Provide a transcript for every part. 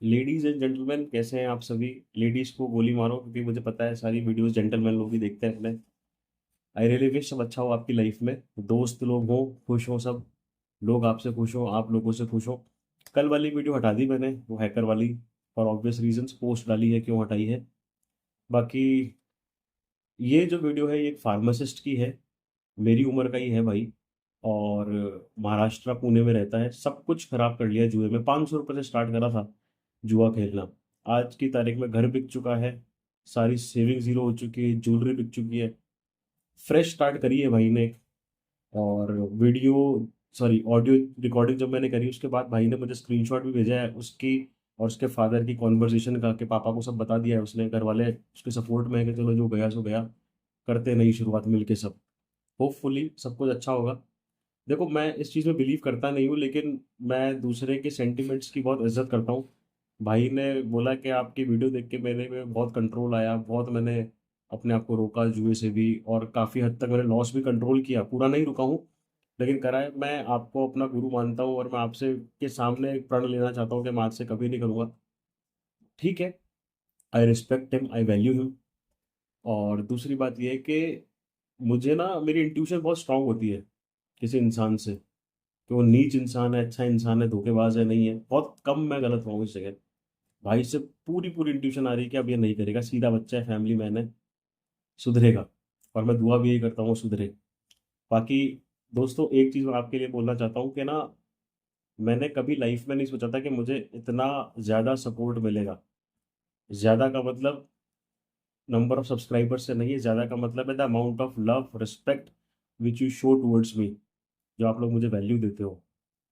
Ladies and gentleman, कैसे हैं आप सभी? लेडीज को गोली मारो, क्योंकि मुझे पता है सारी वीडियोस जेंटलमैन लोग ही देखते हैं अपने। आई रियली विश सब अच्छा हो आपकी लाइफ में, दोस्त लोग हो, खुश हो सब लोग, आपसे खुश हो, आप लोगों से खुश हो। कल वाली वीडियो हटा दी मैंने, वो हैकर वाली, फॉर ऑब्वियस रीजंस। पोस्ट डाली है, क्यों हटाई है। बाकी ये जो वीडियो है, ये एक फार्मासिस्ट की है, मेरी उम्र का ही है भाई। और महाराष्ट्र पुणे में रहता है। सब कुछ खराब कर लिया जुए में। 500 रुपये से स्टार्ट करा था जुआ खेलना। आज की तारीख में घर बिक चुका है, सारी सेविंग जीरो हो चुकी है, ज्वेलरी बिक चुकी है। फ्रेश स्टार्ट करी है भाई ने। और वीडियो, सॉरी ऑडियो रिकॉर्डिंग जब मैंने करी, उसके बाद भाई ने मुझे स्क्रीनशॉट भी भेजा है उसकी और उसके फादर की कॉन्वर्जेशन का, कि पापा को सब बता दिया है उसने। घर वाले उसके सपोर्ट में है कि चलो जो गया सो गया, करते हैं नई शुरुआत मिलके सब। होपफुली सब कुछ अच्छा होगा। देखो, मैं इस चीज़ में बिलीव करता नहीं हूँ, लेकिन मैं दूसरे के सेंटिमेंट्स की बहुत इज्जत करता हूँ। भाई ने बोला कि आपकी वीडियो देख के मेरे में बहुत कंट्रोल आया, बहुत मैंने अपने आप को रोका जुए से भी, और काफ़ी हद तक मैंने लॉस भी कंट्रोल किया। पूरा नहीं रुका हूँ, लेकिन करा है। मैं आपको अपना गुरु मानता हूँ, और मैं आपसे के सामने एक प्रण लेना चाहता हूँ कि मैं आज से कभी नहीं करूँगा। ठीक है, I respect him, I value him. और दूसरी बात यह है कि मुझे ना, मेरी इंट्यूशन बहुत स्ट्रांग होती है किसी इंसान से, कि वो नीच इंसान है, अच्छा इंसान है, धोखेबाज है, नहीं है। बहुत कम मैं गलत हुआ हूँ इस जगह। भाई से पूरी पूरी इंट्यूशन आ रही है कि अब ये नहीं करेगा, सीधा बच्चा है, फैमिली मैन है, सुधरेगा। और मैं दुआ भी यही करता हूँ वो सुधरे। बाकी दोस्तों, एक चीज़ मैं आपके लिए बोलना चाहता हूँ कि ना, मैंने कभी लाइफ में नहीं सोचा था कि मुझे इतना ज़्यादा सपोर्ट मिलेगा। ज़्यादा का मतलब नंबर ऑफ सब्सक्राइबर्स से नहीं है, ज़्यादा का मतलब है the amount of love, respect which you show towards me. जो आप लोग मुझे वैल्यू देते हो,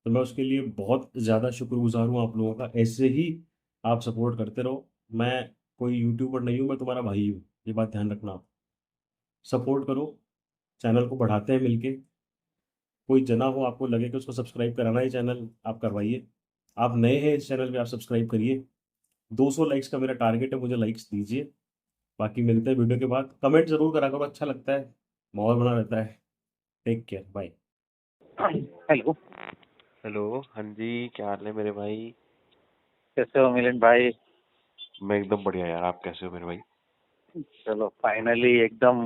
तो मैं उसके लिए बहुत ज़्यादा शुक्रगुजार हूँ आप लोगों का। ऐसे ही आप सपोर्ट करते रहो। मैं कोई यूट्यूबर नहीं हूँ, मैं तुम्हारा भाई हूँ, ये बात ध्यान रखना आप। सपोर्ट करो, चैनल को बढ़ाते हैं मिलके। कोई जना हो, आपको लगे कि उसको सब्सक्राइब कराना है चैनल, आप करवाइए। आप नए हैं इस चैनल पे, आप सब्सक्राइब करिए। 200 लाइक्स का मेरा टारगेट है, मुझे लाइक्स दीजिए। बाकी मिलते हैं वीडियो के बाद। कमेंट जरूर करा करो, अच्छा लगता है, माहौल बना रहता है। Take care, bye. Hello. Hello. हाँ जी, क्या हाल है मेरे भाई? कैसे हो मिलिंद भाई? मैं एकदम बढ़िया यार, आप कैसे हो मेरे भाई? चलो फाइनली एकदम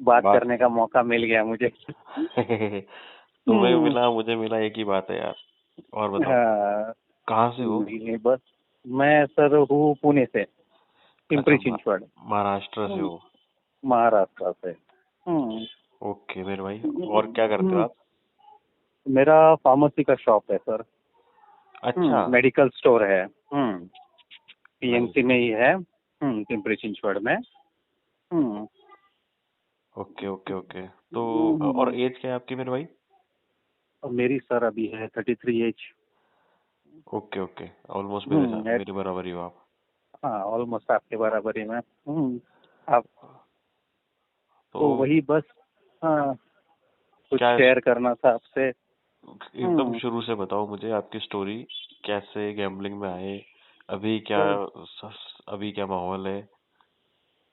बात बात करने का मौका मिल गया मुझे। तुम्हें हम्म, मिला, मुझे मिला, एक ही बात है यार। और बताओ, हाँ, कहाँ से हो? नहीं बस मैं सर हूँ पुणे से, अच्छा, पिंपरी चिंचवड। महाराष्ट्र से हम्म, हो? महाराष्ट्र से। हम्म, ओके मेरे भाई, और क्या करते हो हम्म, आप? मेरा फार्मेसी का शॉप है सर। अच्छा। मेडिकल स्टोर है। नाइस। पीएमसी में ही है। पिंपरी चिंचवड में। हम्म, ओके ओके ओके। तो और हम्म, एज क्या है आपकी मेरे भाई? और मेरी सर अभी है 33 एज। ओके ओके, ऑलमोस्ट मेरे साथ, हम्म, मेरे बराबर ही हो आप। हाँ ऑलमोस्ट आपके बराबर ही में। आप तो तो वही बस। हाँ, कुछ क्या, शेयर करना था आपसे। एकदम हम्म शुरू से बताओ मुझे आपकी स्टोरी। कैसे गैम्बलिंग में आए? अभी क्या, सर, अभी क्या माहौल है?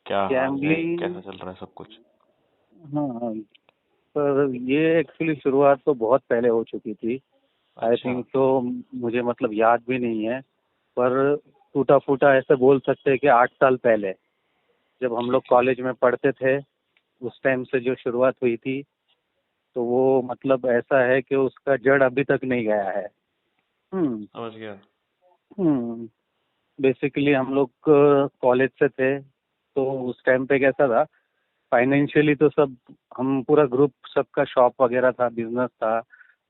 क्या हाल है? कैसा गैम्बलिंग। चल रहा है सब कुछ? हाँ सर, ये एक्चुअली शुरुआत तो बहुत पहले हो चुकी थी। आई अच्छा। थिंक तो मुझे मतलब याद भी नहीं है, पर टूटा फूटा ऐसे बोल सकते हैं कि 8 साल पहले जब हम लोग ठीक है। कॉलेज में पढ़ते थे, उस टाइम से जो शुरुआत हुई थी, तो वो मतलब ऐसा है कि उसका जड़ अभी तक नहीं गया है। हम्म समझ गया। हम्म बेसिकली हम लोग कॉलेज से थे, तो उस टाइम पे कैसा था, फाइनेंशियली तो सब, हम पूरा ग्रुप, सबका शॉप वगैरह था, बिजनेस था।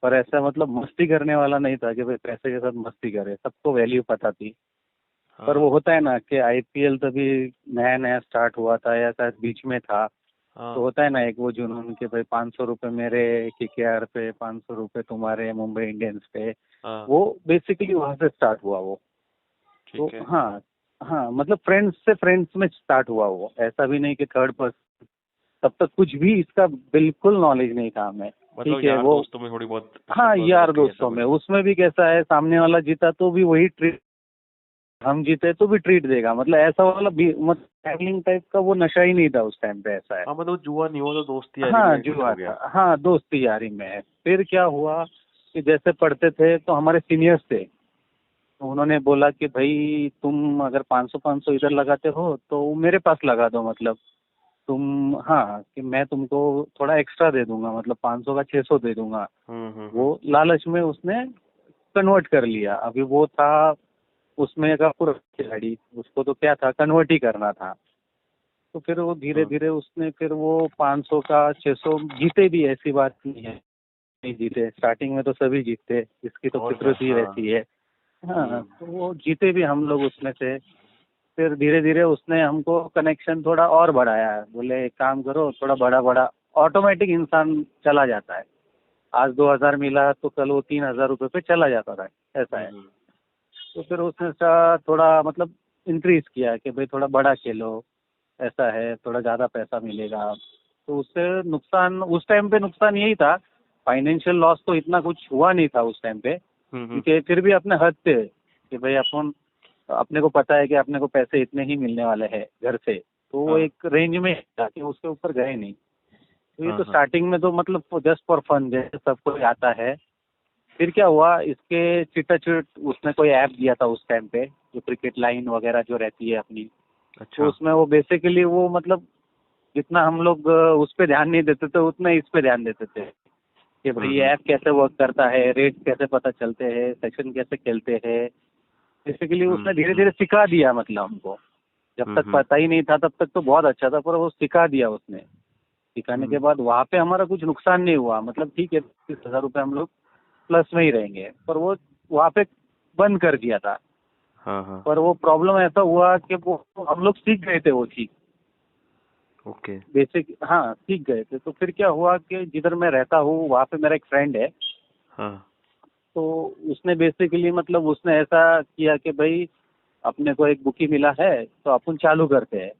पर ऐसा मतलब मस्ती करने वाला नहीं था कि भाई पैसे के साथ मस्ती करे, सबको वैल्यू पता थी। पर वो हाँ होता है ना कि आईपीएल तभी नया नया स्टार्ट हुआ था या शायद बीच में था। तो हाँ होता है ना एक वो जुनून के भाई 500 रुपये मेरे, केकेआर पे 500 रुपये तुम्हारे, मुंबई इंडियंस पे। हाँ। वो बेसिकली वहां से स्टार्ट हुआ वो। तो ठीक है। हाँ, हाँ मतलब फ्रेंड्स से फ्रेंड्स में स्टार्ट हुआ वो, ऐसा भी नहीं कि थर्ड पर्सन। तब तक कुछ भी इसका बिल्कुल नॉलेज नहीं था हमें। मतलब ठीक है यार वो। दोस्तों में थोड़ी बहुत हाँ शक वगैरह यार थी, ऐसा दोस्तों में, कुछ? उसमें भी कैसा है, सामने वाला जीता तो भी वही ट्रीट, हम जीते तो भी ट्रीट देगा, मतलब ऐसा वाला मतलब गैम्बलिंग टाइप का वो नशा ही नहीं था उस टाइम पे, ऐसा है। हाँ मतलब जुआ नहीं हुआ तो दोस्ती यारी हाँ में कुछ जुआ हो गया। था, हाँ दोस्ती यारी में। फिर क्या हुआ कि जैसे पढ़ते थे तो हमारे सीनियर्स थे, तो उन्होंने बोला कि भाई तुम अगर 500 इधर लगाते हो तो मेरे पास लगा दो, मतलब तुम, हाँ, कि मैं तुमको थोड़ा एक्स्ट्रा दे दूंगा, मतलब 500 का 600 दे दूंगा। वो लालच में उसने कन्वर्ट कर लिया। अभी वो था उसमें का पूरा खिलाड़ी, उसको तो क्या था, कन्वर्ट ही करना था। तो फिर वो धीरे धीरे उसने फिर वो 500 का 600 जीते भी, ऐसी बात नहीं है नहीं जीते, स्टार्टिंग में तो सभी जीतते, इसकी तो और क्या, फितरत ही हाँ। वैसी है। हाँ, तो वो जीते भी हम लोग उसमें से। फिर धीरे धीरे उसने हमको कनेक्शन थोड़ा और बढ़ाया है, बोले एक काम करो, थोड़ा बड़ा बड़ा ऑटोमेटिक इंसान चला जाता है। आज 2000 मिला तो कल वो 3000 रुपये पे चला जाता था, ऐसा है। तो फिर उसने थोड़ा मतलब इंक्रीज किया कि भाई थोड़ा बड़ा खेलो, ऐसा है, थोड़ा ज़्यादा पैसा मिलेगा। तो उससे नुकसान, उस टाइम पे नुकसान यही था, फाइनेंशियल लॉस तो इतना कुछ हुआ नहीं था उस टाइम पे, क्योंकि फिर भी अपने हद थे कि भाई अपन, अपने को पता है कि अपने को पैसे इतने ही मिलने वाले हैं घर से, तो वो हाँ। एक रेंज में था कि उसके ऊपर गए नहीं। तो ये हाँ, तो हाँ। स्टार्टिंग में तो मतलब जस्ट फॉर फन जैसे सबको आता है। फिर क्या हुआ, इसके चिटाचिट उसने कोई ऐप दिया था उस टाइम पे, जो क्रिकेट लाइन वगैरह जो रहती है अपनी, तो अच्छा। उसमें वो बेसिकली वो मतलब जितना हम लोग उस पर ध्यान नहीं देते थे उतना इस पे ध्यान देते थे कि भाई ये ऐप कैसे वर्क करता है, रेट कैसे पता चलते हैं, सेशन कैसे खेलते हैं। बेसिकली उसने धीरे धीरे सिखा दिया, मतलब हमको, जब तक पता ही नहीं था तब तक तो बहुत अच्छा था, पर वो सिखा दिया उसने। सिखाने के बाद वहाँ पे हमारा कुछ नुकसान नहीं हुआ, मतलब ठीक है 30,000 रुपये हम लोग प्लस में ही रहेंगे, पर वो वहाँ पे बंद कर दिया था। हाँ, हाँ। पर वो प्रॉब्लम ऐसा हुआ कि वो हम लोग सीख गए थे वो चीज़, ओके। बेसिक, हाँ, सीख गए थे। तो फिर क्या हुआ कि जिधर मैं रहता हूँ वहाँ पे मेरा एक फ्रेंड है, हाँ। तो उसने बेसिकली मतलब उसने ऐसा किया कि भाई अपने को एक बुकी मिला है तो अपन चालू करते हैं।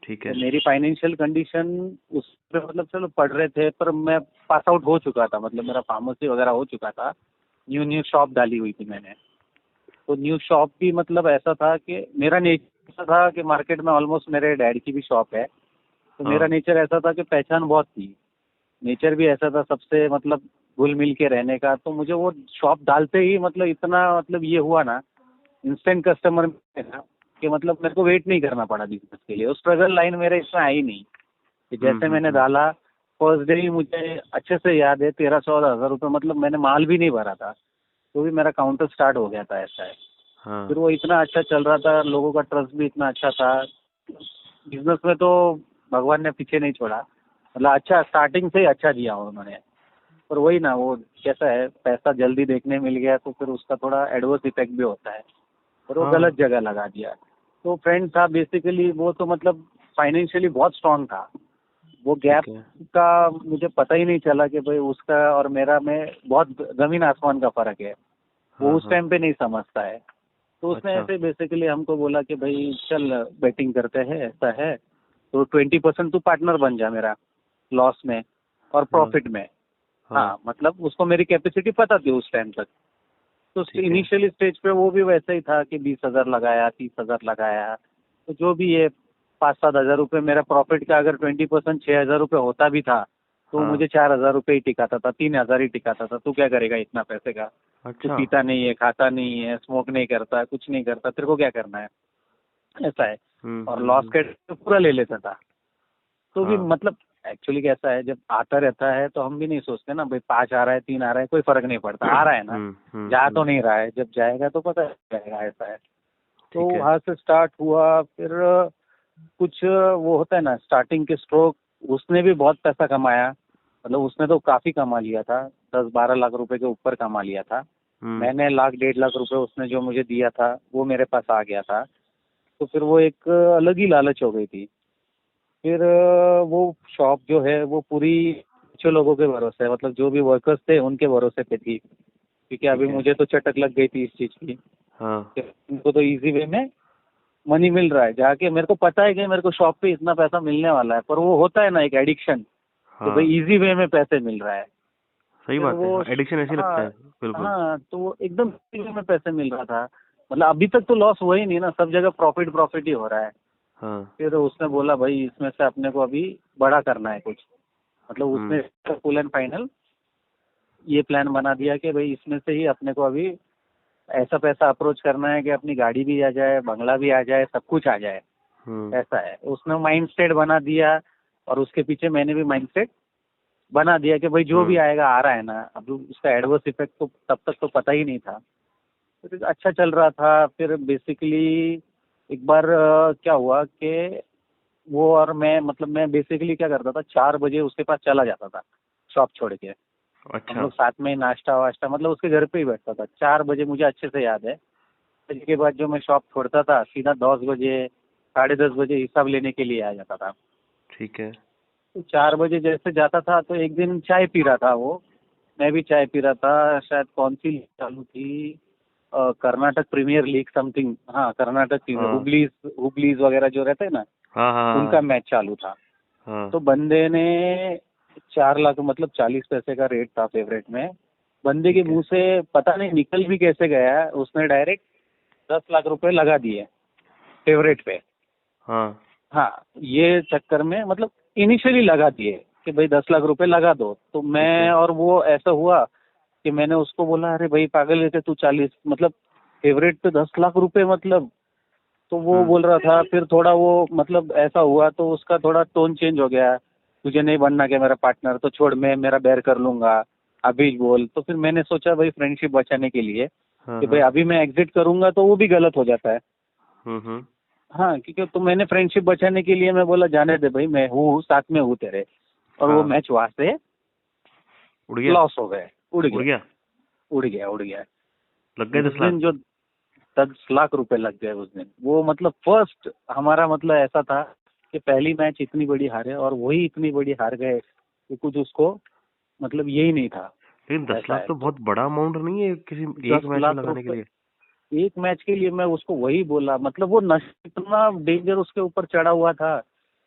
ठीक तो है। मेरी फाइनेंशियल कंडीशन उस पे मतलब चलो पढ़ रहे थे, पर मैं पास आउट हो चुका था, मतलब मेरा फार्मेसी वगैरह हो चुका था, न्यू न्यू शॉप डाली हुई थी मैंने। तो न्यू शॉप भी मतलब ऐसा था कि मेरा नेचर ऐसा था कि मार्केट में ऑलमोस्ट मेरे डैड की भी शॉप है, तो मेरा हाँ। नेचर ऐसा था कि पहचान बहुत थी, नेचर भी ऐसा था सबसे मतलब घुल मिल के रहने का। तो मुझे वो शॉप डालते ही मतलब इतना मतलब ये हुआ ना, इंस्टेंट कस्टमर ना, कि मतलब मेरे को वेट नहीं करना पड़ा बिजनेस के लिए। वो स्ट्रगल लाइन मेरे इसमें आई नहीं कि जैसे मैंने डाला फर्स्ट डे ही मुझे अच्छे से याद है 13-14 हज़ार रुपये, मतलब मैंने माल भी नहीं भरा था तो भी मेरा काउंटर स्टार्ट हो गया था, ऐसा है। हाँ। फिर वो इतना अच्छा चल रहा था, लोगों का ट्रस्ट भी इतना अच्छा था, बिजनेस में तो भगवान ने पीछे नहीं छोड़ा, मतलब अच्छा स्टार्टिंग से ही अच्छा दिया उन्होंने। पर वही ना, वो कैसा है, पैसा जल्दी देखने मिल गया तो फिर उसका थोड़ा एडवर्स इफेक्ट भी होता है, और वो हाँ। गलत जगह लगा दिया। तो फ्रेंड था बेसिकली, वो तो मतलब फाइनेंशियली बहुत स्ट्रांग था, वो गैप ठीक है। का मुझे पता ही नहीं चला कि भाई उसका और मेरा में बहुत जमीन आसमान का फर्क है, वो हाँ, उस हाँ। टाइम पे नहीं समझता है। तो उसने अच्छा। ऐसे बेसिकली हमको बोला कि भाई चल बेटिंग करते हैं, ऐसा है, तो 20% तू पार्टनर बन जा मेरा, लॉस में और हाँ। प्रॉफिट में। हाँ। हाँ, मतलब उसको मेरी कैपेसिटी पता थी उस टाइम तक। तो ठीक है। इनिशियली स्टेज पे वो भी वैसा ही था कि 20,000 लगाया, 30,000 लगाया, तो जो भी है 5-7 हज़ार रुपये मेरा प्रॉफिट का, अगर 20% 6,000 रुपये होता भी था तो हाँ। मुझे 4,000 रुपये ही टिकाता था, 3,000 ही टिकाता था। तू क्या करेगा इतना पैसे का, तू अच्छा। पीता नहीं है, खाता नहीं है, स्मोक नहीं करता, कुछ नहीं करता, तेरे को क्या करना है, ऐसा है। और लॉस के तो पूरा ले लेता था। तो भी हाँ। मतलब एक्चुअली कैसा है, जब आता रहता है तो हम भी नहीं सोचते ना भाई 5 आ रहा है, 3 आ रहा है, कोई फर्क नहीं पड़ता, आ रहा है ना, जा तो नहीं रहा है, जब जाएगा तो पता चलेगा, ऐसा है। तो ठीक है। वहाँ से स्टार्ट हुआ। फिर कुछ वो होता है ना स्टार्टिंग के स्ट्रोक, उसने भी बहुत पैसा कमाया, मतलब उसने तो काफ़ी कमा लिया था, 10-12 लाख रुपए के ऊपर कमा लिया था। मैंने लाख 1.5 लाख रुपए उसने जो मुझे दिया था वो मेरे पास आ गया था। तो फिर वो एक अलग ही लालच हो गई थी। फिर वो शॉप जो है वो पूरी अच्छे लोगों के भरोसे है, मतलब जो भी वर्कर्स थे उनके भरोसे पे थी, क्योंकि अभी ठीक है। मुझे तो चटक लग गई थी इस चीज़ की हाँ। कि उनको तो इजी वे में मनी मिल रहा है, जाके मेरे को पता है कि मेरे को शॉप पे इतना पैसा मिलने वाला है, पर वो होता है ना एक एडिक्शन कि हाँ। भाई इजी वे में पैसे मिल रहा है। सही फिर बात है। वो हाँ, एडिक्शन ऐसे ही लगता हाँ, है। बिल्कुल। हाँ, तो वो एकदम इजी वे में पैसे मिल रहा था, मतलब अभी तक तो लॉस हुआ ही नहीं ना, सब जगह प्रॉफिट प्रॉफिट ही हो रहा है। हाँ। फिर उसने बोला भाई इसमें से अपने को अभी बड़ा करना है कुछ, मतलब उसने फुल एंड फाइनल ये प्लान बना दिया कि भाई इसमें से ही अपने को अभी ऐसा पैसा अप्रोच करना है कि अपनी गाड़ी भी आ जाए, बंगला भी आ जाए, सब कुछ आ जाए, ऐसा है। उसने माइंड सेट बना दिया और उसके पीछे मैंने भी माइंड सेट बना दिया कि भाई जो भी आएगा आ रहा है ना। अब उसका एडवर्स इफेक्ट तो तब तक तो पता ही नहीं था। फिर अच्छा चल रहा था। फिर बेसिकली एक बार क्या हुआ कि वो और मैं, मतलब मैं बेसिकली क्या करता था, 4 बजे उसके पास चला जाता था शॉप छोड़ के। हम अच्छा। लोग साथ में नाश्ता वाश्ता, मतलब उसके घर पे ही बैठता था। 4 बजे मुझे अच्छे से याद है। इसके बाद जो मैं शॉप छोड़ता था सीधा 10 बजे, 10:30 बजे हिसाब लेने के लिए आ जाता था। ठीक है। तो 4 बजे जैसे जाता था तो एक दिन चाय पी रहा था वो, मैं भी चाय पी रहा था। शायद कौन सी लीग चालू थी, कर्नाटक प्रीमियर लीग समथिंग, हाँ कर्नाटक प्रीमियर, हाँ हुबलीज हुबलीज वगैरह जो रहते हैं ना, हाँ हाँ उनका हाँ मैच चालू था। हाँ। तो बंदे ने 4 लाख, मतलब 40 पैसे का रेट था फेवरेट में। बंदे के ठीक है। मुंह से पता नहीं निकल भी कैसे गया, उसने डायरेक्ट 10 लाख रुपए लगा दिए फेवरेट पे। हाँ हाँ, ये चक्कर में मतलब इनिशियली लगा दिए कि भाई 10 लाख रुपए लगा दो। तो ठीक मैं है। और वो ऐसा हुआ कि मैंने उसको बोला, अरे भाई पागल है क्या तू, 40 मतलब फेवरेट पे 10 लाख रुपए मतलब। तो वो बोल रहा था। फिर थोड़ा वो मतलब ऐसा हुआ तो उसका थोड़ा टोन चेंज हो गया, तुझे नहीं बनना क्या मेरा पार्टनर, तो छोड़, मैं मेरा बेयर कर लूंगा, अभी बोल। तो फिर मैंने सोचा भाई फ्रेंडशिप बचाने के लिए हाँ कि भाई हाँ। अभी मैं एग्जिट करूंगा तो वो भी गलत हो जाता है। हम्म। हाँ, क्योंकि तो मैंने फ्रेंडशिप बचाने के लिए मैं बोला जाने दे भाई, मैं हूँ साथ में हूँ तेरे। और वो हाँ। मैच वहां से उड़ गया। लॉस हो गए, उड़ उड़ गए, गया। उड़ गया, उड़ गया। लग गए उस 10 लाख। दिन जो 10 लाख रुपए लग गए उस दिन, वो मतलब फर्स्ट हमारा मतलब ऐसा था कि पहली मैच इतनी बड़ी हारे और वही इतनी बड़ी हार गए कि कुछ उसको मतलब यही नहीं था। लेकिन दस ऐसा लाख है तो तो बहुत बड़ा अमाउंट नहीं है किसी एक दस मैच में लाख लगाने के रुपए लिए। एक मैच के लिए, मैं उसको वही बोला। मतलब वो नशा इतना डेंजर उसके ऊपर चढ़ा हुआ था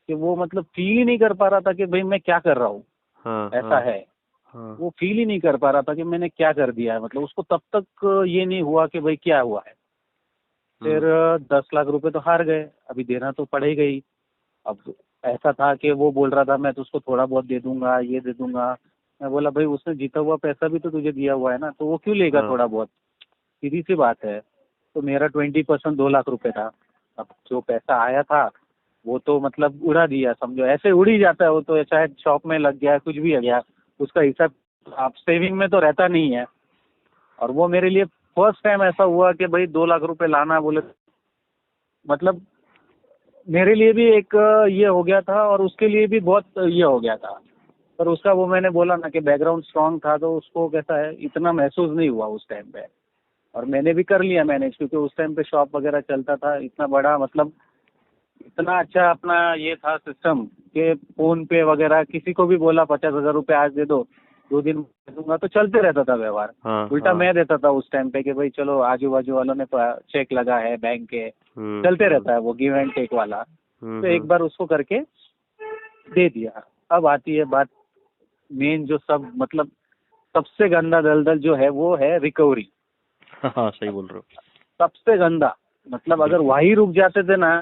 कि वो मतलब फील ही नहीं कर पा रहा था कि भाई मैं क्या कर रहा हूँ। हाँ ऐसा हाँ है, हाँ। वो फील ही नहीं कर पा रहा था कि मैंने क्या कर दिया है। मतलब उसको तब तक ये नहीं हुआ कि भाई क्या हुआ है। फिर 10 लाख रुपए तो हार गए, अभी देना तो पड़ेगा ही। अब ऐसा था कि वो बोल रहा था मैं तो उसको थोड़ा बहुत दे दूंगा, ये दे दूंगा। मैं बोला भाई उसने जीता हुआ पैसा भी तो तुझे दिया हुआ है ना, तो वो क्यों लेगा हाँ। थोड़ा बहुत, सीधी सी बात है। तो मेरा 20% 2 लाख रुपए था। अब जो पैसा आया था वो तो मतलब उड़ा दिया, समझो ऐसे उड़ ही जाता है वो तो, चाहे शॉप में लग गया कुछ भी आ गया, उसका हिसाब आप सेविंग में तो रहता नहीं है। और वो मेरे लिए फर्स्ट टाइम ऐसा हुआ कि भाई 2 लाख रुपए लाना बोले, मतलब मेरे लिए भी एक ये हो गया था और उसके लिए भी बहुत ये हो गया था। पर उसका वो मैंने बोला ना कि बैकग्राउंड स्ट्रांग था तो उसको कैसा है इतना महसूस नहीं हुआ उस टाइम पे। और मैंने भी कर लिया मैनेज, क्योंकि उस टाइम पे शॉप वगैरह चलता था इतना बड़ा, मतलब इतना अच्छा अपना ये था सिस्टम कि फोन पे वगैरह किसी को भी बोला 50,000 रुपये आज दे दो, 2 दिन में दे दूंगा, तो चलते रहता था व्यवहार। हाँ उल्टा हाँ। मैं देता था उस टाइम पे कि भाई चलो आजू बाजू वालों ने चेक लगा है बैंक के, चलते रहता है वो गिव एंड टेक वाला। तो एक बार उसको करके दे दिया। अब आती है बात मेन, जो सब मतलब सबसे गंदा दलदल जो है वो है रिकवरी। हाँ हाँ, सही बोल रहे हो। सबसे गंदा, मतलब अगर बिल्कुल। वही रुक जाते थे ना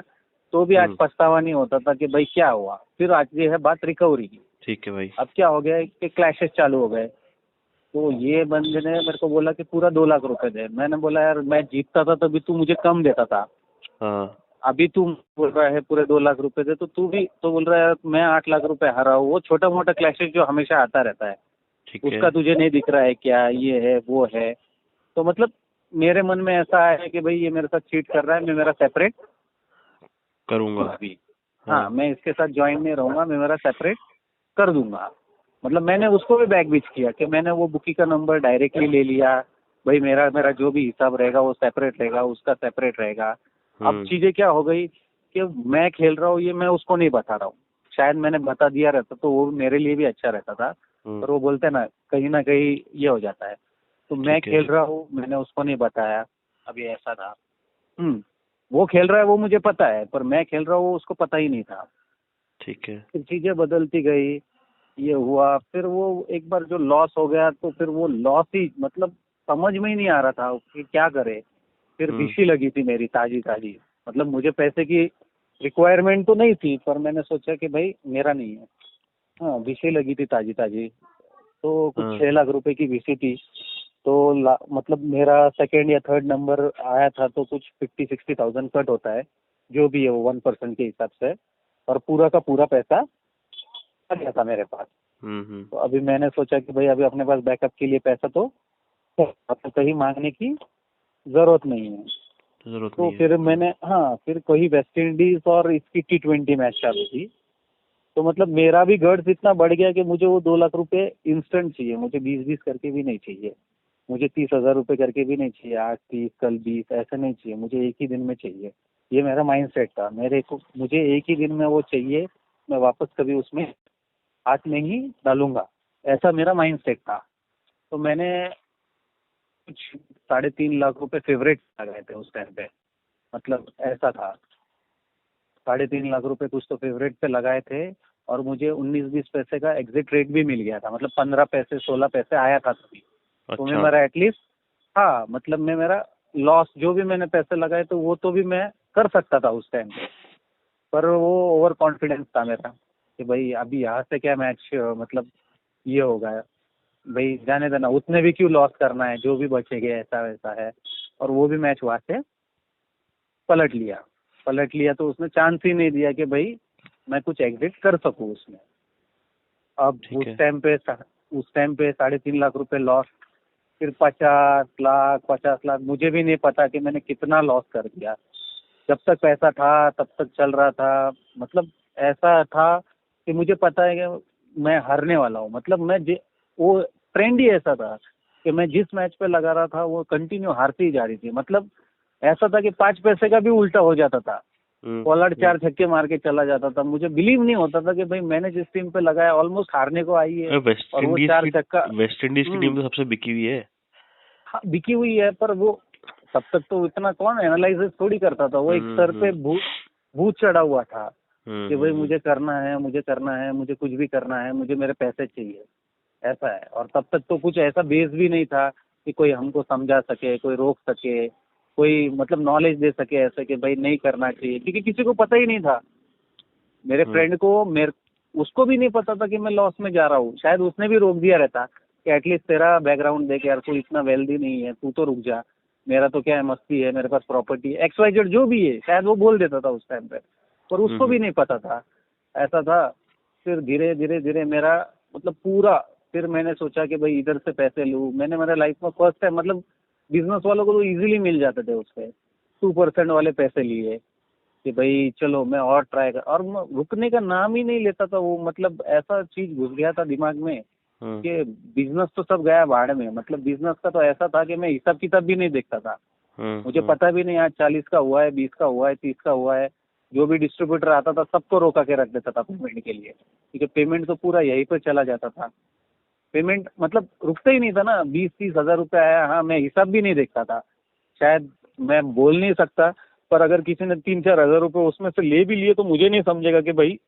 तो भी आज हम्म। पछतावा नहीं होता था कि भाई क्या हुआ। फिर आज ये है बात रिकवरी की। ठीक है भाई। अब क्या हो गया कि क्लैशेस चालू हो गए। तो ये बंदे ने मेरे को बोला कि पूरा 2 लाख रुपए दे। मैंने बोला यार मैं जीतता था तभी तू मुझे कम देता था, हाँ। अभी तू बोल रहा है पूरे 2 लाख रुपए दे, तो तू भी तो बोल रहा है मैं 8 लाख रुपए हारा हूँ। वो छोटा मोटा क्लैशेस जो हमेशा आता रहता है ठीक है। उसका तुझे नहीं दिख रहा है क्या, ये है वो है। तो मतलब मेरे मन में ऐसा है कि भाई ये मेरे साथ चीट कर रहा है, मैं मेरा सेपरेट करूँगा। अभी, हाँ। हाँ मैं इसके साथ ज्वाइन नहीं रहूंगा, मैं मेरा सेपरेट कर दूंगा। मतलब मैंने उसको भी बैक बीच किया कि मैंने वो बुकी का नंबर डायरेक्टली ले लिया, भाई मेरा मेरा जो भी हिसाब रहेगा वो सेपरेट रहेगा, उसका सेपरेट रहेगा। अब हम्म चीजें क्या हो गई कि मैं खेल रहा हूँ ये मैं उसको नहीं बता रहा हूँ। शायद मैंने बता दिया रहता तो वो मेरे लिए भी अच्छा रहता था। हम्म। पर वो बोलते हैं ना कहीं ये हो जाता है। तो मैं ठीक है। खेल रहा हूँ, मैंने उसको नहीं बताया। अभी ऐसा था। वो खेल रहा है वो मुझे पता है, पर मैं खेल रहा हूँ उसको पता ही नहीं था। ठीक है। फिर चीजें बदलती गई, ये हुआ। फिर वो एक बार जो लॉस हो गया तो फिर वो लॉस ही मतलब समझ में ही नहीं आ रहा था कि क्या करे। फिर हम्म। बीसी लगी थी मेरी ताजी ताजी, मतलब मुझे पैसे की रिक्वायरमेंट तो नहीं थी पर मैंने सोचा कि भाई मेरा नहीं है। हाँ, बीसी लगी थी ताजी ताजी, तो कुछ हाँ। 6 लाख रुपए की बीसी थी। तो मतलब मेरा सेकेंड या थर्ड नंबर आया था, तो कुछ 50-60,000 कट होता है, जो भी है वो 1% के हिसाब से, और पूरा का पूरा पैसा आ गया था मेरे पास। तो अभी मैंने सोचा कि भाई अभी अपने पास बैकअप के लिए पैसा तो है, मतलब कहीं मांगने की जरूरत नहीं है। जरूरत तो नहीं है। फिर मैंने, हाँ, फिर कोई वेस्ट इंडीज और इसकी T20 मैच चालू थी। तो मतलब मेरा भी गर्ड्स इतना बढ़ गया कि मुझे वो 2 लाख रुपए इंस्टेंट चाहिए, मुझे 20-20 करके भी नहीं चाहिए, मुझे 30,000 रुपए करके भी नहीं चाहिए, आज 30 कल 20 ऐसा नहीं चाहिए, मुझे एक ही दिन में चाहिए। ये मेरा माइंड सेट था, मुझे एक ही दिन में वो चाहिए, मैं वापस कभी उसमें हाथ नहीं डालूंगा, ऐसा मेरा माइंड सेट था। तो मैंने कुछ 3.5 लाख रुपए फेवरेट लगाए थे उस टाइम पे, मतलब ऐसा था। 3.5 लाख रुपए कुछ तो फेवरेट पे लगाए थे, और मुझे 19-20 पैसे का एग्जिट रेट भी मिल गया था, मतलब 15 पैसे 16 पैसे आया था तभी। तो मैं अच्छा। मेरा एटलीस्ट, हाँ, मतलब मैं मेरा लॉस जो भी मैंने पैसे लगाए तो वो तो भी मैं कर सकता था उस टाइम पे। पर वो ओवर कॉन्फिडेंस था मेरा कि भाई अभी यहाँ से क्या मैच, मतलब ये होगा, भाई जाने देना, उतने भी क्यों लॉस करना है, जो भी बचेंगे ऐसा वैसा है। और वो भी मैच वहाँ से पलट लिया तो उसने चांस ही नहीं दिया कि भाई मैं कुछ एग्जिट कर सकूं उसमें। अब ठीक है। उस टाइम पे 3.5 लाख रुपए लॉस, फिर 50 लाख मुझे भी नहीं पता कि मैंने कितना लॉस कर दिया। जब तक पैसा था तब तक चल रहा था, मतलब ऐसा था कि मुझे पता है कि मैं हारने वाला हूँ, मतलब वो ट्रेंड ही ऐसा था कि मैं जिस मैच पे लगा रहा था वो कंटिन्यू हारती ही जा रही थी। मतलब ऐसा था कि 5 पैसे का भी उल्टा हो जाता था, पोलार्ड 4 छक्के मार के चला जाता था। मुझे बिलीव नहीं होता था कि भाई मैंने जिस टीम पे लगाया ऑलमोस्ट हारने को आई है, और वो 4 छक्का। वेस्ट इंडीज की टीम तो सबसे बिकी हुई है। हाँ, बिकी हुई है, पर वो तब तक तो इतना कौन एनालिसिस थोड़ी करता था, वो एक सर पे भूत चढ़ा हुआ था कि भाई मुझे करना है, मुझे करना है, मुझे कुछ भी करना है, मुझे मेरे पैसे चाहिए, ऐसा है। और तब तक तो कुछ ऐसा बेस भी नहीं था कि कोई हमको समझा सके, कोई रोक सके, कोई मतलब नॉलेज दे सके ऐसे कि भाई नहीं करना चाहिए, क्योंकि किसी को पता ही नहीं था। मेरे फ्रेंड को, उसको भी नहीं पता था कि मैं लॉस में जा रहा हूँ। शायद उसने भी रोक दिया रहता कि एटलीस्ट तेरा बैकग्राउंड देख यार, तू इतना वेल्दी नहीं है, तू तो रुक जा, मेरा तो क्या है, मस्ती है, मेरे पास प्रॉपर्टी है, XYZ जो भी है, शायद वो बोल देता था उस टाइम पे, पर उसको भी नहीं पता था, ऐसा था। फिर धीरे धीरे धीरे मेरा मतलब पूरा, फिर मैंने सोचा कि भाई इधर से पैसे लूँ। मैंने मेरे लाइफ में फर्स्ट टाइम, मतलब बिजनेस वालों को तो इजीली मिल जाते थे उस पर 2% वाले पैसे लिए कि भाई चलो मैं और ट्राई कर, और रुकने का नाम ही नहीं लेता था वो। मतलब ऐसा चीज घुस गया था दिमाग में कि बिजनेस तो सब गया भाड़ में। मतलब बिजनेस का तो ऐसा था कि मैं हिसाब किताब भी नहीं देखता था, मुझे पता भी नहीं आज 40 का हुआ है, 20 का हुआ है, 30 का हुआ है। जो भी डिस्ट्रीब्यूटर आता था सबको रोका के रख देता था पेमेंट के लिए, क्योंकि पेमेंट तो पूरा यहीं पर चला जाता था। पेमेंट मतलब रुकता ही नहीं था ना, 20-30 हजार रुपये आया, हाँ, मैं हिसाब भी नहीं देखता था। शायद मैं बोल नहीं सकता, पर अगर किसी ने 3-4 हजार रुपये उसमें से ले भी लिए तो मुझे नहीं समझेगा कि भाई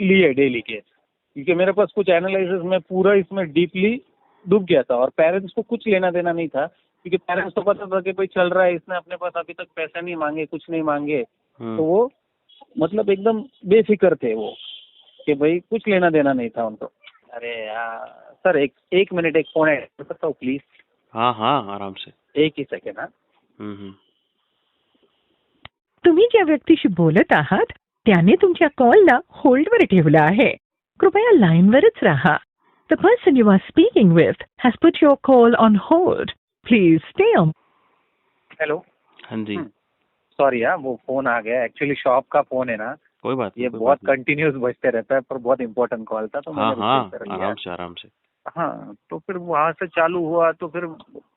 लिए डेली के, क्योंकि मेरे पास कुछ एनालिसिस में पूरा इसमें डीपली डूब गया था। और पेरेंट्स को कुछ लेना देना नहीं था, क्योंकि पेरेंट्स को पता था कि भाई चल रहा है, इसने अपने पास अभी तक पैसे नहीं मांगे, कुछ नहीं मांगे, तो वो मतलब एकदम बेफिक्र थे वो कि भाई कुछ लेना देना नहीं था उनको। अरे यार सर, एक मिनट, एक फोन ऐड कर सकता हूँ प्लीज? हाँ हाँ, आराम से। एक ही सेकंड। हाँ, तुम्ही ज्या व्यक्तीशी बोलत आहात त्याने तुमच्या कॉलला होल्डवर ठेवला आहे. कृपया लाईनवरच राहा. The person you are speaking with has put your call on hold. Please stay on. Hello. हाँ जी। सॉरी, हाँ, वो फोन आ गया, एक्चुअली शॉप का फोन है ना, कोई बात नहीं, ये कोई बहुत बात नहीं। कंटिन्यूस बजते रहता है, पर बहुत इंपॉर्टेंट कॉल था तो हाँ मैंने हाँ, रिसीव कर लिया। आराम से आराम से। हाँ, तो फिर वहाँ से चालू हुआ, तो फिर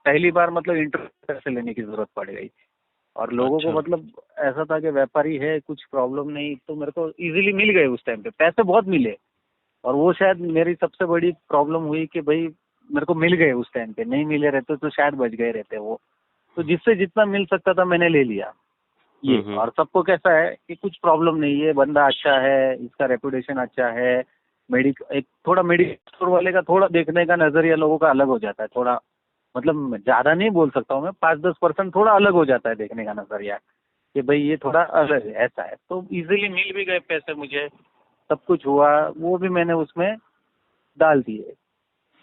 पहली बार मतलब इंटरव्यू से लेने की जरूरत पड़ गई। और लोगों को अच्छा। मतलब ऐसा था कि व्यापारी है, कुछ प्रॉब्लम नहीं, तो मेरे को इजीली मिल गए उस टाइम पे, पैसे बहुत मिले। और वो शायद मेरी सबसे बड़ी प्रॉब्लम हुई कि भाई मेरे को मिल गए उस टाइम पे, नहीं मिले रहते तो शायद बच गए रहते वो। तो जिससे जितना मिल सकता था मैंने ले लिया ये। और सबको कैसा है कि कुछ प्रॉब्लम नहीं है, बंदा अच्छा है, इसका रेपुटेशन अच्छा है, एक थोड़ा मेडिकल स्टोर वाले का थोड़ा देखने का नजरिया लोगों का अलग हो जाता है थोड़ा, मतलब ज्यादा नहीं बोल सकता हूँ मैं, 5-10% थोड़ा अलग हो जाता है देखने का नजरिया कि भाई ये थोड़ा अलग है, ऐसा है। तो इजीली मिल भी गए पैसे मुझे, सब कुछ हुआ, वो भी मैंने उसमें डाल दिए।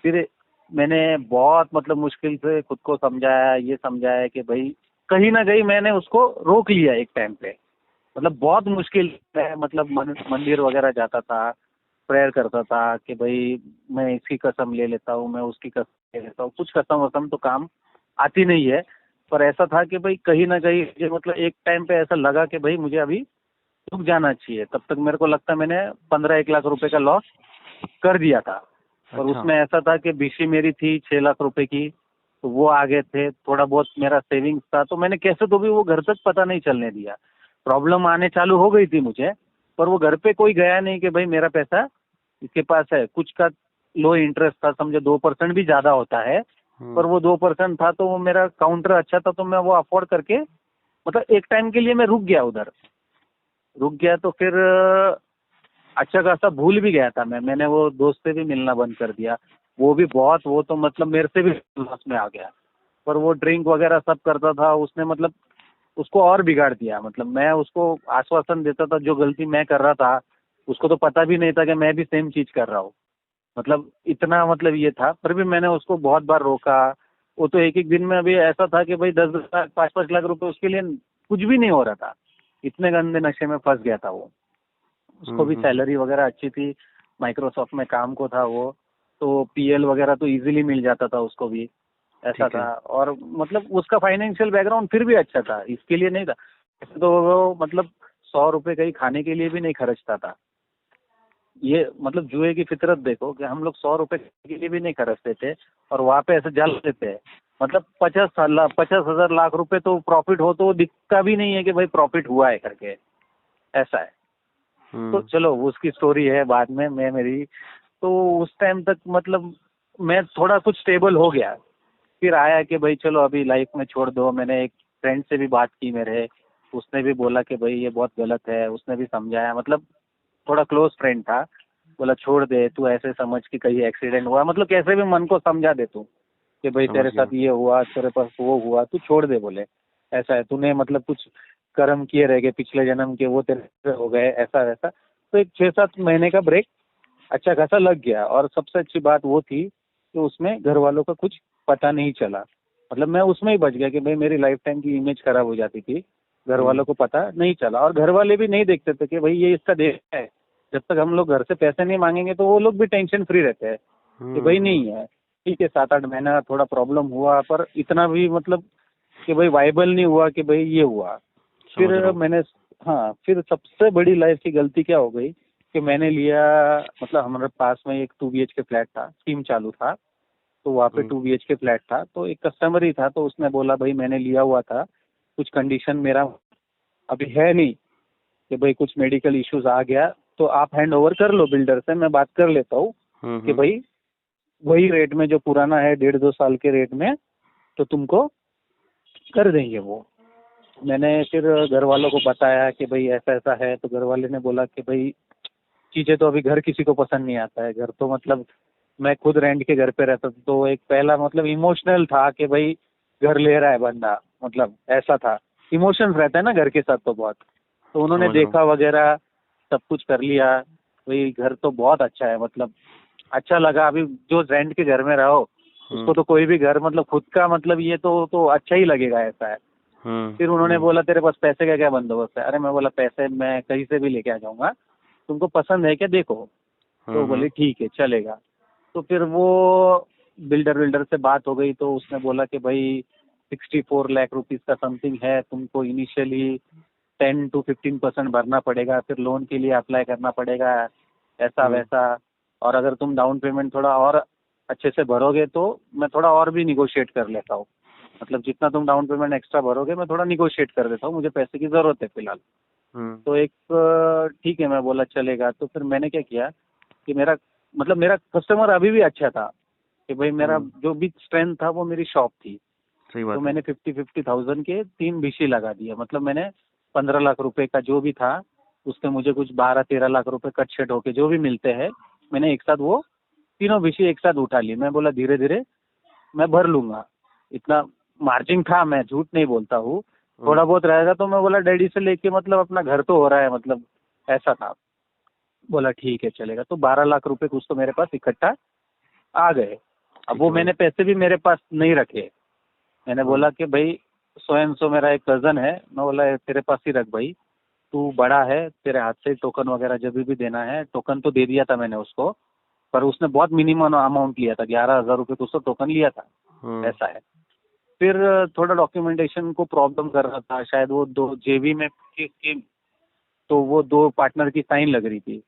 फिर मैंने बहुत मतलब मुश्किल से खुद को समझाया, ये समझाया कि भाई कहीं ना कहीं मैंने उसको रोक लिया एक टाइम पे। मतलब बहुत मुश्किल है, मतलब मंदिर वगैरह जाता था, प्रेयर करता था कि भाई मैं इसकी कसम ले लेता हूँ, मैं उसकी कसम ले लेता हूँ। कुछ कसम वसम तो काम आती नहीं है, पर ऐसा था कि भाई कहीं ना कहीं मुझे मतलब एक टाइम पे ऐसा लगा कि भाई मुझे अभी रुक जाना चाहिए। तब तक मेरे को लगता है मैंने 15-1 लाख रुपए का लॉस कर दिया था। और अच्छा। उसमें ऐसा था कि बीसी मेरी थी 6 लाख रुपए की, तो वो आगे थे, थोड़ा बहुत मेरा सेविंग्स था, तो मैंने कैसे तो भी वो घर तक पता नहीं चलने दिया। प्रॉब्लम आने चालू हो गई थी मुझे, पर वो घर पे कोई गया नहीं कि भाई मेरा पैसा इसके पास है। कुछ का लो इंटरेस्ट था, समझे 2% भी ज्यादा होता है, पर वो 2% था, तो वो मेरा काउंटर अच्छा था, तो मैं वो अफोर्ड करके मतलब एक टाइम के लिए मैं रुक गया उधर। रुक गया तो फिर अच्छा खासा भूल भी गया था मैंने वो दोस्त से भी मिलना बंद कर दिया। वो भी बहुत, वो तो मतलब मेरे से भी लॉस में आ गया। पर वो ड्रिंक वगैरह सब करता था, उसने मतलब उसको और बिगाड़ दिया। मतलब मैं उसको आश्वासन देता था, जो गलती मैं कर रहा था उसको तो पता भी नहीं था कि मैं भी सेम चीज कर रहा हूँ। मतलब इतना मतलब ये था, पर भी मैंने उसको बहुत बार रोका। वो तो एक एक दिन में अभी ऐसा था कि भाई 10-10 लाख 5-5 लाख रुपए उसके लिए कुछ भी नहीं हो रहा था। इतने गंदे नशे में फंस गया था वो। उसको भी सैलरी वगैरह अच्छी थी, माइक्रोसॉफ्ट में काम को था वो, तो पीएल वगैरह तो इजीली मिल जाता था उसको भी, ऐसा ठीक है। था। और मतलब उसका फाइनेंशियल बैकग्राउंड फिर भी अच्छा था, इसके लिए नहीं था। ऐसे तो वो मतलब 100 रुपए कहीं खाने के लिए भी नहीं खर्चता था। ये मतलब जुए की फितरत देखो कि हम लोग 100 रुपए के लिए भी नहीं खर्चते थे, और वहां पे ऐसे जल देते हैं। मतलब 50,000 लाख रुपए तो प्रॉफिट हो तो वो दिखता भी नहीं है कि भाई प्रॉफिट हुआ है करके, ऐसा है। तो चलो उसकी स्टोरी है बाद में, मैं मेरी तो उस टाइम तक मतलब मैं थोड़ा कुछ स्टेबल हो गया। फिर आया कि भाई चलो अभी लाइफ में छोड़ दो। मैंने एक फ्रेंड से भी बात की मेरे, उसने भी बोला कि भाई ये बहुत गलत है, उसने भी समझाया। मतलब थोड़ा क्लोज फ्रेंड था, बोला छोड़ दे, तू ऐसे समझ कि कहीं एक्सीडेंट हुआ, मतलब कैसे भी मन को समझा दे तू कि भाई समझ तेरे गया। साथ ये हुआ, तेरे पास वो हुआ, तू छोड़ दे, बोले ऐसा है, तूने मतलब कुछ कर्म किए रह गए पिछले जन्म के, वो तेरे से हो गए, ऐसा वैसा। तो एक 6-7 महीने का ब्रेक अच्छा खासा लग गया। और सबसे अच्छी बात वो थी कि उसमें घर वालों का कुछ पता नहीं चला। मतलब मैं उसमें ही बच गया कि भाई मेरी लाइफ टाइम की इमेज खराब हो जाती थी, घर वालों को पता नहीं चला। और घर वाले भी नहीं देखते थे कि भाई ये इसका देश है। जब तक हम लोग घर से पैसे नहीं मांगेंगे तो वो लोग भी टेंशन फ्री रहते हैं कि भाई नहीं है, ठीक है 7-8 महीना थोड़ा प्रॉब्लम हुआ, पर इतना भी मतलब कि भाई वाइबल नहीं हुआ कि भाई ये हुआ। समझ रहा फिर हूँ। मैंने, हाँ, फिर सबसे बड़ी लाइफ की गलती क्या हो गई कि मैंने लिया, मतलब हमारे पास में एक 2 BHK फ्लैट था, स्कीम चालू था, तो वहाँ पे 2 BHK फ्लैट था। तो एक कस्टमर ही था, तो उसने बोला भाई मैंने लिया हुआ था, कुछ कंडीशन मेरा अभी है नहीं कि भाई कुछ मेडिकल इश्यूज आ गया, तो आप हैंड ओवर कर लो बिल्डर से, मैं बात कर लेता हूँ कि भाई वही रेट में जो पुराना है 1.5-2 साल के रेट में, तो तुमको कर देंगे वो। मैंने फिर घर वालों को बताया कि भाई ऐसा ऐसा है, तो घर वाले ने बोला कि भाई चीजें तो अभी घर किसी को पसंद नहीं आता है। घर तो मतलब मैं खुद रेंट के घर पे रहता था, तो एक पहला मतलब इमोशनल था कि भाई घर ले रहा है बंदा, मतलब ऐसा था। इमोशंस रहता है ना घर के साथ तो बहुत। तो उन्होंने समझ रहा हूँ। देखा वगैरह, सब कुछ कर लिया। भाई घर तो बहुत अच्छा है, मतलब अच्छा लगा। अभी जो रेंट के घर में रहो उसको तो कोई भी घर मतलब खुद का मतलब ये तो अच्छा ही लगेगा, ऐसा है। फिर उन्होंने बोला तेरे पास पैसे का क्या बंदोबस्त है? अरे मैं बोला पैसे मैं कहीं से भी लेके आ जाऊंगा, तुमको पसंद है क्या देखो। तो बोले ठीक है चलेगा। तो फिर वो बिल्डर से बात हो गई, तो उसने बोला कि भाई 64 लाख रुपीज का समथिंग है, तुमको इनिशियली 10-15% भरना पड़ेगा, फिर लोन के लिए अप्लाई करना पड़ेगा, ऐसा वैसा। और अगर तुम डाउन पेमेंट थोड़ा और अच्छे से भरोगे तो मैं थोड़ा और भी निगोशिएट कर लेता हूँ। मतलब जितना तुम डाउन पेमेंट एक्स्ट्रा भरोगे मैं थोड़ा निगोशिएट कर देता हूँ, मुझे पैसे की ज़रूरत है फिलहाल। तो एक ठीक है, मैं बोला चलेगा। तो फिर मैंने क्या किया कि मेरा कस्टमर अभी भी अच्छा था कि भाई मेरा जो भी स्ट्रेंथ था वो मेरी शॉप थी। सही तो बात है। मैंने 50,000 के 3 बीसी लगा दिया। मतलब मैंने 15 लाख रुपए का जो भी था उससे मुझे कुछ 12-13 लाख रुपए कट शेट होके जो भी मिलते हैं, मैंने एक साथ वो तीनों बीसी एक साथ उठा ली। मैं बोला धीरे धीरे मैं भर लूंगा। इतना मार्जिन था, मैं झूठ नहीं बोलता हूँ। थोड़ा बहुत रहेगा तो मैं बोला डैडी से लेके मतलब अपना घर तो हो रहा है, मतलब ऐसा था। बोला ठीक है चलेगा। तो 12 लाख रुपए कुछ तो मेरे पास इकट्ठा आ गए। अब वो है मैंने पैसे भी मेरे पास नहीं रखे, मैंने बोला कि भाई सो एंड सो मेरा एक कज़न है, मैं बोला तेरे पास ही रख भाई, तू बड़ा है, तेरे हाथ से टोकन वगैरह जब भी देना है, टोकन तो दे दिया था मैंने उसको, पर उसने बहुत मिनिमम अमाउंट लिया था, 11,000 रुपये तो उसको टोकन लिया था, ऐसा है। फिर थोड़ा डॉक्यूमेंटेशन को प्रॉब्लम कर रहा था, शायद वो दो जेबी में तो वो दो पार्टनर की साइन लग रही थी,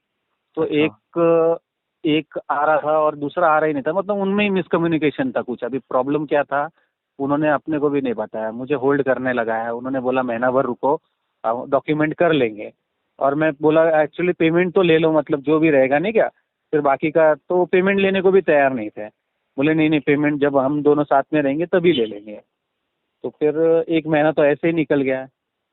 तो अच्छा। एक आ रहा था और दूसरा आ रहा ही नहीं था, मतलब उनमें ही मिसकम्युनिकेशन था कुछ। अभी प्रॉब्लम क्या था उन्होंने अपने को भी नहीं बताया, मुझे होल्ड करने लगाया, उन्होंने बोला महीना भर रुको, डॉक्यूमेंट कर लेंगे। और मैं बोला एक्चुअली पेमेंट तो ले लो, मतलब जो भी रहेगा नहीं क्या, फिर बाकी का तो पेमेंट लेने को भी तैयार नहीं थे। बोले नहीं नहीं, पेमेंट जब हम दोनों साथ में रहेंगे तभी ले लेंगे। तो फिर एक महीना तो ऐसे ही निकल गया।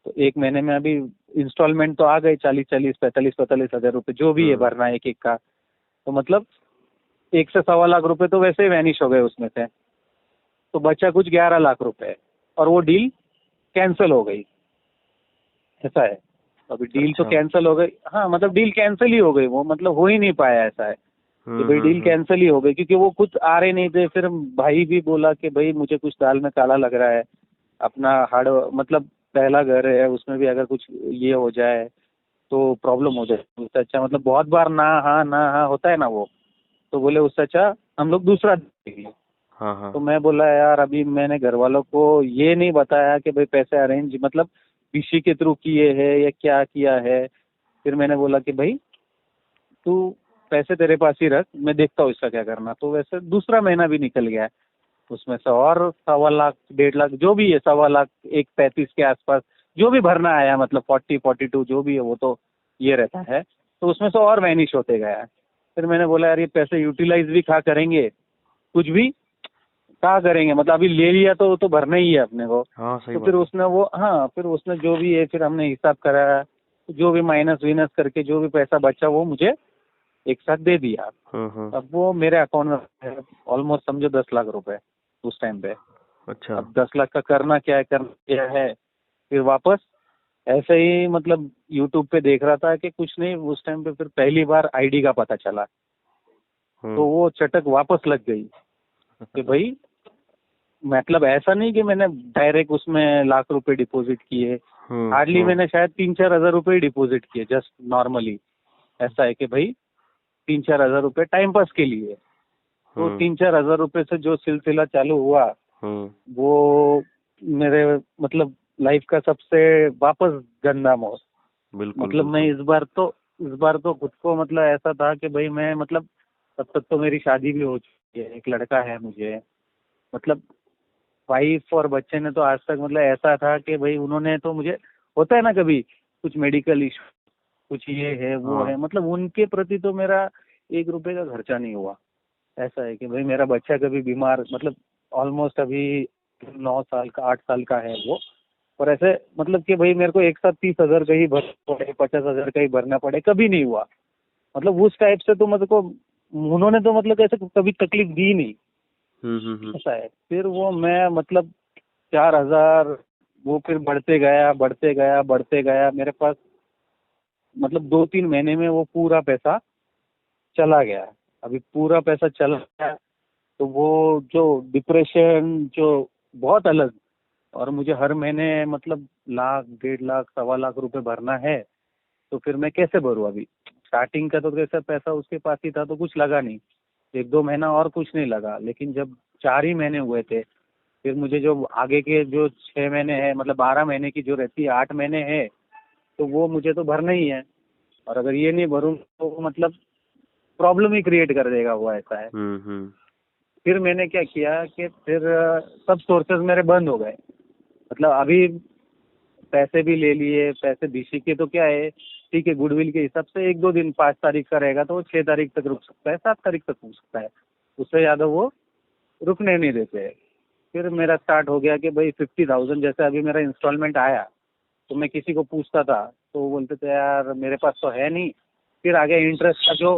तो एक महीने में अभी इंस्टॉलमेंट तो आ गई 40-40, 45-45 हज़ार रुपये जो भी है भरना है एक एक का, तो मतलब 1 से सवा लाख रुपए तो वैसे ही वैनिश हो गए उसमें से। तो बचा कुछ 11 लाख रुपए और वो डील कैंसिल हो गई, ऐसा है। अभी डील तो अच्छा। कैंसिल हो गई, हाँ मतलब डील कैंसिल ही हो गई, वो मतलब हो ही नहीं पाया, ऐसा है कि भाई डील कैंसिल ही हो गई, क्योंकि वो खुद आ रहे नहीं थे। फिर भाई भी बोला कि भाई मुझे कुछ दाल में काला लग रहा है, अपना हार्ड मतलब पहला घर है, उसमें भी अगर कुछ ये हो जाए तो प्रॉब्लम हो जाए, उससे अच्छा मतलब बहुत बार ना हाँ होता है ना वो, तो बोले उससे अच्छा हम लोग दूसरा देखेंगे। हाँ हाँ। तो मैं बोला यार अभी मैंने घर वालों को ये नहीं बताया कि भाई पैसे अरेंज मतलब बीसी के थ्रू किए हैं या क्या किया है। फिर मैंने बोला कि भाई तू पैसे तेरे पास ही रख, मैं देखता हूँ इसका क्या करना। तो वैसे दूसरा महीना भी निकल गया, उसमें से और 1.25 लाख 1.5 लाख जो भी है, 1.25 लाख 1.35 के आसपास जो भी भरना आया, मतलब 40-42 जो भी है वो तो ये रहता है, तो उसमें से और वैनिश होते गया। फिर मैंने बोला यार ये पैसे यूटिलाइज भी कहाँ करेंगे, कुछ भी कहाँ करेंगे, मतलब अभी ले लिया तो भरना ही है अपने को। हाँ सही तो फिर बात है। उसने वो हाँ फिर उसने जो भी है, फिर हमने हिसाब कराया, जो भी माइनस विनस करके जो भी पैसा बचा वो मुझे एक साथ दे दिया। अब वो मेरे अकाउंट में है ऑलमोस्ट समझो 10 लाख रुपए उस टाइम पे। अच्छा। अब 10 लाख का करना क्या है फिर वापस ऐसे ही मतलब यूट्यूब पे देख रहा था कि कुछ नहीं, उस टाइम पे फिर पहली बार आईडी का पता चला, तो वो चटक वापस लग गई कि भाई मतलब ऐसा नहीं कि मैंने डायरेक्ट उसमें लाख रुपए डिपॉजिट किए, हार्डली मैंने शायद 3-4 हज़ार रुपये डिपॉजिट किए जस्ट नॉर्मली। ऐसा है कि भाई 3-4 हज़ार रुपये टाइम पास के लिए। तो 3-4 हज़ार रुपये से जो सिलसिला चालू हुआ वो मेरे मतलब लाइफ का सबसे वापस गंदा मौत। बिल्कुल मतलब मैं बिल्कुल। इस बार तो खुद को मतलब ऐसा था कि भाई मैं मतलब तब तक तो मेरी शादी भी हो चुकी है, एक लड़का है मुझे, मतलब वाइफ और बच्चे ने तो आज तक मतलब ऐसा था कि भाई उन्होंने तो मुझे होता है ना कभी कुछ मेडिकल इशू, कुछ ये है वो हाँ। है, मतलब उनके प्रति तो मेरा 1 रुपए का खर्चा नहीं हुआ। ऐसा है कि भाई मेरा बच्चा कभी बीमार मतलब ऑलमोस्ट अभी 9 साल का 8 साल का है वो, और ऐसे मतलब कि भाई मेरे को एक साथ 30 हज़ार का ही भरना पड़े 50 हज़ार का ही भरना पड़े कभी नहीं हुआ। मतलब उस टाइप से तो मतलब को उन्होंने तो मतलब ऐसे कभी तकलीफ दी नहीं, ऐसा है। फिर वो मैं मतलब 4,000 वो फिर बढ़ते गया मेरे पास, मतलब 2-3 महीने में वो पूरा पैसा चला गया। अभी पूरा पैसा चला गया तो वो जो डिप्रेशन जो बहुत अलग, और मुझे हर महीने मतलब लाख 1.5 लाख 1.25 लाख रुपए भरना है, तो फिर मैं कैसे भरूँ अभी। स्टार्टिंग का तो कैसा पैसा उसके पास ही था तो कुछ लगा नहीं, 1-2 महीना और कुछ नहीं लगा, लेकिन जब 4 ही महीने हुए थे फिर मुझे जो आगे के जो 6 महीने हैं मतलब 12 महीने की जो रहती है 8 महीने है, तो वो मुझे तो भरना ही है। और अगर ये नहीं भरूँ तो वो मतलब प्रॉब्लम ही क्रिएट कर देगा वो, ऐसा है। फिर मैंने क्या किया कि फिर सब सोर्सेज मेरे बंद हो गए, मतलब अभी पैसे भी ले लिए, पैसे बीसी के तो क्या है ठीक है, गुडविल के हिसाब से 1-2 दिन 5 तारीख का रहेगा तो वो 6 तारीख तक रुक सकता है, 7 तारीख तक रुक सकता है, उससे ज़्यादा वो रुकने नहीं देते हैं। फिर मेरा स्टार्ट हो गया कि भाई 50,000 जैसे अभी मेरा इंस्टॉलमेंट आया तो मैं किसी को पूछता था तो वो बोलते थे यार मेरे पास तो है नहीं। फिर आगे इंटरेस्ट का जो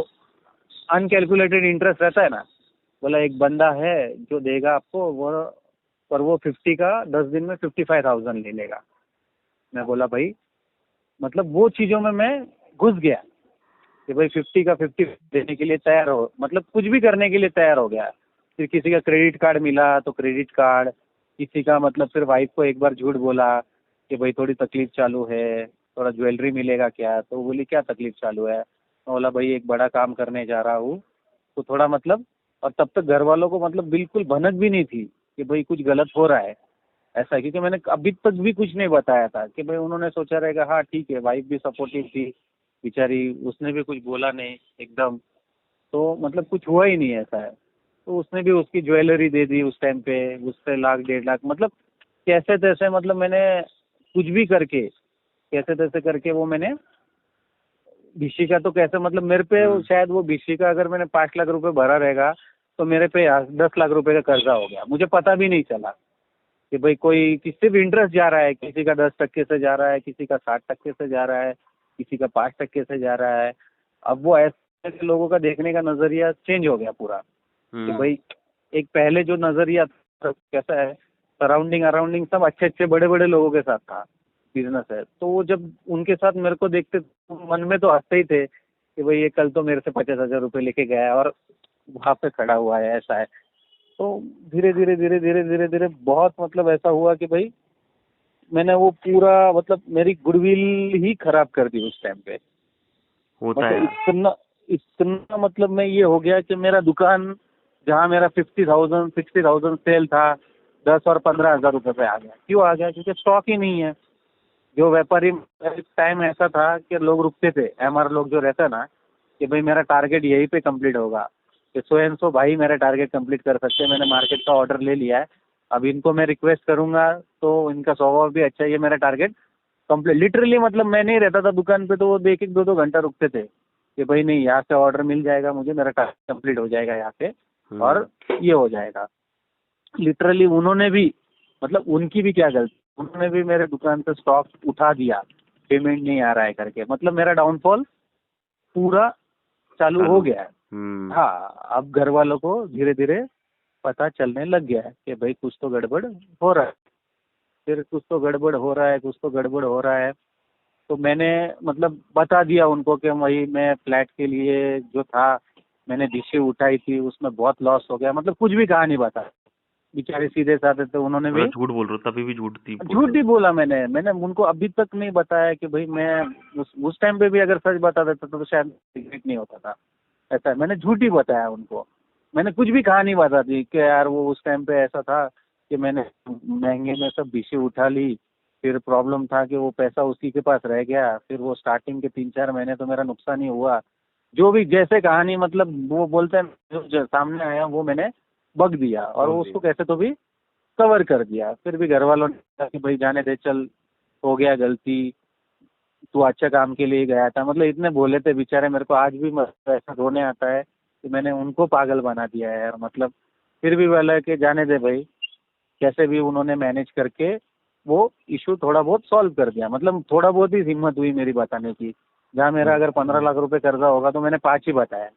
अनकैलकुलेटेड इंटरेस्ट रहता है ना, बोला एक बंदा है जो देगा आपको वो, पर वो 50 का 10 दिन में 55,000 ले लेगा। मैं बोला भाई मतलब वो चीज़ों में मैं घुस गया कि भाई 50 का 50 देने के लिए तैयार हो, मतलब कुछ भी करने के लिए तैयार हो गया फिर किसी का क्रेडिट कार्ड मिला तो क्रेडिट कार्ड, किसी का मतलब फिर वाइफ को एक बार झूठ बोला कि भाई थोड़ी तकलीफ चालू है, थोड़ा ज्वेलरी मिलेगा क्या, तो वो बोली क्या तकलीफ चालू है, मैं बोला भाई एक बड़ा काम करने जा रहा हूँ, तो थोड़ा मतलब, और तब तक घर वालों को मतलब बिल्कुल भनक भी नहीं थी कि भाई कुछ गलत हो रहा है ऐसा, क्योंकि मैंने अभी तक भी कुछ नहीं बताया था कि भाई उन्होंने सोचा रहेगा हाँ ठीक है, वाइफ भी सपोर्टिव थी बेचारी, उसने भी कुछ बोला नहीं एकदम, तो मतलब कुछ हुआ ही नहीं ऐसा है। तो उसने भी उसकी ज्वेलरी दे दी उस टाइम पे, उससे 1,00,000 1,50,000 मतलब कैसे तैसे, मतलब मैंने कुछ भी करके कैसे तैसे करके वो मैंने बीसी का तो कैसे मतलब मेरे पे शायद वो बीसी का अगर मैंने 5 लाख रुपए भरा रहेगा तो मेरे पे 10 लाख रुपए का कर्जा हो गया, मुझे पता भी नहीं चला कि भाई कोई किससे भी इंटरेस्ट जा रहा है, किसी का 10% से जा रहा है, किसी का 60% से जा रहा है, किसी का 5% से जा रहा है। अब वो ऐसे लोगों का देखने का नजरिया चेंज हो गया पूरा कि भाई एक पहले जो नजरिया था कैसा है, सराउंडिंग अराउंडिंग सब अच्छे अच्छे बड़े बड़े लोगों के साथ था, बिजनेस है, तो वो जब उनके साथ मेरे को देखते तो मन में तो हंसते ही थे कि भाई ये कल तो मेरे से 50,000 रुपये लेके गया है और वहाँ पे खड़ा हुआ है, ऐसा है। तो धीरे धीरे धीरे धीरे धीरे धीरे बहुत मतलब ऐसा हुआ कि भाई मैंने वो पूरा मतलब मेरी गुडविल ही खराब कर दी उस टाइम पे। होता है मतलब यार। इतना इतना मतलब मैं ये हो गया कि मेरा दुकान जहाँ मेरा 50,000 60,000 सेल था, 10 और 15,000 रुपये पे आ गया। क्यों आ गया? क्योंकि स्टॉक ही नहीं है। जो व्यापारी टाइम ऐसा था कि लोग रुकते थे, एमआर लोग जो रहता है ना कि भाई मेरा टारगेट यहीं पे कंप्लीट होगा, कि सो एंड सो भाई मेरा टारगेट कंप्लीट कर सकते हैं, मैंने मार्केट का ऑर्डर ले लिया है, अब इनको मैं रिक्वेस्ट करूंगा तो इनका स्वभाव भी अच्छा है, ये मेरा टारगेट कंप्लीट। लिटरली मतलब मैं नहीं रहता था दुकान पे तो वो एक एक 2-2 घंटा रुकते थे कि भाई नहीं यहाँ से ऑर्डर मिल जाएगा मुझे, मेरा टारगेट कंप्लीट हो जाएगा यहाँ पे और ये हो जाएगा। लिटरली उन्होंने भी मतलब उनकी भी क्या गलती, उन्होंने भी मेरे दुकान से स्टॉक उठा दिया, पेमेंट नहीं आ रहा है करके, मतलब मेरा डाउनफॉल पूरा चालू हो गया है। हाँ, अब घर वालों को धीरे धीरे पता चलने लग गया है कि भाई कुछ तो गड़बड़ हो रहा है, फिर कुछ तो गड़बड़ हो रहा है, कुछ तो गड़बड़ हो रहा है। तो मैंने मतलब बता दिया उनको कि भाई मैं फ्लैट के लिए जो था मैंने डिशें उठाई थी, उसमें बहुत लॉस हो गया, मतलब कुछ भी कहा नहीं बता, बेचारे सीधे साधे थे, उन्होंने भी मतलब झूठ बोल रहे हो, तभी भी झूठ ही बोला। मैंने उनको अभी तक नहीं बताया कि भाई मैं उस टाइम पे भी अगर सच बता देता तो शायद रिग्रेट नहीं होता था, ऐसा है। मैंने झूठ ही बताया उनको, मैंने कुछ भी कहानी बता दी कि यार वो उस टाइम पे ऐसा था कि मैंने महंगे में सब डिशें उठा ली, फिर प्रॉब्लम था कि वो पैसा उसी के पास रह गया, फिर वो स्टार्टिंग के 3-4 महीने तो मेरा नुकसान ही हुआ। जो भी जैसे कहानी मतलब वो बोलते हैं जो सामने आया वो मैंने बक दिया और वो उसको कैसे तो भी कवर कर दिया। फिर भी घर वालों ने कहा कि भाई जाने दे, चल हो गया गलती, तू अच्छा काम के लिए गया था, मतलब इतने बोले थे बेचारे। मेरे को आज भी ऐसा रोने आता है कि मैंने उनको पागल बना दिया है यार, मतलब फिर भी बोला कि जाने दे भाई, कैसे भी उन्होंने मैनेज करके वो इशू थोड़ा बहुत सॉल्व कर दिया। मतलब थोड़ा बहुत ही हिम्मत हुई मेरी बताने की, जहाँ मेरा अगर 15 लाख रुपए कर्जा होगा तो मैंने 5 ही बताया,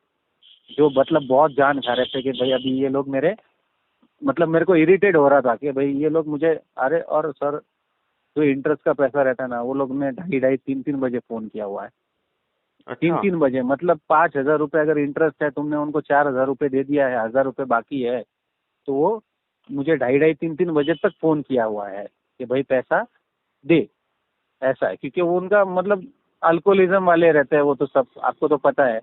जो मतलब बहुत जान खा रहे थे कि भाई अभी ये लोग मेरे मतलब मेरे को इरिटेट हो रहा था कि भाई ये लोग मुझे, अरे और सर जो इंटरेस्ट का पैसा रहता है ना, वो लोग ने 2:30 3 बजे फोन किया हुआ है। अच्छा 3 बजे मतलब 5,000 रुपये अगर इंटरेस्ट है, तुमने उनको 4,000 रुपये दे दिया है, 1,000 रुपये बाकी है, तो वो मुझे 2:30 3 बजे तक फोन किया हुआ है कि भाई पैसा दे, ऐसा है। क्योंकि वो उनका मतलब अल्कोहलिज्म वाले रहते हैं, वो तो सब आपको तो पता है,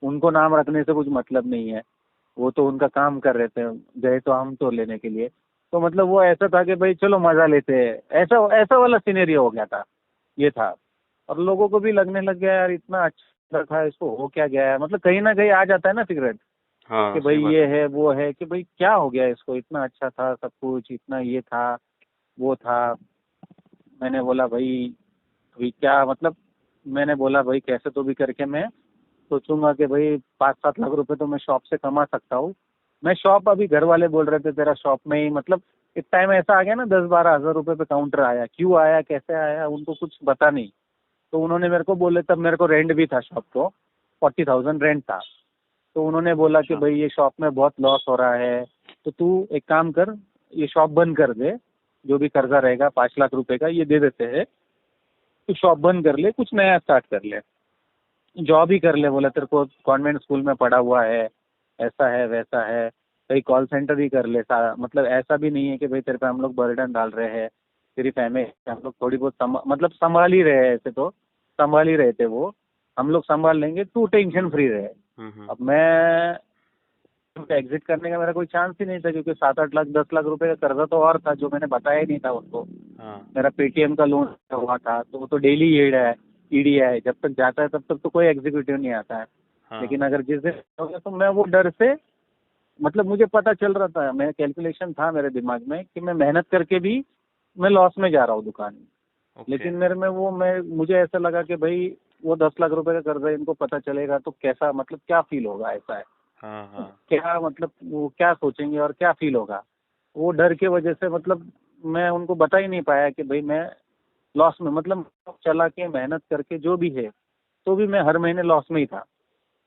उनको नाम रखने से कुछ मतलब नहीं है, वो तो उनका काम कर रहे थे, गए तो हम तो लेने के लिए। तो मतलब वो ऐसा था कि भाई चलो मजा लेते हैं, ऐसा ऐसा वाला सिनेरियो हो गया था, ये था। और लोगों को भी लगने लग गया यार इतना अच्छा था, इसको हो क्या गया है, मतलब कहीं ना कहीं आ जाता है ना सिगरेट हाँ कि सही भाई बात ये है वो है, कि भाई क्या हो गया इसको, इतना अच्छा था सब कुछ, इतना ये था वो था। मैंने बोला भाई अभी क्या मतलब, मैंने बोला भाई कैसे तो भी करके मैं सोचूंगा कि भाई 5-7 लाख रुपए तो मैं शॉप से कमा सकता हूँ। मैं शॉप, अभी घर वाले बोल रहे थे तेरा शॉप में ही मतलब एक टाइम ऐसा आ गया ना, 10-12 हजार रुपए पे काउंटर आया, क्यों आया कैसे आया उनको कुछ पता नहीं। तो उन्होंने मेरे को बोले, तब मेरे को रेंट भी था शॉप को, 40,000 रेंट था। तो उन्होंने बोला कि अच्छा भाई ये शॉप में बहुत लॉस हो रहा है, तो तू एक काम कर, ये शॉप बंद कर दे, जो भी कर्जा रहेगा 5 लाख रुपए का ये दे देते हैं, तू शॉप बंद कर ले, कुछ नया स्टार्ट कर ले, जॉब ही कर ले। बोला तेरे को कॉन्वेंट स्कूल में पढ़ा हुआ है, ऐसा है वैसा है, कहीं कॉल सेंटर ही कर ले मतलब ऐसा भी नहीं है कि भाई तेरे पे हम लोग बर्डन डाल रहे हैं, तेरी फैमिली हम लोग थोड़ी बहुत मतलब संभाल ही रहे हैं, ऐसे तो संभाल ही रहे थे वो, हम लोग संभाल लेंगे, तू टेंशन फ्री रहे। अब मैं एग्जिट करने का मेरा कोई चांस ही नहीं था, क्योंकि 7-8 लाख 10 लाख रुपए का कर्जा तो और था जो मैंने बताया ही नहीं था उनको। हाँ मेरा पेटीएम का लोन हुआ था, तो वो तो डेली ईडी है, जब तक जाता है तब तक तो कोई एग्जीक्यूटिव नहीं आता है। हाँ लेकिन अगर जिस दिन हो गया तो मैं वो डर से, मतलब मुझे पता चल रहा था, मेरा कैलकुलेशन था मेरे दिमाग में कि मैं मेहनत करके भी मैं लॉस में जा रहा हूँ दुकान में। ओके लेकिन मेरे में मुझे ऐसा लगा कि भाई वो 10 लाख रुपए का कर्जा इनको पता चलेगा तो कैसा, मतलब क्या फील होगा, ऐसा है हाँ हाँ क्या, मतलब वो क्या सोचेंगे और क्या फील होगा। वो डर के वजह से मतलब मैं उनको बता ही नहीं पाया कि भाई मैं लॉस में, मतलब चला के मेहनत करके जो भी है, तो भी मैं हर महीने लॉस में ही था,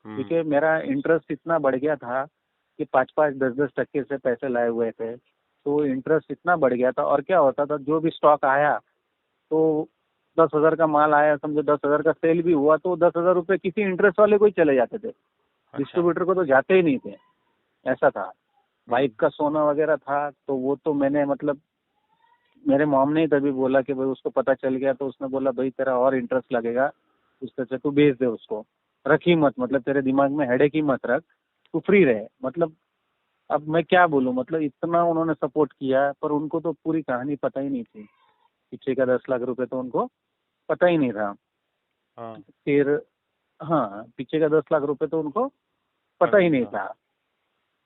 क्योंकि मेरा इंटरेस्ट इतना बढ़ गया था कि 5-5 10-10 टक्के से पैसे लाए हुए थे, तो इंटरेस्ट इतना बढ़ गया था। और क्या होता था, जो भी स्टॉक आया तो 10,000 का माल आया, समझो 10,000 का सेल भी हुआ, तो 10,000 रुपये किसी इंटरेस्ट वाले को ही चले जाते थे, अच्छा डिस्ट्रीब्यूटर को तो जाते ही नहीं थे, ऐसा था। वाइफ का सोना वगैरह था, तो वो तो मैंने मतलब मेरे मॉम ने ही तभी बोला कि भाई उसको पता चल गया, तो उसने बोला भाई तेरा और इंटरेस्ट लगेगा, उस तरह से तू बेच दे उसको, रख ही मत, मतलब तेरे दिमाग में हेडेक ही मत रख, तू फ्री रहे। मतलब अब मैं क्या बोलूँ, मतलब इतना उन्होंने सपोर्ट किया, पर उनको तो पूरी कहानी पता ही नहीं थी, पीछे का 10 लाख रुपए तो उनको पता ही नहीं था। हाँ फिर हाँ, पीछे का 10 लाख रुपए तो उनको पता ही नहीं था।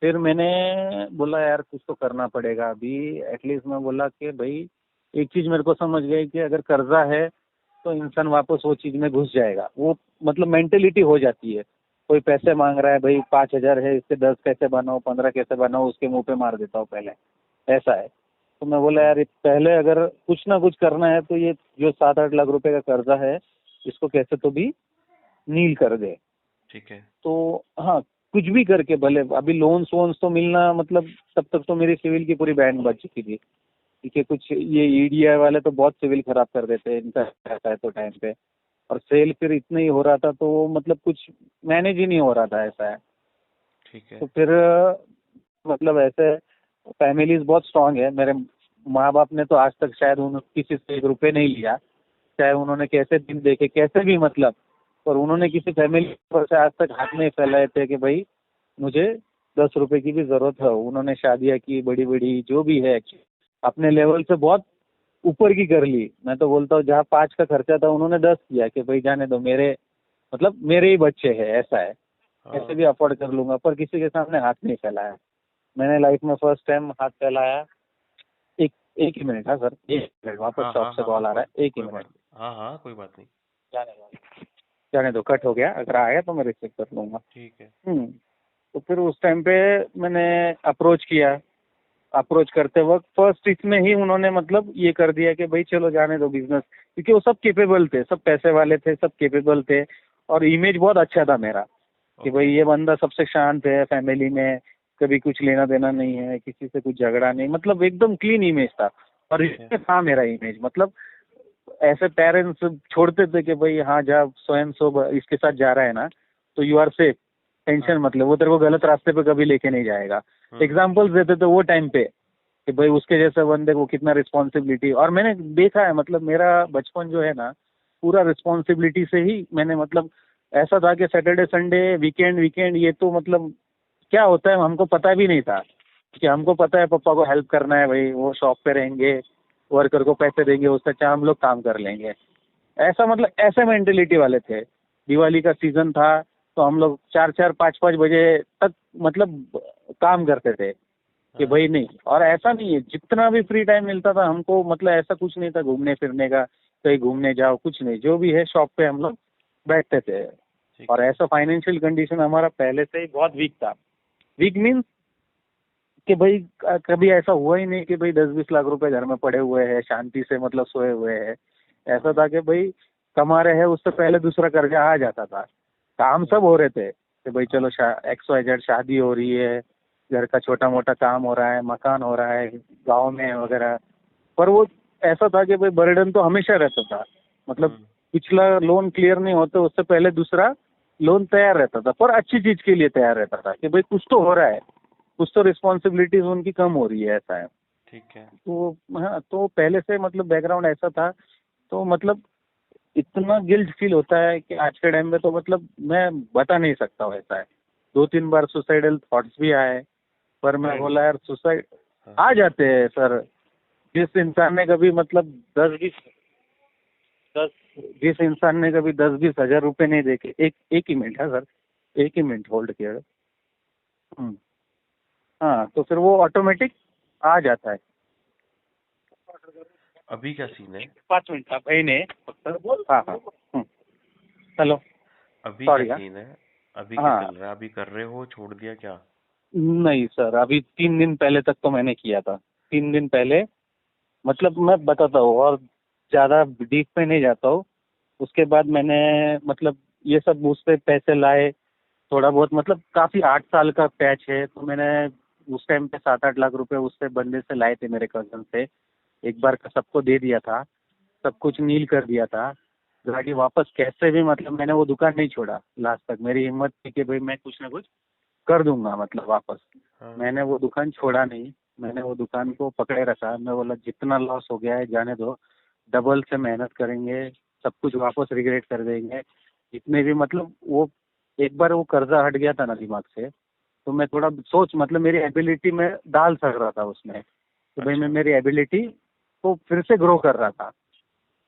फिर मैंने बोला यार कुछ तो करना पड़ेगा अभी एटलीस्ट। मैं बोला कि भाई एक चीज मेरे को समझ गई कि अगर कर्जा है तो इंसान वापस वो चीज में घुस जाएगा, वो मतलब मेंटेलिटी हो जाती है। कोई पैसे मांग रहा है, भाई 5,000 है, इससे 10 कैसे बनाओ, 15 कैसे बनाओ, उसके मुंह पे मार देता हूँ पहले, ऐसा है। तो मैं बोला यार पहले अगर कुछ ना कुछ करना है तो ये जो 7-8 लाख रुपए का कर्जा है इसको कैसे तो भी नील कर दे। ठीक है तो हाँ, कुछ भी करके भले, अभी लोन्स वोन्स तो मिलना, मतलब तब तक तो मेरी सिविल की पूरी बैंड बच चुकी थी, क्योंकि कुछ ये ईडीआई वाले तो बहुत सिविल खराब कर देते हैं, इनका रहता है तो टाइम पे, और सेल फिर इतना ही हो रहा था तो वो मतलब कुछ मैनेज ही नहीं हो रहा था, ऐसा है। ठीक है तो फिर मतलब ऐसे फैमिलीज बहुत स्ट्रांग है, मेरे माँ बाप ने तो आज तक शायद उन किसी से 1 रुपये नहीं लिया, चाहे उन्होंने कैसे दिन देखे कैसे भी, मतलब पर उन्होंने किसी फैमिली पर से आज तक हाथ नहीं फैलाए थे कि भाई मुझे 10 रुपए की भी जरूरत है। उन्होंने शादियाँ की बड़ी बड़ी जो भी है, अपने लेवल से बहुत ऊपर की कर ली। मैं तो बोलता हूँ जहाँ 5 का खर्चा था उन्होंने 10 किया कि भाई जाने दो, मेरे मतलब मेरे ही बच्चे हैं, ऐसा है, हाँ ऐसे भी अफोर्ड कर लूंगा, पर किसी के सामने हाथ नहीं फैलाया। मैंने लाइफ में फर्स्ट टाइम हाथ फैलाया। एक एक ही मिनट, हाँ सर, एक मिनट, वापस हाँ शॉप हाँ से हाँ कॉल आ रहा है, एक ही कोई मिनट। बात नहीं हाँ हाँ कोई बात नहीं जाने दो, जाने दो, कट हो गया, अगर आया तो मैं रिसीव कर लूंगा। ठीक है तो फिर उस टाइम पे मैंने अप्रोच किया, अप्रोच करते वक्त फर्स्ट इसमें ही उन्होंने मतलब ये कर दिया कि भाई चलो जाने दो बिजनेस, क्योंकि वो सब केपेबल थे, सब पैसे वाले थे, सब केपेबल थे, और इमेज बहुत अच्छा था मेरा कि भाई ओके ये बंदा सबसे शांत है फैमिली में, कभी कुछ लेना देना नहीं है, किसी से कुछ झगड़ा नहीं, मतलब एकदम क्लीन इमेज था। और ठीक है इसमें था मेरा इमेज, मतलब ऐसे पेरेंट्स छोड़ते थे कि भाई हाँ जा स्वयं सो इसके साथ जा रहा है ना तो यू आर सेफ, टेंशन हाँ मतलब वो तेरे को गलत रास्ते पे कभी लेके नहीं जाएगा। एग्जाम्पल्स देते थे वो टाइम पे कि भाई उसके जैसे बंदे को कितना रिस्पॉन्सिबिलिटी, और मैंने देखा है, मतलब मेरा बचपन जो है ना पूरा रिस्पॉन्सिबिलिटी से ही मैंने, मतलब ऐसा था कि सैटरडे संडे वीकेंड वीकेंड ये तो मतलब क्या होता है हमको पता भी नहीं था, कि हमको पता है पापा को हेल्प करना है, भाई वो शॉप पे रहेंगे, वर्कर को पैसे देंगे, उससे अच्छा हम लोग काम कर लेंगे, ऐसा मतलब ऐसे मेंटेलिटी वाले थे। दिवाली का सीजन था तो हम लोग 4-4 5-5 बजे तक मतलब काम करते थे कि भाई नहीं, और ऐसा नहीं है, जितना भी फ्री टाइम मिलता था हमको, मतलब ऐसा कुछ नहीं था घूमने फिरने का, कहीं घूमने जाओ कुछ नहीं, जो भी है शॉप पे हम लोग बैठते थे। ठीक और है ऐसा फाइनेंशियल कंडीशन हमारा पहले से ही बहुत वीक था। वीक मीन्स कि भाई कभी ऐसा हुआ ही नहीं कि भाई 10-20 लाख रुपए घर में पड़े हुए हैं शांति से, मतलब सोए हुए हैं। ऐसा था कि भाई कमा रहे हैं, उससे पहले दूसरा कर्जा आ जाता था, काम सब हो रहे थे कि भाई चलो XYZ शादी हो रही है, घर का छोटा मोटा काम हो रहा है, मकान हो रहा है गांव में वगैरह, पर वो ऐसा था कि भाई बर्डन तो हमेशा रहता था, मतलब पिछला लोन क्लियर नहीं होता उससे पहले दूसरा लोन तैयार रहता था, पर अच्छी चीज के लिए तैयार रहता था कि भाई कुछ तो हो रहा है, कुछ तो रिस्पॉन्सिबिलिटीज उनकी कम हो रही है, ऐसा है। ठीक है। तो हाँ, तो पहले से मतलब बैकग्राउंड ऐसा था, तो मतलब इतना गिल्ट फील होता है कि आज के टाइम में तो मतलब मैं बता नहीं सकता हूँ, ऐसा है। 2-3 बार सुसाइडल थॉट्स भी आए, पर मैं बोला यार सुसाइड हाँ। आ जाते हैं सर। जिस इंसान ने कभी मतलब 10 जिस इंसान ने कभी 10-20 हजार रुपए नहीं देखे, एक ही मिनट है सर, एक ही मिनट होल्ड किया। हाँ, तो फिर वो ऑटोमेटिक आ जाता है। अभी क्या सीन है? 5 मिनट था भाई ने। हाँ हाँ। हेलो। अभी सॉरी क्या हाँ। सीन है? अभी क्या हाँ चल रहा है? अभी कर रहे हो, छोड़ दिया क्या? नहीं सर, अभी 3 दिन पहले तक तो मैंने किया था। 3 दिन पहले, मतलब मैं बताता हूँ और ज़्यादा डीप में नहीं जाता हूँ। उसके बाद मैंने मतलब ये सब उस पे पैसे लाए थोड़ा बहुत, मतलब काफ़ी 8 साल का पैच है, तो मैंने उस टाइम पे 7-8 लाख रुपए उससे बंदे से लाए थे, मेरे कजन से। एक बार का सबको दे दिया था, सब कुछ नील कर दिया था। गाड़ी वापस कैसे भी, मतलब मैंने वो दुकान नहीं छोड़ा लास्ट तक। मेरी हिम्मत थी कि भाई मैं कुछ ना कुछ कर दूंगा, मतलब वापस। हाँ। मैंने वो दुकान छोड़ा नहीं, मैंने वो दुकान को पकड़े रखा। मैं बोला जितना लॉस हो गया है जाने दो, डबल से मेहनत करेंगे, सब कुछ वापस रिग्रेट कर देंगे। जितने भी मतलब वो एक बार वो कर्जा हट गया था ना दिमाग से, तो मैं थोड़ा सोच, मतलब मेरी एबिलिटी में डाल सक रहा था उसमें, तो भाई मैं अच्छा। मेरी एबिलिटी को फिर से ग्रो कर रहा था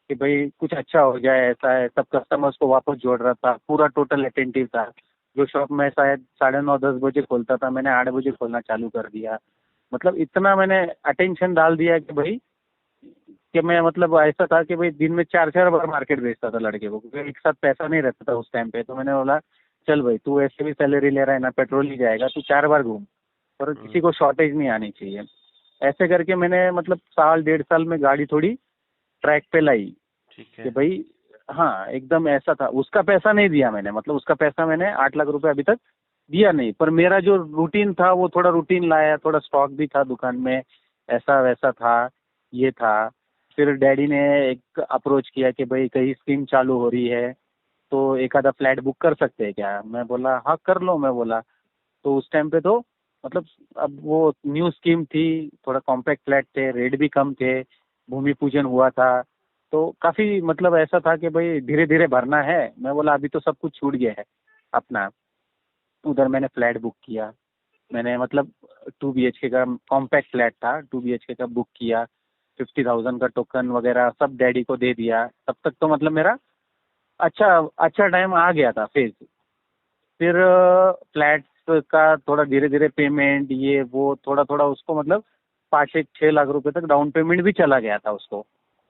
कि भाई कुछ अच्छा हो जाए, ऐसा है। सब कस्टमर्स को वापस जोड़ रहा था, पूरा टोटल अटेंटिव था। जो शॉप में शायद 9:30-10 बजे खोलता था, मैंने 8 बजे खोलना चालू कर दिया। मतलब इतना मैंने अटेंशन डाल दिया कि भाई, कि मैं मतलब ऐसा था कि भाई दिन में 4-4 बार मार्केट भेजता था लड़के को, क्योंकि एक साथ पैसा नहीं रहता था उस टाइम पे। तो मैंने बोला चल भाई, तू ऐसे भी सैलरी ले रहा है ना, पेट्रोल ही जाएगा, तू 4 बार घूम, और किसी को शॉर्टेज नहीं आनी चाहिए। ऐसे करके मैंने मतलब साल 1.5 साल में गाड़ी थोड़ी ट्रैक पे लाई ठीक कि है। भाई हाँ, एकदम ऐसा था। उसका पैसा नहीं दिया मैंने, मतलब उसका पैसा मैंने 8 लाख रुपए अभी तक दिया नहीं, पर मेरा जो रूटीन था वो थोड़ा रूटीन लाया, थोड़ा स्टॉक भी था दुकान में, ऐसा वैसा था, ये था। फिर डैडी ने एक अप्रोच किया कि भाई कहीं स्कीम चालू हो रही है, तो एक आधा फ्लैट बुक कर सकते हैं क्या? मैं बोला हाँ कर लो, मैं बोला। तो उस टाइम पे तो मतलब, अब वो न्यू स्कीम थी, थोड़ा कॉम्पैक्ट फ्लैट थे, रेट भी कम थे, भूमि पूजन हुआ था, तो काफी मतलब ऐसा था कि भाई धीरे धीरे भरना है। मैं बोला अभी तो सब कुछ छूट गया है अपना। उधर मैंने फ्लैट बुक किया, मैंने मतलब 2 BHK का कॉम्पैक्ट फ्लैट था, 2 BHK का बुक किया। 50,000 का टोकन वगैरह सब डैडी को दे दिया। तब तक तो मतलब मेरा अच्छा अच्छा टाइम आ गया था फेज। फिर फ्लैट का थोड़ा धीरे धीरे पेमेंट, ये वो थोड़ा थोड़ा उसको मतलब 5-6 लाख रुपए तक डाउन पेमेंट भी चला गया था उसको,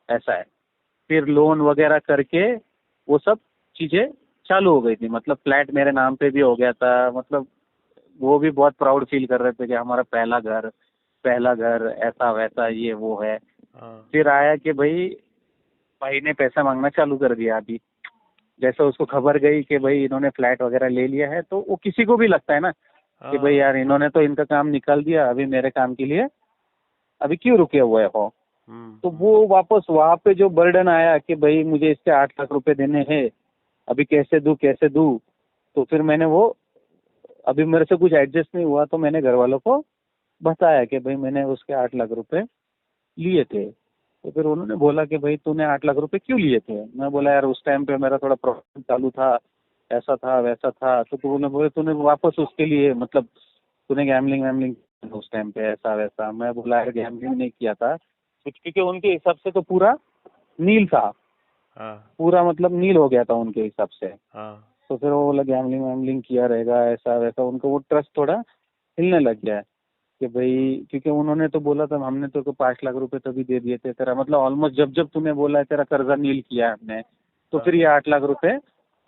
ऐसा है। फिर लोन वगैरह करके वो सब चीज़ें चालू हो गई थी, मतलब फ्लैट मेरे नाम पे भी हो गया था। मतलब वो भी बहुत प्राउड फील कर रहे थे कि हमारा पहला घर ऐसा वैसा ये वो है। हाँ। फिर आया कि भाई ने पैसा मांगना चालू कर दिया अभी। जैसे उसको खबर गई कि भाई इन्होंने फ्लैट वगैरह ले लिया है, तो वो किसी को भी लगता है ना कि भाई यार इन्होंने तो इनका काम निकाल दिया, अभी मेरे काम के लिए अभी क्यों रुके हुए हो। तो वो वापस वहाँ पे जो बर्डन आया कि भाई मुझे इसके 8 लाख रुपए देने हैं, अभी कैसे दूं कैसे दूं। तो फिर मैंने वो, अभी मेरे से कुछ एडजस्ट नहीं हुआ, तो मैंने घर वालों को बताया कि भाई मैंने उसके 8 लाख रुपए लिए थे। तो फिर उन्होंने बोला कि भाई तूने 8 लाख रुपए क्यों लिए थे? मैं बोला यार उस टाइम पे मेरा थोड़ा प्रॉब्लम चालू था, ऐसा था वैसा था। तो उन्होंने बोले तूने वापस उसके लिए मतलब तूने गैमलिंग वैमलिंग उस टाइम पे ऐसा वैसा। मैं बोला यार गैमलिंग नहीं किया था कुछ, क्योंकि उनके हिसाब से तो पूरा नील था, हाँ। पूरा मतलब नील हो गया था उनके हिसाब से। हाँ। तो फिर वो बोला गैमलिंग वैमलिंग किया रहेगा ऐसा वैसा, उनको वो ट्रस्ट थोड़ा हिलने लग गया है कि भाई, क्योंकि उन्होंने तो बोला था हमने तो 5 लाख रुपए तभी दे दिए थे तेरा, मतलब ऑलमोस्ट जब जब तूने बोला है तेरा कर्जा नील किया है हमने, तो फिर ये 8 लाख रुपए,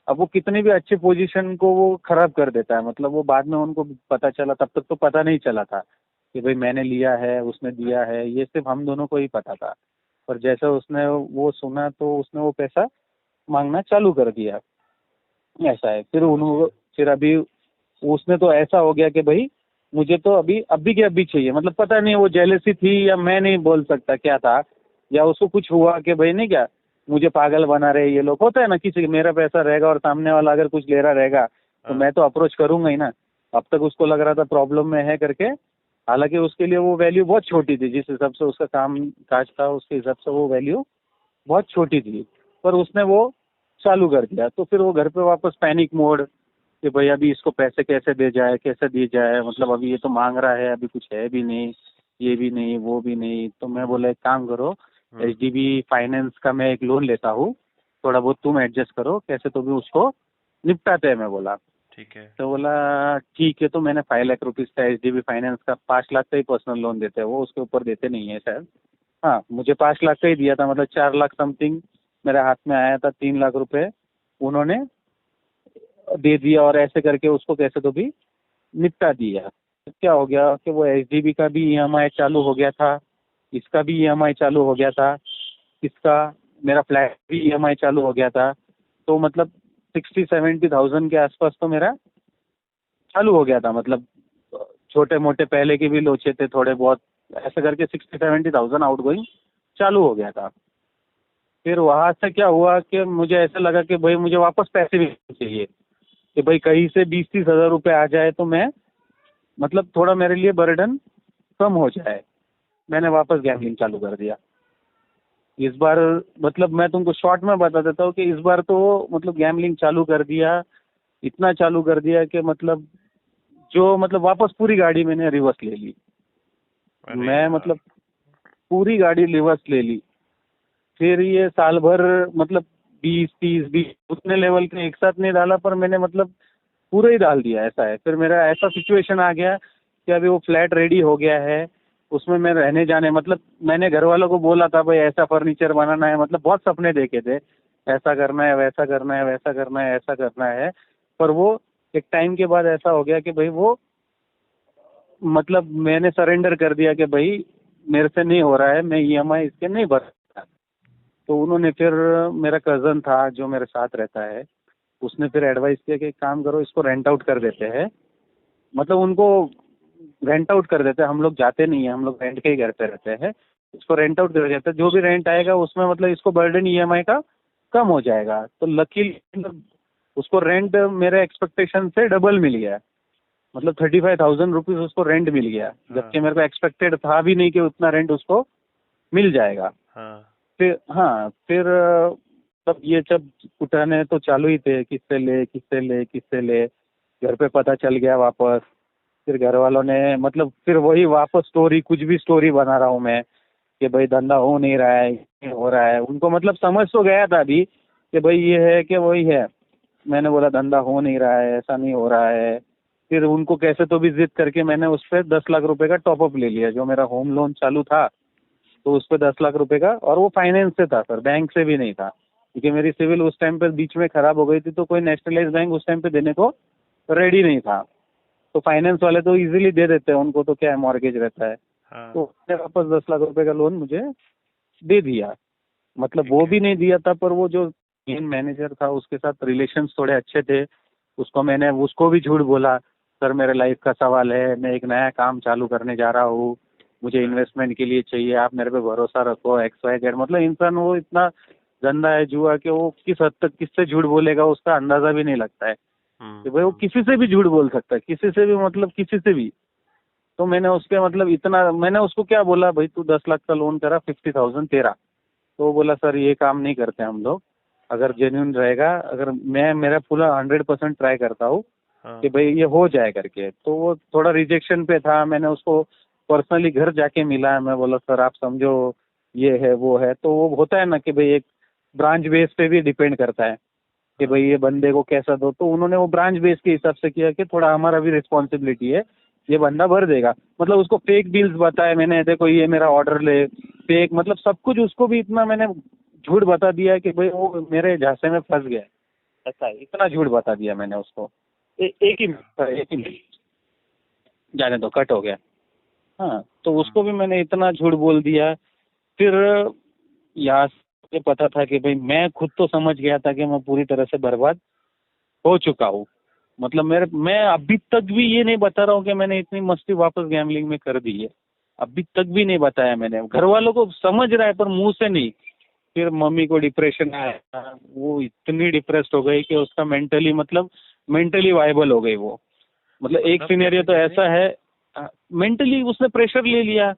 अब वो कितनी भी अच्छी पोजीशन को वो खराब कर देता है। मतलब वो बाद में उनको पता चला, तब तक तो पता नहीं चला था कि भाई मैंने लिया है उसने दिया है, ये सिर्फ हम दोनों को ही पता था। पर जैसा उसने वो सुना, तो उसने वो पैसा मांगना चालू कर दिया, ऐसा है। फिर उन्होंने, फिर अभी उसने तो ऐसा हो गया कि भाई मुझे तो अभी के अभी चाहिए। मतलब पता नहीं वो जेलसी थी या मैं नहीं बोल सकता क्या था, या उसको कुछ हुआ कि भाई नहीं क्या मुझे पागल बना रहे ये लोग। होता है ना, किसी मेरा पैसा रहेगा और सामने वाला अगर कुछ ले रहा रहेगा तो मैं तो अप्रोच करूंगा ही ना। अब तक उसको लग रहा था प्रॉब्लम में है करके, हालांकि उसके लिए वो वैल्यू बहुत छोटी थी, जिस हिसाब से उसका काम काज था उसके हिसाब से वो वैल्यू बहुत छोटी थी, पर उसने वो चालू कर दिया। तो फिर वो घर पे वापस पैनिक मोड कि भाई अभी इसको पैसे कैसे दे जाए, कैसे दिए जाए, मतलब अभी ये तो मांग रहा है, अभी कुछ है भी नहीं, ये भी नहीं, वो भी नहीं। तो मैं बोला एक काम करो, HDB फाइनेंस का मैं एक लोन लेता हूँ, थोड़ा बहुत तुम एडजस्ट करो, कैसे तो भी उसको निपटाते हैं। मैं बोला ठीक है। तो बोला ठीक है। तो मैंने 5 लाख रुपीज़ का HDB फाइनेंस का 5 लाख का ही पर्सनल लोन देते हैं वो, उसके ऊपर देते नहीं है शायद। हाँ, मुझे 5 लाख का ही दिया था, मतलब 4 लाख समथिंग मेरे हाथ में आया था, 3 लाख रुपए उन्होंने दे दिया, और ऐसे करके उसको कैसे तो भी निपटा दिया। तो क्या हो गया कि वो HDB का भी EMI चालू हो गया था, इसका भी EMI चालू हो गया था, इसका मेरा फ्लैट भी EMI चालू हो गया था। तो मतलब 60-70 थाउजेंड के आसपास तो मेरा चालू हो गया था, मतलब छोटे मोटे पहले के भी लोचे थे थोड़े बहुत, ऐसे करके 60-70 थाउजेंड आउटगोइंग चालू हो गया था। फिर वहाँ से क्या हुआ कि मुझे ऐसा लगा कि भाई मुझे वापस पैसे भी चाहिए, कि भाई कहीं से 20-30 हज़ार रुपये आ जाए तो मैं मतलब थोड़ा मेरे लिए बर्डन कम हो जाए। मैंने वापस गैम्बलिंग चालू कर दिया इस बार। मतलब मैं तुमको शॉर्ट में बता देता हूँ कि इस बार तो मतलब गैम्बलिंग चालू कर दिया, इतना चालू कर दिया कि मतलब जो मतलब वापस पूरी गाड़ी मैंने रिवर्स ले ली। अरे मैं यार। मतलब पूरी गाड़ी रिवर्स ले ली। फिर ये साल भर मतलब 20-30-20 उतने लेवल के एक साथ नहीं डाला, पर मैंने मतलब पूरा ही डाल दिया। ऐसा है, फिर मेरा ऐसा सिचुएशन आ गया कि अभी वो फ्लैट रेडी हो गया है, उसमें मैं रहने जाने मतलब मैंने घर वालों को बोला था भाई ऐसा फर्नीचर बनाना है, मतलब बहुत सपने देखे थे, ऐसा करना है, वैसा करना है, वैसा करना है, ऐसा करना है। पर वो एक टाइम के बाद ऐसा हो गया कि भाई वो मतलब मैंने सरेंडर कर दिया कि भाई मेरे से नहीं हो रहा है, मैं EMI इसके नहीं भर सकता। तो उन्होंने फिर, मेरा कज़न था जो मेरे साथ रहता है, उसने फिर एडवाइस किया कि एक काम करो इसको रेंट आउट कर देते हैं, मतलब उनको रेंट आउट कर देते हैं, हम लोग जाते नहीं हैं, हम लोग रेंट के ही घर पे रहते हैं, इसको रेंट आउट कर देते हैं, जो भी रेंट आएगा उसमें मतलब इसको बर्डन EMI का कम हो जाएगा। तो लकीली मतलब उसको रेंट मेरे एक्सपेक्टेशन से डबल मिल गया, मतलब 35,000 रुपीज़ उसको रेंट मिल गया, जबकि मेरे को एक्सपेक्टेड था भी नहीं कि उतना रेंट उसको मिल जाएगा। हाँ। फिर हाँ, फिर तब ये सब उठाने तो चालू ही थे, किससे ले किससे ले किससे ले, घर पे पता चल गया वापस। फिर घर वालों ने मतलब फिर वही वापस स्टोरी, कुछ भी स्टोरी बना रहा हूँ मैं कि भाई धंधा हो नहीं रहा है, ये हो रहा है। उनको मतलब समझ तो गया था अभी कि भाई ये है कि वही है। मैंने बोला धंधा हो नहीं रहा है, ऐसा नहीं हो रहा है। फिर उनको कैसे तो भी जिद करके मैंने उस पर 10 लाख रुपए का टॉपअप ले लिया, जो मेरा होम लोन चालू था तो उस पर 10 लाख रुपए का, और वो फाइनेंस से था सर, बैंक से भी नहीं था, क्योंकि मेरी सिविल उस टाइम पे बीच में खराब हो गई थी, तो कोई नेशनलाइज बैंक उस टाइम पे देने को रेडी नहीं था। तो फाइनेंस वाले तो इजीली दे देते हैं, उनको तो क्या है, मॉर्गेज रहता है। हाँ। तो उसने वापस 10 लाख रुपए का लोन मुझे दे दिया। मतलब ठीक वो है। भी नहीं दिया था, पर वो जो मेन मैनेजर था उसके साथ रिलेशंस थोड़े अच्छे थे, उसको मैंने उसको भी झूठ बोला, सर मेरे लाइफ का सवाल है, मैं एक नया काम चालू करने जा रहा हूँ, मुझे इन्वेस्टमेंट के लिए चाहिए, आप मेरे पे भरोसा रखो, XYZ। मतलब इंसान वो इतना गंदा है जुआ कि वो किस हद तक किससे झूठ बोलेगा उसका अंदाजा भी नहीं लगता है, कि भाई वो किसी से भी झूठ बोल सकता है, किसी से भी, मतलब किसी से भी। तो मैंने उसके मतलब इतना, मैंने उसको क्या बोला, भाई तू 10 लाख का लोन करा, 50,000 तेरा। तो वो बोला सर ये काम नहीं करते हम लोग, अगर जेन्युइन रहेगा, अगर मैं मेरा पूरा 100% ट्राई करता हूँ हाँ। कि भाई ये हो जाए करके। तो वो थोड़ा रिजेक्शन पे था, मैंने उसको पर्सनली घर जाके मिला, मैं बोला सर आप समझो ये है वो है। तो वो होता है ना कि भाई एक ब्रांच बेस पे भी डिपेंड करता है कि भाई ये बंदे को कैसा दो। तो उन्होंने वो ब्रांच बेस के हिसाब से किया कि थोड़ा हमारा भी रिस्पॉन्सिबिलिटी है, ये बंदा भर देगा। मतलब उसको फेक डील्स बताए मैंने, देखो ये मेरा ऑर्डर ले, फेक मतलब सब कुछ उसको भी इतना मैंने झूठ बता दिया कि भाई वो मेरे झांसे में फंस गया। ऐसा है, इतना झूठ बता दिया मैंने उसको। एक ही मिनट जाने दो, कट हो गया। हाँ, तो उसको भी मैंने इतना झूठ बोल दिया। फिर यहाँ से पता था कि भाई मैं खुद तो समझ गया था कि मैं पूरी तरह से बर्बाद हो चुका हूँ। मतलब मैं अभी तक भी ये नहीं बता रहा हूँ कि मैंने इतनी मस्ती वापस गैम्बलिंग में कर दी है, अभी तक भी नहीं बताया मैंने। घर वालों को समझ रहा है पर मुंह से नहीं। फिर मम्मी को डिप्रेशन आया, वो इतनी डिप्रेस्ड हो गई कि उसका मेंटली वायबल हो गई वो। मतलब एक मतलब सिनेरियो तो कैसे ऐसा है, मेंटली उसने प्रेशर ले लिया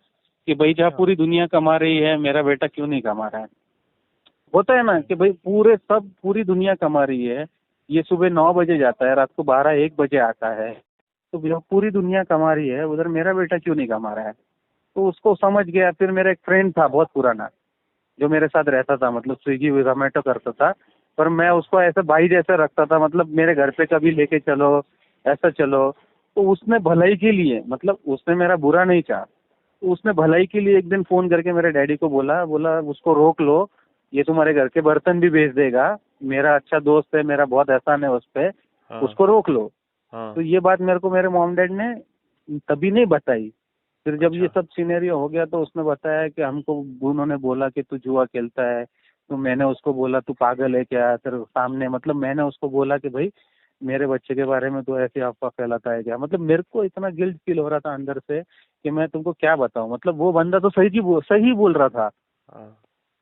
कि भाई जहाँ अच्छा पूरी दुनिया कमा रही है मेरा बेटा क्यों नहीं कमा रहा है। होता है ना कि भाई पूरी दुनिया कमा रही है, ये सुबह 9 बजे जाता है, रात को 12-1 बजे आता है, तो जब पूरी दुनिया कमा रही है उधर मेरा बेटा क्यों नहीं कमा रहा है। तो उसको समझ गया। फिर मेरा एक फ्रेंड था बहुत पुराना जो मेरे साथ रहता था, मतलब स्विगी जोमेटो करता था, पर मैं उसको ऐसे भाई जैसे रखता था, मतलब मेरे घर पे कभी लेके चलो, ऐसा चलो। तो उसने भलाई के लिए, मतलब उसने मेरा बुरा नहीं चाहा, तो उसने भलाई के लिए एक दिन फोन करके मेरे डैडी को बोला बोला उसको रोक लो, ये तुम्हारे घर के बर्तन भी बेच देगा, मेरा अच्छा दोस्त है, मेरा बहुत एहसान है उस पे, हाँ उसको रोक लो। हाँ तो ये बात मेरे को मेरे मॉम डैड ने तभी नहीं बताई। फिर जब ये अच्छा सब सिनेरियो हो गया तो उसने बताया कि हमको उन्होंने बोला कि तू जुआ खेलता है। तो मैंने उसको बोला तू पागल है क्या, तेरे सामने, मतलब मैंने उसको बोला कि भाई मेरे बच्चे के बारे में तो ऐसी अफवाह फैलाता है क्या। मतलब मेरे को इतना गिल्ट फील हो रहा था अंदर से कि मैं तुमको क्या बताऊं। मतलब वो बंदा तो सही बोल रहा था, हाँ